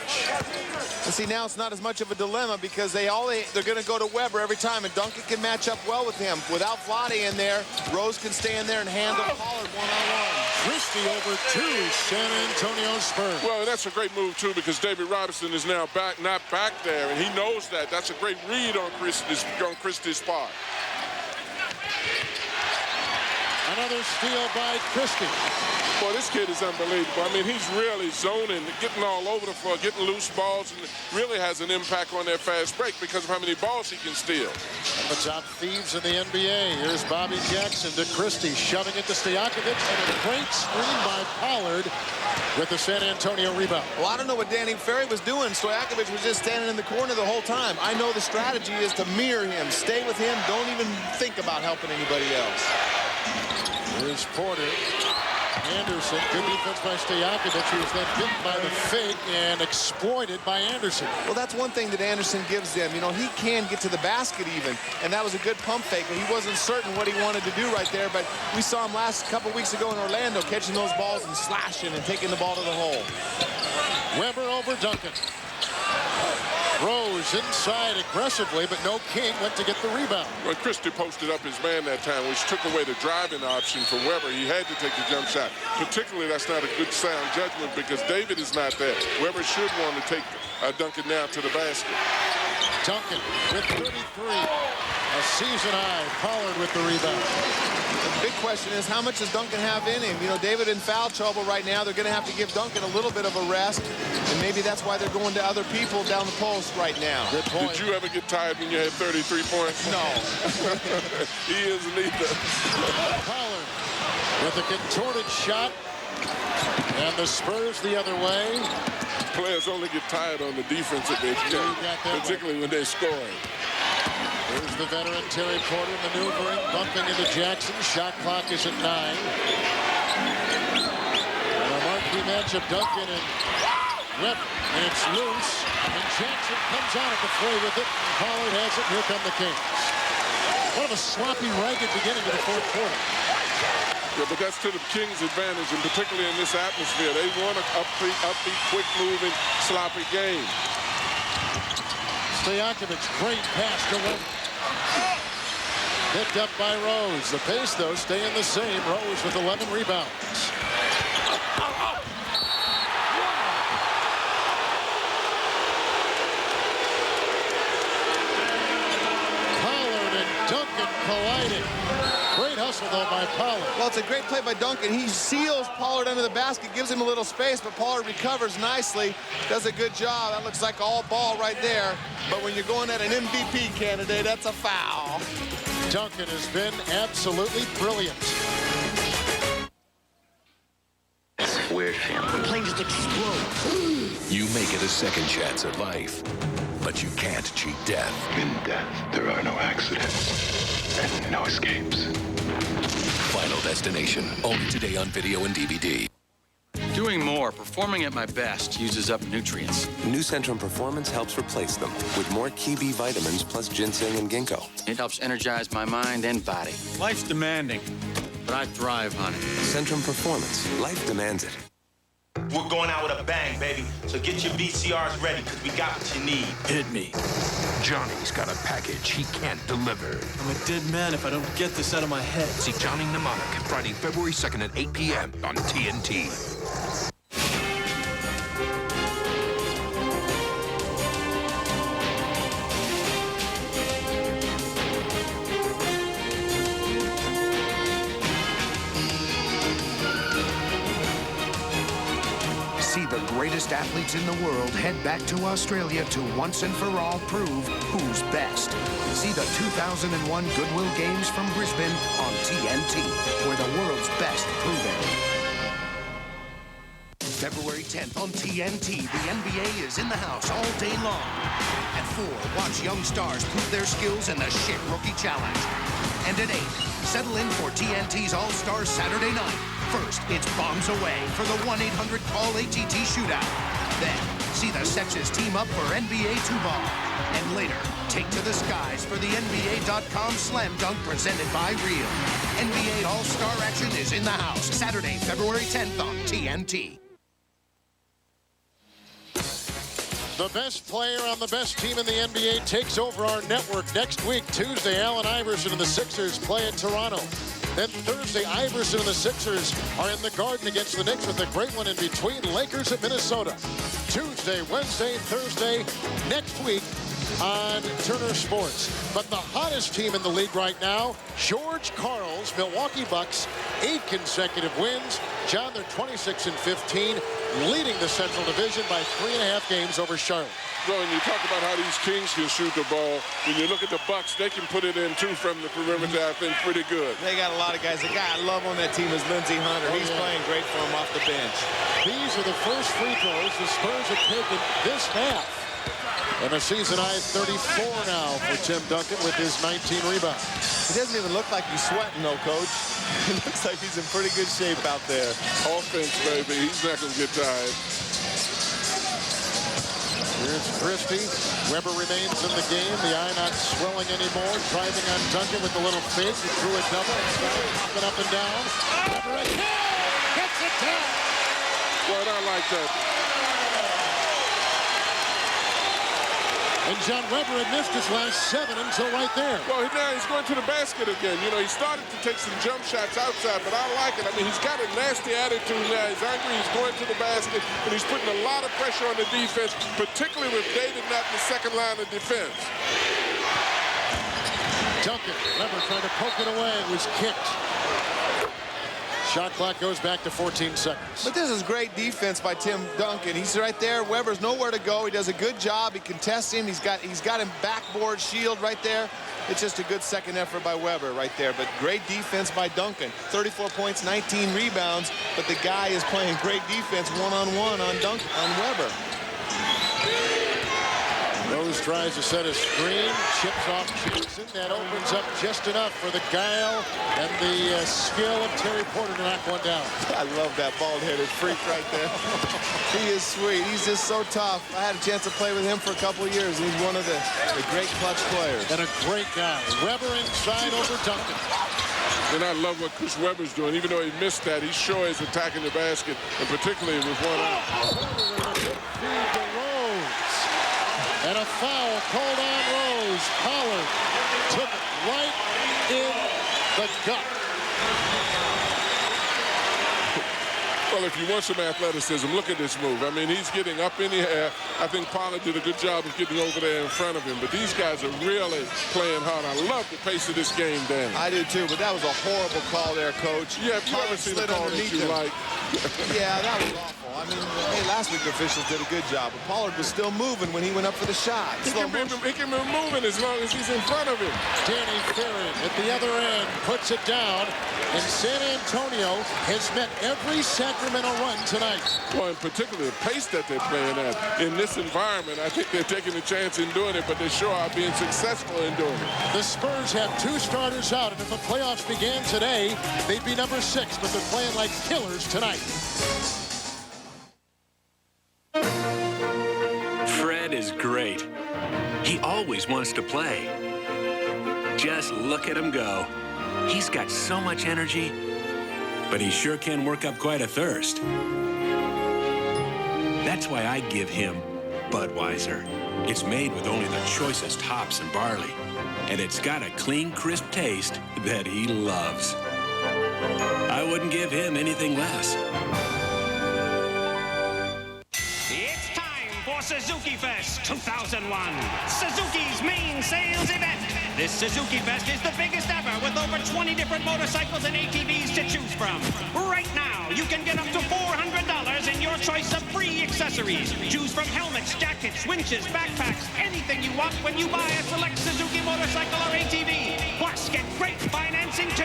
And see, now it's not as much of a dilemma because they're going to go to Weber every time, and Duncan can match up well with him. Without Vlade in there, Rose can stay in there and handle Pollard one-on-one. Christie over two San Antonio Spurs. Well, that's a great move, too, because David Robinson is now not back there, and he knows that. That's a great read on Christie's part. Another steal by Christie. Boy, this kid is unbelievable. I mean, he's really zoning, getting all over the floor, getting loose balls, and really has an impact on that fast break because of how many balls he can steal. And the top thieves in the NBA. Here's Bobby Jackson to Christie, shoving it to Stojakovic, and a great screen by Pollard with the San Antonio rebound. Well, I don't know what Danny Ferry was doing. Stojakovic was just standing in the corner the whole time. I know the strategy is to mirror him, stay with him, don't even think about helping anybody else. Here's Porter. Anderson, good defense by Stojakovic, who was then hit by the fake and exploited by Anderson. Well, that's one thing that Anderson gives them. You know, he can get to the basket even, and that was a good pump fake, but he wasn't certain what he wanted to do right there, but we saw him last couple weeks ago in Orlando catching those balls and slashing and taking the ball to the hole. Weber over Duncan. Rose inside aggressively, but no King went to get the rebound. Well, Christie posted up his man that time, which took away the driving option for Weber. He had to take the jump shot. Particularly, that's not a good sound judgment because David is not there. Weber should want to take Duncan now to the basket. Duncan with 33. A season high. Pollard with the rebound. The big question is, how much does Duncan have in him? You know, David in foul trouble right now. They're going to have to give Duncan a little bit of a rest, and maybe that's why they're going to other people down the post right now. Good point. Did you ever get tired when you had 33 points? No. He isn't either. Pollard with a contorted shot, and the Spurs the other way. Players only get tired on the defensive end, particularly when they're scoring. Here's the veteran Terry Porter maneuvering, bumping into Jackson. Shot clock is at 9. And a marquee matchup, Duncan and Weber. And it's loose. And Jackson comes out of the fray with it. And Pollard has it. Here come the Kings. What a sloppy, ragged beginning of the fourth quarter. Yeah, but that's to the Kings' advantage, and particularly in this atmosphere. They want an upbeat, quick-moving, sloppy game. Stojakovic, great pass to Weber. Picked up by Rose. The pace, though, staying the same. Rose with 11 rebounds. Pollard and Duncan colliding. Great hustle, though, by Pollard. Well, it's a great play by Duncan. He seals Pollard under the basket, gives him a little space, but Pollard recovers nicely, does a good job. That looks like all ball right there. But when you're going at an MVP candidate, that's a foul. Duncan has been absolutely brilliant. It's a weird feeling. The plane just explodes. You may get a second chance at life, but you can't cheat death. In death, there are no accidents and no escapes. Final Destination, only today on video and DVD. Doing more, performing at my best, uses up nutrients. New Centrum Performance helps replace them with more key B vitamins plus ginseng and ginkgo. It helps energize my mind and body. Life's demanding, but I thrive on it. Centrum Performance. Life demands it. We're going out with a bang, baby. So get your VCRs ready, because we got what you need. Hit me. Johnny's got a package he can't deliver. I'm a dead man if I don't get this out of my head. See Johnny Mnemonic Friday, February 2nd at 8 p.m. on TNT. See the greatest athletes in the world head back to Australia to once and for all prove who's best. See the 2001 Goodwill Games from Brisbane on TNT, where the world's best prove it. February 10th on TNT, the NBA is in the house all day long. At 4, watch young stars prove their skills in the Shit Rookie Challenge. And at 8, settle in for TNT's All-Star Saturday night. First, it's bombs away for the 1-800-CALL-ATT shootout. Then, see the sexes team up for NBA 2-ball. And later, take to the skies for the NBA.com Slam Dunk presented by Real. NBA All-Star action is in the house Saturday, February 10th on TNT. The best player on the best team in the NBA takes over our network next week. Tuesday, Allen Iverson and the Sixers play in Toronto. Then Thursday, Iverson and the Sixers are in the Garden against the Knicks with a great one in between. Lakers at Minnesota. Tuesday, Wednesday, Thursday, next week on Turner Sports. But the hottest team in the league right now, George Karl's Milwaukee Bucks, 8 consecutive wins. John, they're 26-15, leading the Central Division by 3.5 games over Charlotte. Well, when you talk about how these Kings can shoot the ball, when you look at the Bucks, they can put it in, too, from the perimeter, I think, pretty good. They got a lot of guys. The guy I love on that team is Lindsey Hunter. He's playing great for him off the bench. These are the first free throws the Spurs have taken this half. And a season-high 34 now for Tim Duncan with his 19 rebounds. He doesn't even look like he's sweating, though, Coach. It looks like he's in pretty good shape out there. Offense, baby. He's not going to get tired. Here's Christie. Weber remains in the game. The eye not swelling anymore. Driving on Duncan with a little fake. He threw a double. Popping up and down. Weber again. Gets it down. Well, I like that. And John Weber had missed his last 7 until right there. Well, now he's going to the basket again. You know, he started to take some jump shots outside, but I like it. I mean, he's got a nasty attitude now. He's angry. He's going to the basket, and he's putting a lot of pressure on the defense, particularly with David not in the second line of defense. Duncan, Weber trying to poke it away. It was kicked. Shot clock goes back to 14 seconds. But this is great defense by Tim Duncan. He's right there. Weber's nowhere to go. He does a good job. He contests him. He's got him backboard shield right there. It's just a good second effort by Weber right there. But great defense by Duncan. 34 points, 19 rebounds. But the guy is playing great defense one-on-one on Duncan, on Weber. Rose tries to set a screen, chips off Jackson. That opens up just enough for the guile and the skill of Terry Porter to knock one down. I love that bald-headed freak right there. He is sweet. He's just so tough. I had a chance to play with him for a couple of years. He's one of the great clutch players. And a great guy. Weber inside over Duncan. And I love what Chris Webber's doing. Even though he missed that, he sure is attacking the basket, and particularly with one eye. And a foul called on Rose. Pollard took it right in the gut. Well, if you want some athleticism, look at this move. I mean, he's getting up in the air. I think Pollard did a good job of getting over there in front of him. But these guys are really playing hard. I love the pace of this game, Dan. I do, too. But that was a horrible call there, Coach. Yeah, if you ever seen a call that you like. Yeah, that was awful. I mean, hey, last week the officials did a good job. But Pollard was still moving when he went up for the shot. He can be moving as long as he's in front of him. Danny Ferry at the other end puts it down. And San Antonio has met every Sacramento run tonight. Well, in particular, the pace that they're playing at. In this environment, I think they're taking a chance in doing it, but they sure are being successful in doing it. The Spurs have 2 starters out, and if the playoffs began today, they'd be number 6, but they're playing like killers tonight. just wants to play. Just look at him go. He's got so much energy, but he sure can work up quite a thirst. That's why I give him Budweiser. It's made with only the choicest hops and barley, and it's got a clean, crisp taste that he loves. I wouldn't give him anything less. It's time for Suzuki Fest 2001, Suzuki's main sales event. This Suzuki Fest is the biggest ever, with over 20 different motorcycles and ATVs to choose from. Right now, you can get up to $400 in your choice of free accessories. Choose from helmets, jackets, winches, backpacks, anything you want when you buy a select Suzuki motorcycle or ATV. Plus, get great financing too.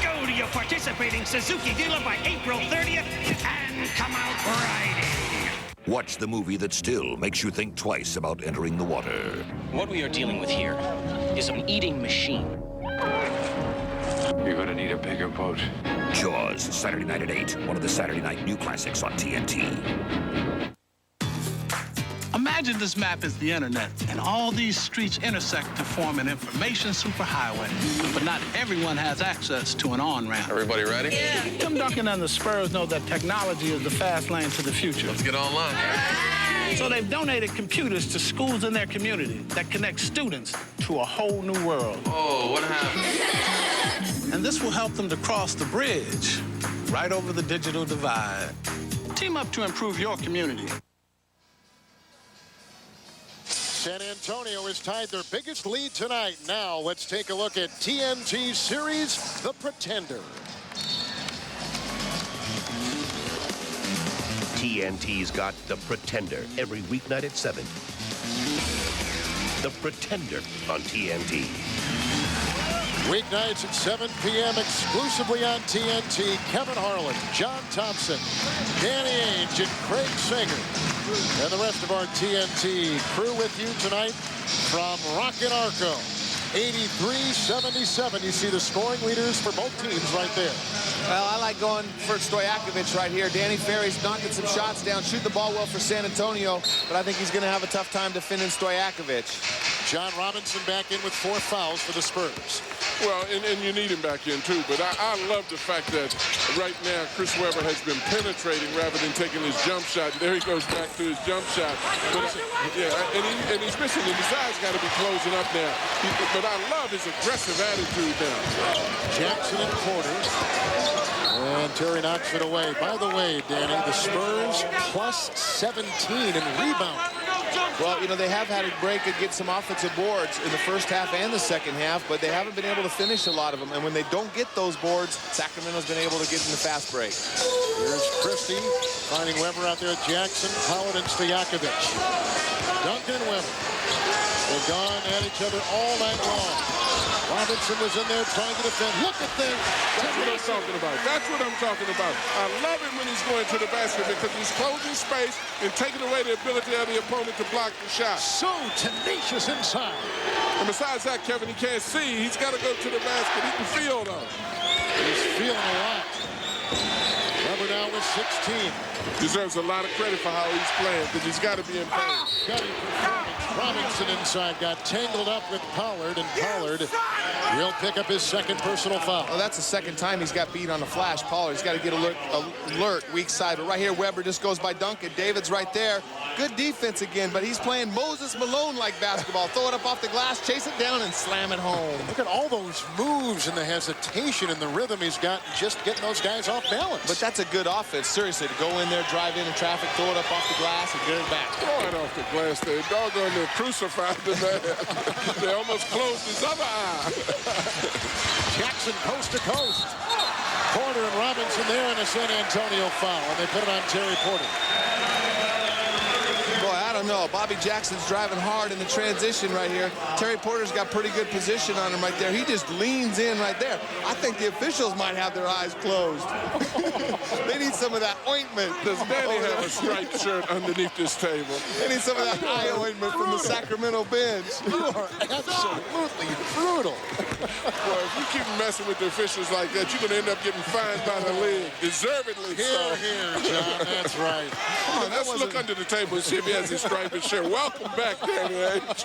Go to your participating Suzuki dealer by April 30th and come out riding. Watch the movie that still makes you think twice about entering the water. What we are dealing with here is an eating machine. You're gonna need a bigger boat. Jaws, Saturday night at 8. One of the Saturday night new classics on TNT. Imagine this map is the internet, and all these streets intersect to form an information superhighway. But not everyone has access to an on-ramp. Everybody ready? Yeah. Tim Duncan and the Spurs know that technology is the fast lane to the future. Let's get online. So they've donated computers to schools in their community that connect students to a whole new world. Oh, what happened? And this will help them to cross the bridge right over the digital divide. Team up to improve your community. San Antonio has tied their biggest lead tonight. Now let's take a look at TNT Series, The Pretender. TNT's got The Pretender every weeknight at 7. The Pretender on TNT. Weeknights at 7 p.m. exclusively on TNT. Kevin Harlan, John Thompson, Danny Ainge, and Craig Sager. And the rest of our TNT crew with you tonight from Rocket Arco. 83-77. You see the scoring leaders for both teams right there. Well, I like going for Stojakovic right here. Danny Ferry's knocking some shots down, shooting the ball well for San Antonio, but I think he's going to have a tough time defending Stojakovic. John Robinson back in with 4 fouls for the Spurs. Well, and you need him back in, too. But I love the fact that right now Chris Webber has been penetrating rather than taking his jump shot. There he goes back to his jump shot. But, and he's missing it. His eyes got to be closing up now. But I love his aggressive attitude now. Jackson and Porter. And Terry knocks it away. By the way, Danny, the Spurs plus 17 in rebound. Well, you know, they have had a break and get some offensive boards in the first half and the second half, but they haven't been able to finish a lot of them. And when they don't get those boards, Sacramento's been able to get in the fast break. Here's Christie finding Webber out there. Jackson, Howard, and Stojakovic. Duncan and Webber. They've gone at each other all night long. Robinson was in there trying to defend. Look at this. That's what I'm talking about. That's what I'm talking about. I love it when he's going to the basket because he's closing space and taking away the ability of the opponent to block the shot. So tenacious inside. And besides that, Kevin, he can't see. He's got to go to the basket. He can feel, though. He's feeling a lot. Webber now with 16. Deserves a lot of credit for how he's playing because he's got to be in pain. Gutty performance. Robinson inside got tangled up with Pollard, and Pollard will pick up his second personal foul. Oh, that's the second time he's got beat on the flash. Pollard's got to get alert, weak side. But right here, Webber just goes by Duncan. David's right there. Good defense again, but he's playing Moses Malone-like basketball. Throw it up off the glass, chase it down, and slam it home. Look at all those moves and the hesitation and the rhythm he's got just getting those guys off balance. But that's a good offense, seriously, to go in there, drive into traffic, throw it up off the glass, and get it back. Throw it off the glass there. Doggone, they're crucified the man. They almost closed his other eye. Jackson coast to coast. Porter and Robinson there in a San Antonio foul, and they put it on Terry Porter. Boy, I don't know. Bobby Jackson's driving hard in the transition right here. Terry Porter's got pretty good position on him right there. He just leans in right there. I think the officials might have their eyes closed. They need some of that ointment. Does Danny have a striped shirt underneath this table? They need some of that eye ointment from the Sacramento bench. You are absolutely brutal. Well, if you keep messing with the officials like that, you're going to end up getting fined by the league. Deservedly so. Here, John. That's right. Come on, let's look under the table and see if he has his striped shirt. Welcome back, Danny H.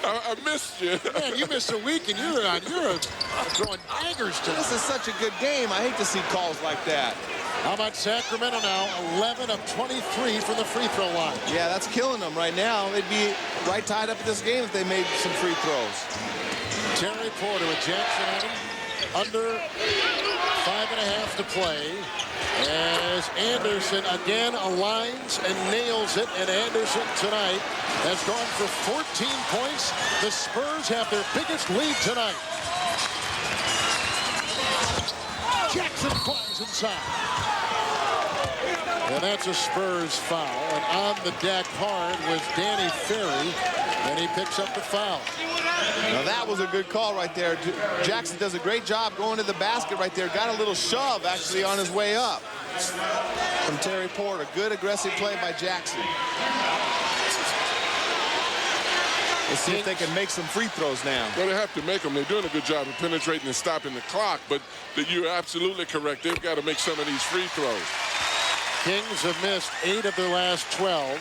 I missed you. Man, you missed a week, and you're throwing daggers to This is such a good game. I hate to see calls like that. How about Sacramento now? 11 of 23 from the free throw line. Yeah, that's killing them right now. They'd be right tied up in this game if they made some free throws. Terry Porter with Jackson on him. Under 5.5 to play. As Anderson again aligns and nails it. And Anderson tonight has gone for 14 points. The Spurs have their biggest lead tonight. Jackson flies inside. And that's a Spurs foul. And on the deck hard was Danny Ferry. And he picks up the foul. Now that was a good call right there. Jackson does a great job going to the basket right there. Got a little shove actually on his way up from Terry Porter. Good aggressive play by Jackson. Let's see if they can make some free throws now. Well, they have to make them. They're doing a good job of penetrating and stopping the clock, but you're absolutely correct. They've got to make some of these free throws. Kings have missed 8 of their last 12.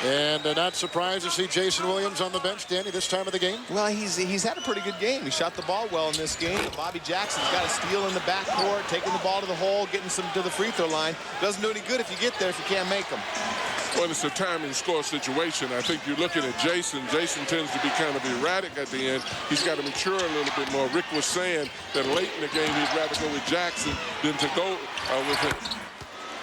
And they're not surprised to see Jason Williams on the bench, Danny, this time of the game? Well, he's had a pretty good game. He shot the ball well in this game. Bobby Jackson's got a steal in the backcourt, taking the ball to the hole, getting some to the free throw line. Doesn't do any good if you get there if you can't make them. Well, it's a time and score situation. I think you're looking at Jason. Jason tends to be kind of erratic at the end. He's got to mature a little bit more. Rick was saying that late in the game he'd rather go with Jackson than to go with him.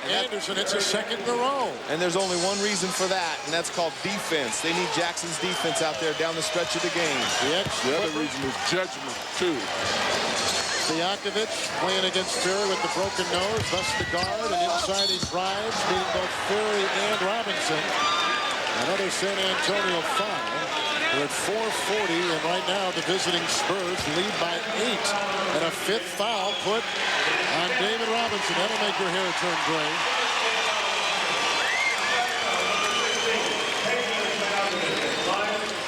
Anderson, it's a second in a row. And there's only one reason for that, and that's called defense. They need Jackson's defense out there down the stretch of the game. The other reason is judgment, too. Stojakovic playing against Ferry with the broken nose, thus the guard, and inside he drives, beating both Ferry and Robinson. Another San Antonio foul. We're at 4:40, and right now the visiting Spurs lead by 8. And a 5th foul put on David Robinson. That'll make your hair turn gray.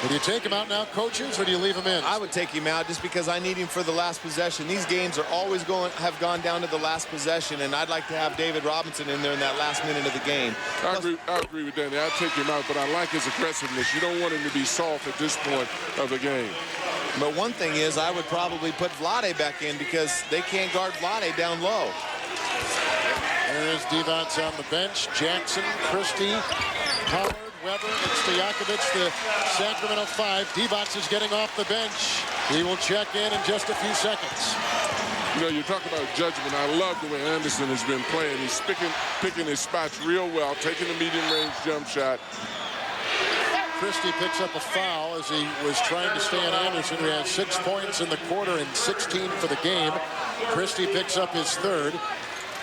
Would you take him out now, coaches, or do you leave him in? I would take him out just because I need him for the last possession. These games are always have gone down to the last possession, and I'd like to have David Robinson in there in that last minute of the game. I agree with Danny. I'd take him out, but I like his aggressiveness. You don't want him to be soft at this point of the game. But one thing is, I would probably put Vlade back in because they can't guard Vlade down low. There's Divac on the bench. Jackson, Christie, Howard, Weber, and Stojakovic, the Sacramento 5. Divac is getting off the bench. He will check in just a few seconds. You know, you talk about judgment. I love the way Anderson has been playing. He's picking his spots real well, taking the medium-range jump shot. Christie picks up a foul as he was trying to stay on Anderson, who had 6 points in the quarter and 16 for the game. Christie picks up his 3rd.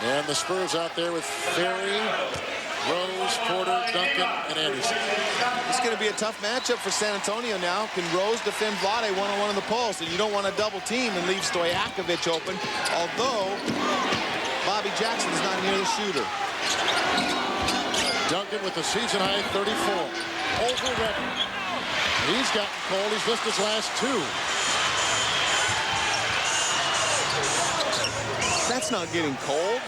And the Spurs out there with Ferry, Rose, Porter, Duncan, and Anderson. It's going to be a tough matchup for San Antonio now. Can Rose defend Vlade one-on-one in the post? And you don't want to double team and leave Stojakovic open, although Bobby Jackson's not near the shooter. Duncan with the season-high 34. Over Redden. He's gotten cold. He's missed his last 2. That's not getting cold.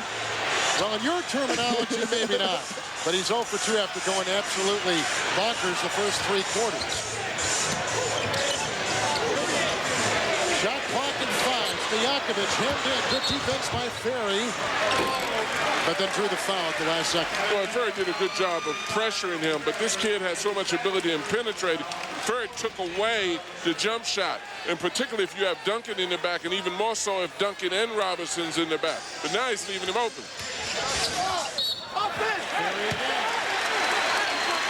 Well, in your terminology, maybe not. But he's 0 for 2 after going absolutely bonkers the first 3 quarters. Shot clock in 5. Stojakovic hemmed in. Good defense by Ferry. But then drew the foul at the last second. Well, Ferry did a good job of pressuring him, but this kid has so much ability in penetrating. Ferry took away the jump shot, and particularly if you have Duncan in the back, and even more so if Duncan and Robinson's in the back. But now he's leaving him open.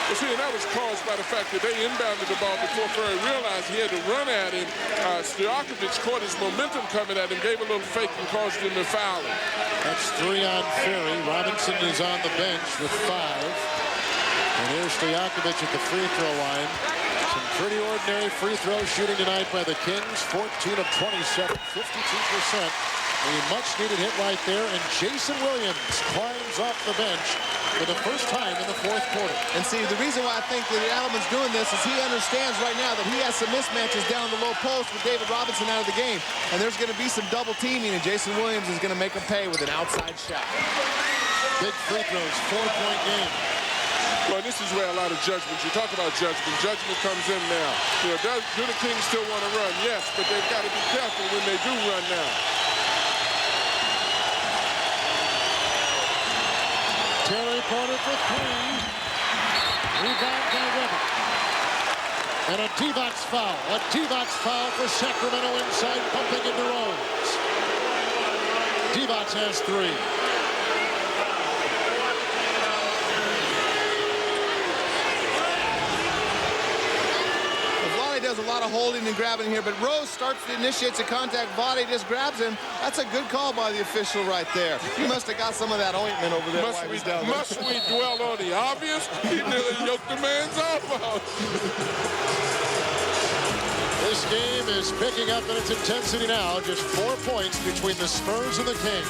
Well, see, and that was caused by the fact that they inbounded the ball before Ferry realized he had to run at him. Stojakovic caught his momentum coming at him, gave a little fake, and caused him to foul him. That's 3 on Ferry. Robinson is on the bench with 5. And here's Stojakovic at the free throw line. Some pretty ordinary free throw shooting tonight by the Kings. 14 of 27, 52%. A much-needed hit right there. And Jason Williams climbs off the bench for the first time in the fourth quarter. And see, the reason why I think that Alleman's doing this is he understands right now that he has some mismatches down the low post with David Robinson out of the game. And there's going to be some double teaming, and Jason Williams is going to make him pay with an outside shot. Big free throws, 4-point game. Well, this is where a lot of judgment, you talk about judgment comes in now. You know, do the Kings still want to run? Yes, but they've got to be careful when they do run now. Terry Porter for three. Rebound by Weber. And a Divac foul. A Divac foul for Sacramento inside, bumping into Rose. Divac has three. Does a lot of holding and grabbing here, but Rose starts to initiate the contact. Vade just grabs him. That's a good call by the official right there. He must have got some of that ointment over there. Must we dwell on the obvious? He nearly yoked the man's arm out. This game is picking up in its intensity now. Just 4 points between the Spurs and the Kings.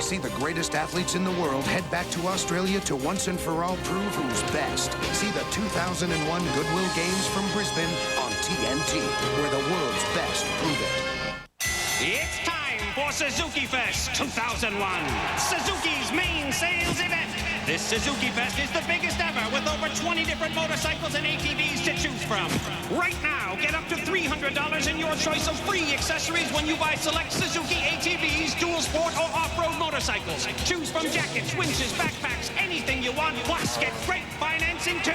See the greatest athletes in the world head back to Australia to once and for all prove who's best. See the 2001 Goodwill Games from Brisbane on TNT, where the world's best prove it. It's time for Suzuki Fest 2001, Suzuki's main sales event. This Suzuki Fest is the biggest ever, with over 20 different motorcycles and ATVs to choose from. Right now, get up to $300 in your choice of free accessories when you buy select Suzuki ATVs, dual sport, or off-road motorcycles. Choose from jackets, winches, backpacks, anything you want, plus get great financing too.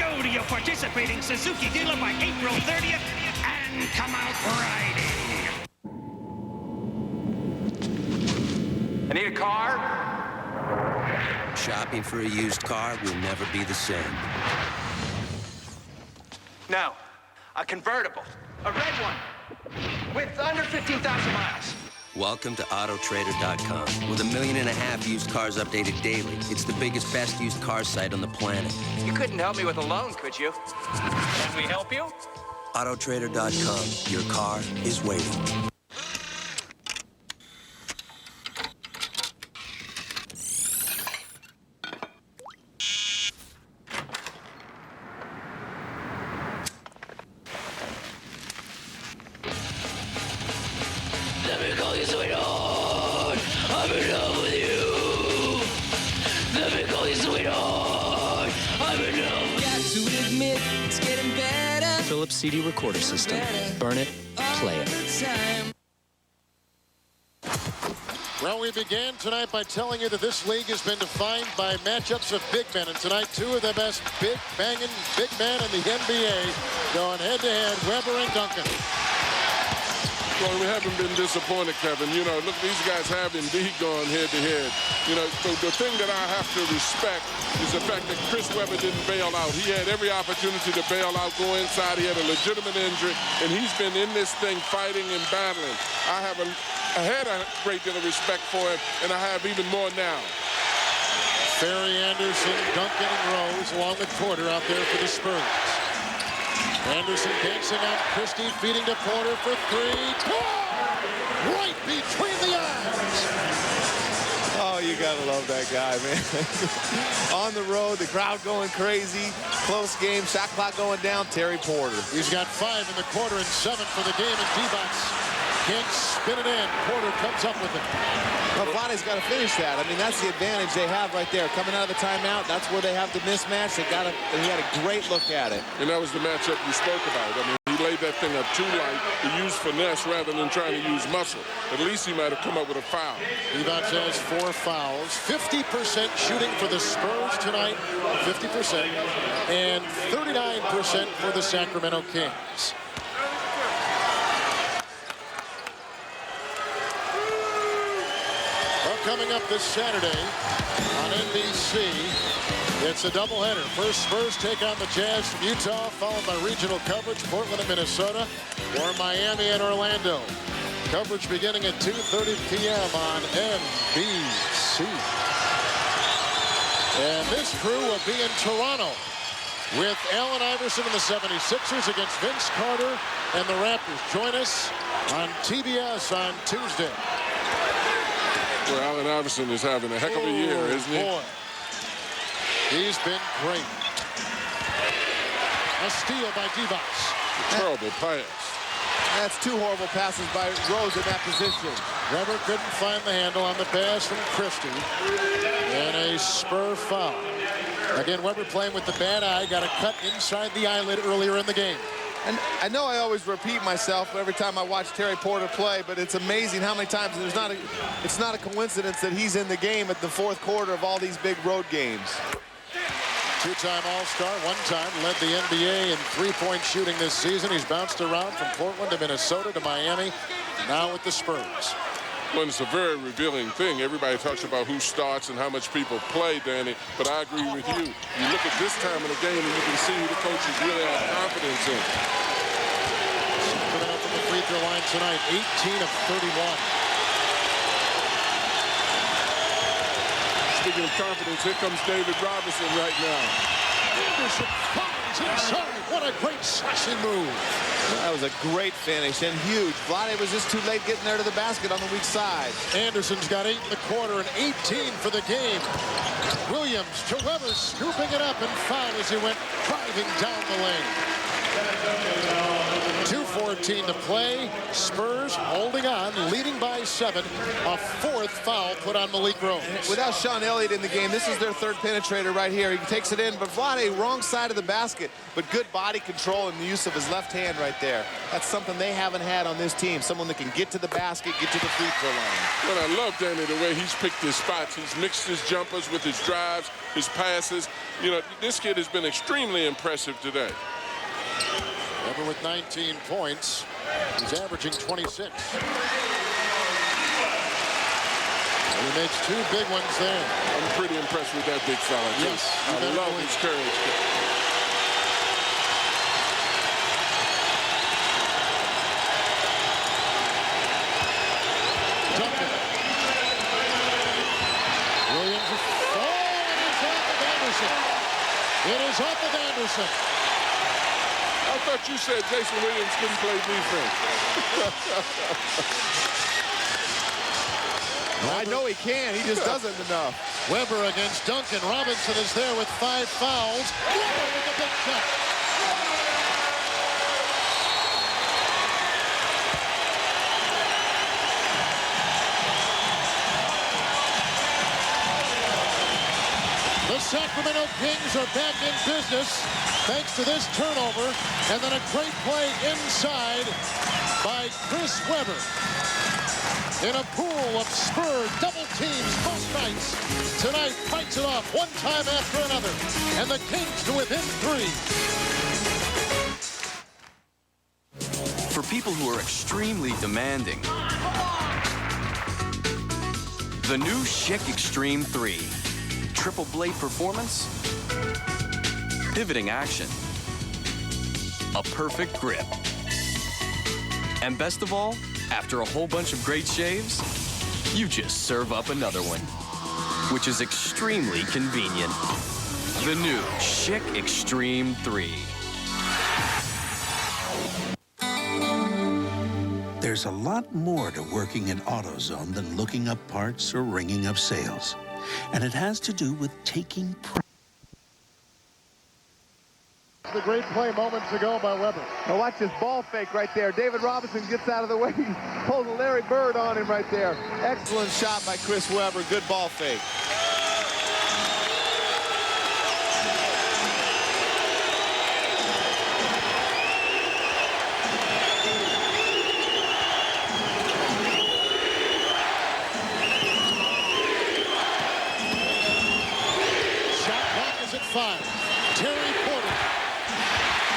Go to your participating Suzuki dealer by April 30th and come out riding. I need a car. Shopping for a used car will never be the same. No, a convertible. A red one. With under 15,000 miles. Welcome to Autotrader.com. With 1.5 million used cars updated daily, it's the biggest, best used car site on the planet. You couldn't help me with a loan, could you? Can we help you? Autotrader.com. Your car is waiting. Let me call you sweetheart. I'm in love with you. Let me call you sweetheart. I'm in love. Got to admit, it's getting better. Philips CD recorder system. Burn it, play it. Well, we began tonight by telling you that this league has been defined by matchups of big men. And tonight, two of the best banging big men in the NBA going head-to-head, Weber and Duncan. Well, we haven't been disappointed, Kevin. You know, look, these guys have indeed gone head-to-head. You know, the thing that I have to respect is the fact that Chris Webber didn't bail out. He had every opportunity to bail out, go inside. He had a legitimate injury, and he's been in this thing fighting and battling. I had a great deal of respect for him, and I have even more now. Ferry, Anderson, Duncan, and Rose along the quarter out there for the Spurs. Anderson dancing on Christie, feeding to Porter for three. Right between the eyes. Oh, you gotta love that guy, man. On the road, the crowd going crazy. Close game, shot clock going down. Terry Porter. He's got 5 in the quarter and 7 for the game, and Divac can't spin it in. Porter comes up with it. Well, Vade's got to finish that. I mean, that's the advantage they have right there. Coming out of the timeout, that's where they have the mismatch. He had a great look at it. And that was the matchup you spoke about. I mean, he laid that thing up too light. He used finesse rather than trying to use muscle. At least he might have come up with a foul. Divac has 4 fouls. 50% shooting for the Spurs tonight. 50%. And 39% for the Sacramento Kings. Coming up this Saturday on NBC, it's a doubleheader. First, Spurs take on the Jazz from Utah, followed by regional coverage, Portland and Minnesota, or Miami and Orlando. Coverage beginning at 2:30 p.m. on NBC. And this crew will be in Toronto with Allen Iverson and the 76ers against Vince Carter and the Raptors. Join us on TBS on Tuesday. Well, Allen Iverson is having a heck of a year, isn't he? Boy. He's been great. A steal by Divac. Terrible pass. That's two horrible passes by Rose in that position. Weber couldn't find the handle on the pass from Christie. And a Spur foul. Again, Weber playing with the bad eye. Got a cut inside the eyelid earlier in the game. And I know I always repeat myself every time I watch Terry Porter play, but it's amazing how many times it's not a coincidence that he's in the game at the fourth quarter of all these big road games. Two-time All-Star, one-time led the NBA in three-point shooting this season. He's bounced around from Portland to Minnesota to Miami, now with the Spurs. Well, it's a very revealing thing. Everybody talks about who starts and how much people play, Danny, but I agree with you. You look at this time of the game and you can see who the coaches really have confidence in. Coming up from the free throw line tonight, 18 of 31. Speaking of confidence, here comes David Robinson right now. Anderson finds inside. What a great slashing move. That was a great finish and huge. Vlade was just too late getting there to the basket on the weak side. Anderson's got 8 in the quarter and 18 for the game. Williams to Weber, scooping it up and foul as he went driving down the lane. 2:14 to play. Spurs holding on, leading by 7. A fourth foul put on Malik Rose. Without Sean Elliott in the game, this is their third penetrator right here. He takes it in, but Vlade, wrong side of the basket, but good body control and the use of his left hand right there. That's something they haven't had on this team. Someone that can get to the basket, get to the free throw line. Well, I love, Danny, the way he's picked his spots. He's mixed his jumpers with his drives, his passes. You know, this kid has been extremely impressive today. Weber with 19 points. He's averaging 26. And he makes 2 big ones there. I'm pretty impressed with that big fella. Yes. I love his courage. Duncan. Williams. Oh, and it's off of Anderson. It is off of Anderson. I thought you said Jason Williams couldn't play defense. I know he can. He just doesn't enough. Weber against Duncan. Robinson is there with 5 fouls. Weber with a big shot. The Sacramento Kings are back in business thanks to this turnover and then a great play inside by Chris Weber. In a pool of Spurs double teams both nights, tonight fights it off one time after another, and the Kings to within 3. For people who are extremely demanding, the new Schick Extreme 3. Triple blade performance, pivoting action, a perfect grip. And best of all, after a whole bunch of great shaves, you just serve up another one, which is extremely convenient. The new Schick Extreme 3. There's a lot more to working in AutoZone than looking up parts or ringing up sales. And it has to do with taking pride. The great play moments ago by Weber. Now watch this ball fake right there. David Robinson gets out of the way. He pulls a Larry Bird on him right there. Excellent shot by Chris Weber. Good ball fake. Terry Porter.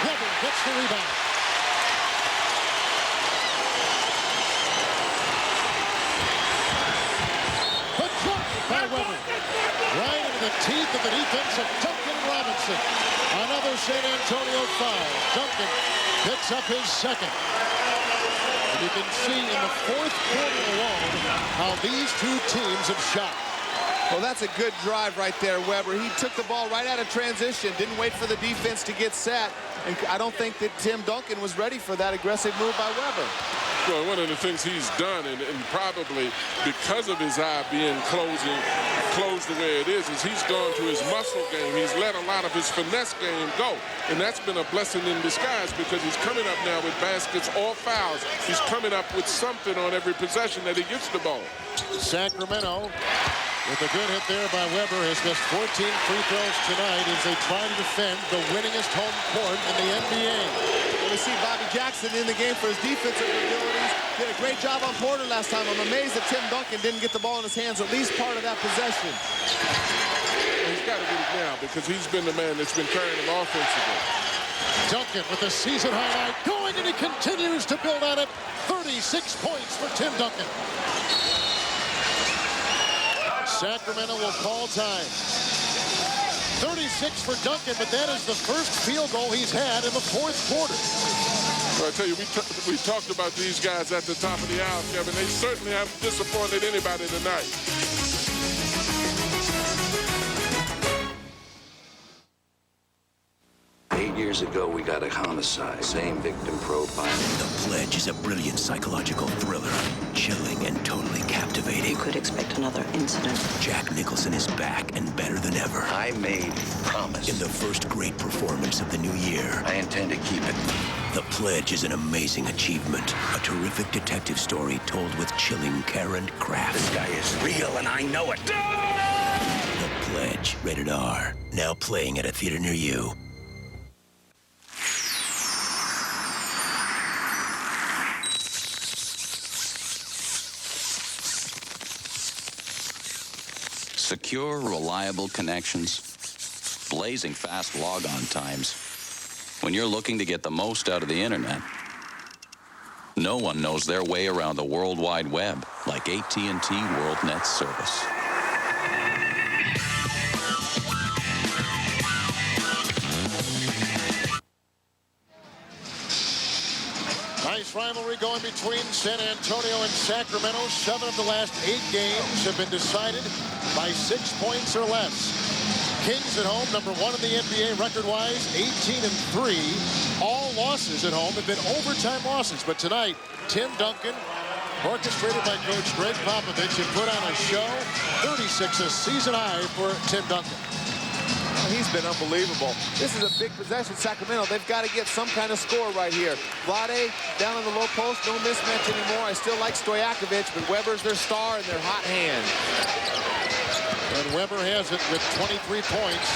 Weber gets the rebound. The drop by Weber. Right into the teeth of the defense of Duncan Robinson. Another San Antonio foul. Duncan picks up his second. And you can see in the fourth quarter alone how these 2 teams have shot. Well, that's a good drive right there, Weber. He took the ball right out of transition, didn't wait for the defense to get set, and I don't think that Tim Duncan was ready for that aggressive move by Weber. Well, one of the things he's done, and probably because of his eye being closed the way it is he's gone to his muscle game. He's let a lot of his finesse game go. And that's been a blessing in disguise because he's coming up now with baskets or fouls. He's coming up with something on every possession that he gets the ball. Sacramento, with a good hit there by Weber, has missed 14 free throws tonight as they try to defend the winningest home court in the NBA. We see Bobby Jackson in the game for his defensive abilities. Did a great job on Porter last time. I'm amazed that Tim Duncan didn't get the ball in his hands at least part of that possession. He's got to get it now because he's been the man that's been carrying him offensively. Duncan with a season highlight going, and he continues to build on it. 36 points for Tim Duncan. Sacramento will call time. 36 for Duncan, but that is the first field goal he's had in the fourth quarter. Well, I tell you, we talked about these guys at the top of the hour, Kevin. They certainly haven't disappointed anybody tonight. 8 years ago, we got a homicide. Same victim profile. The Pledge is a brilliant psychological thriller. Chilling and totally captivating. You could expect another incident. Jack Nicholson is back and better than ever. I made a promise. In the first great performance of the new year. I intend to keep it. The Pledge is an amazing achievement. A terrific detective story told with chilling care and craft. This guy is real and I know it. The Pledge, rated R. Now playing at a theater near you. Secure, reliable connections, blazing fast logon times. When you're looking to get the most out of the internet, no one knows their way around the World Wide Web like AT&T WorldNet service. Nice rivalry going between San Antonio and Sacramento. 7 of the last 8 games have been decided by 6 points or less. Kings at home, number 1 in the NBA record-wise, 18-3. All losses at home have been overtime losses. But tonight, Tim Duncan, orchestrated by Coach Greg Popovich, and put on a show. 36, a season high for Tim Duncan. He's been unbelievable. This is a big possession, Sacramento. They've got to get some kind of score right here. Vlade down in the low post, no mismatch anymore. I still like Stojakovic, but Weber's their star and their hot hand. And Weber has it with 23 points.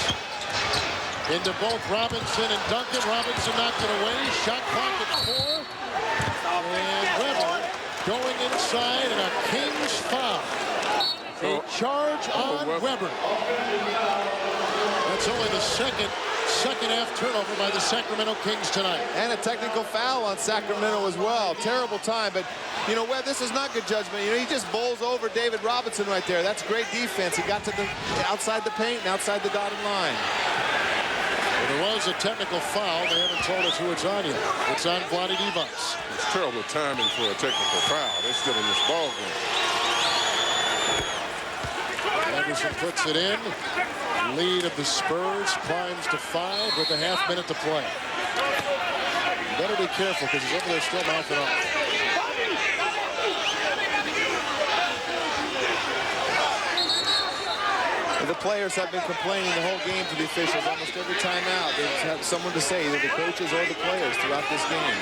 Into both Robinson and Duncan. Robinson knocked it away. Shot clock at 4. And Weber going inside, and a Kings foul. A charge on Weber. That's only the second half turnover by the Sacramento Kings tonight. And a technical foul on Sacramento as well. Terrible time, but you know, Webb, this is not good judgment. You know, he just bowls over David Robinson right there. That's great defense. He got to the outside the paint and outside the dotted line. Well, there was a technical foul. They haven't told us who it's on yet. It's on Vlade Divac. It's terrible timing for a technical foul. They're still in this ball game. Anderson puts it in. Lead of the Spurs climbs to 5 with a half minute to play. Better be careful because he's over there still mouthing up. The players have been complaining the whole game to the officials. Almost every time out, they've had someone to say, either the coaches or the players throughout this game.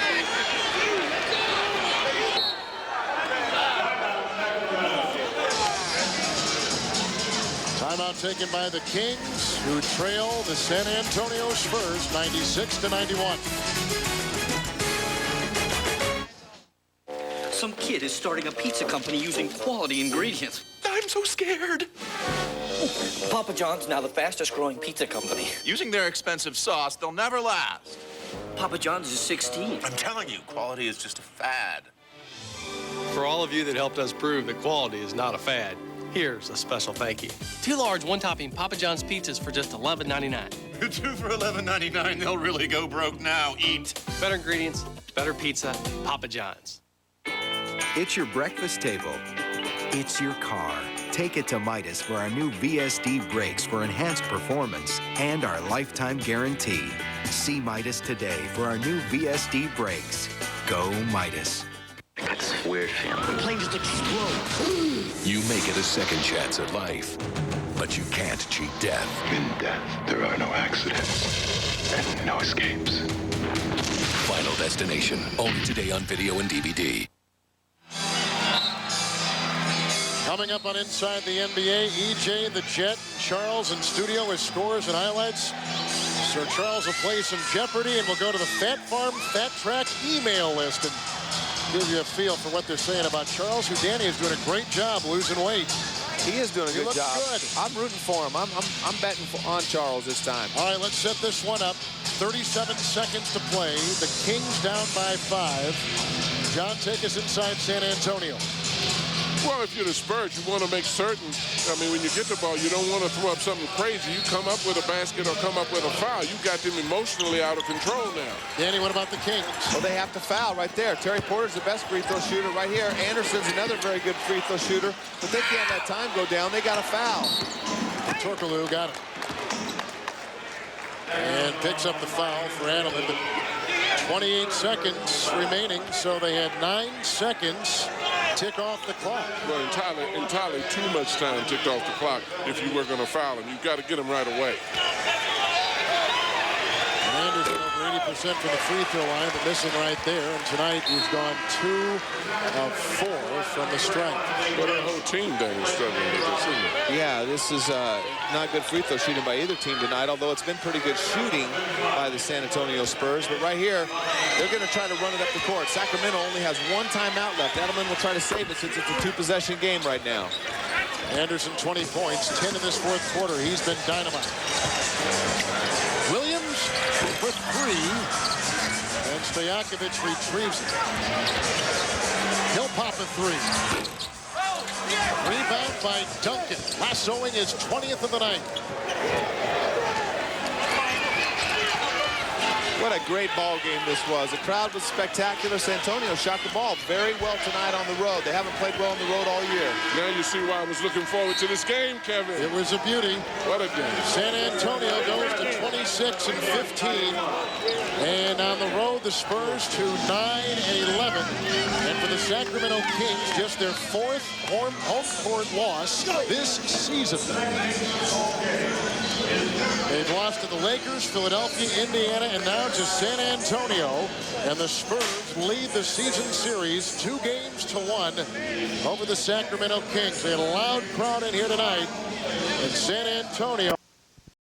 Timeout taken by the Kings, who trail the San Antonio Spurs 96-91. Some kid is starting a pizza company using quality ingredients. I'm so scared. Papa John's now the fastest growing pizza company. Using their expensive sauce, they'll never last. Papa John's is 16. I'm telling you, quality is just a fad. For all of you that helped us prove that quality is not a fad, here's a special thank you. 2 large, 1-topping Papa John's pizzas for just $11.99. 2 for $11.99. They'll really go broke now. Eat. Better ingredients, better pizza, Papa John's. It's your breakfast table. It's your car. Take it to Midas for our new VSD brakes for enhanced performance and our lifetime guarantee. See Midas today for our new VSD brakes. Go Midas. weird feeling. The plane just explodes. You may get a second chance at life, but you can't cheat death. In death, there are no accidents and no escapes. Final Destination, only today on video and DVD. Coming up on Inside the NBA, EJ, the Jet, Charles in studio with scores and highlights. Sir Charles will play some Jeopardy, and we'll go to the Fat Farm Fat Track email list and give you a feel for what they're saying about Charles, who Danny is doing a great job losing weight. He is doing a good job. Good. I'm rooting for him. I'm betting on Charles this time. All right, let's set this one up. 37 seconds to play. The Kings down by 5. John, take us inside San Antonio. Well, if you're the Spurs, you want to make certain, I mean, when you get the ball, you don't want to throw up something crazy. You come up with a basket or come up with a foul. You got them emotionally out of control now. Danny, what about the Kings? Well, they have to foul right there. Terry Porter's the best free throw shooter right here. Anderson's another very good free throw shooter, but they can't let time go down. They got a foul. Torkaloo got it. And picks up the foul for Adelman. But 28 seconds remaining, so they had 9 seconds. Tick off the clock. Well, entirely too much time ticked off the clock if you were going to foul him. You've got to get him right away. And Anderson over 80% from the free throw line, but missing right there. And tonight he's gone 2 of 4 from the stripe. But our whole team down is struggling with this, isn't it? Yeah, this is not good free throw shooting by either team tonight, although it's been pretty good shooting by the San Antonio Spurs. But right here, they're going to try to run it up the court. Sacramento only has 1 timeout left. Edelman will try to save it since it's a 2-possession game right now. Anderson, 20 points, 10 in this 4th quarter. He's been dynamite. Williams for 3, and Stojakovic retrieves it. He'll pop a 3. Rebound by Duncan, lassoing his 20th of the night. What a great ball game this was. The crowd was spectacular. San Antonio shot the ball very well tonight on the road. They haven't played well on the road all year. Now you see why I was looking forward to this game, Kevin. It was a beauty. What a game. San Antonio goes to 26 and 15. And on the road, the Spurs to 9 and 11. And for the Sacramento Kings, just their 4th home court loss this season. They've lost to the Lakers, Philadelphia, Indiana, and now to San Antonio. And the Spurs lead the season series 2-1 over the Sacramento Kings. They had a loud crowd in here tonight in San Antonio.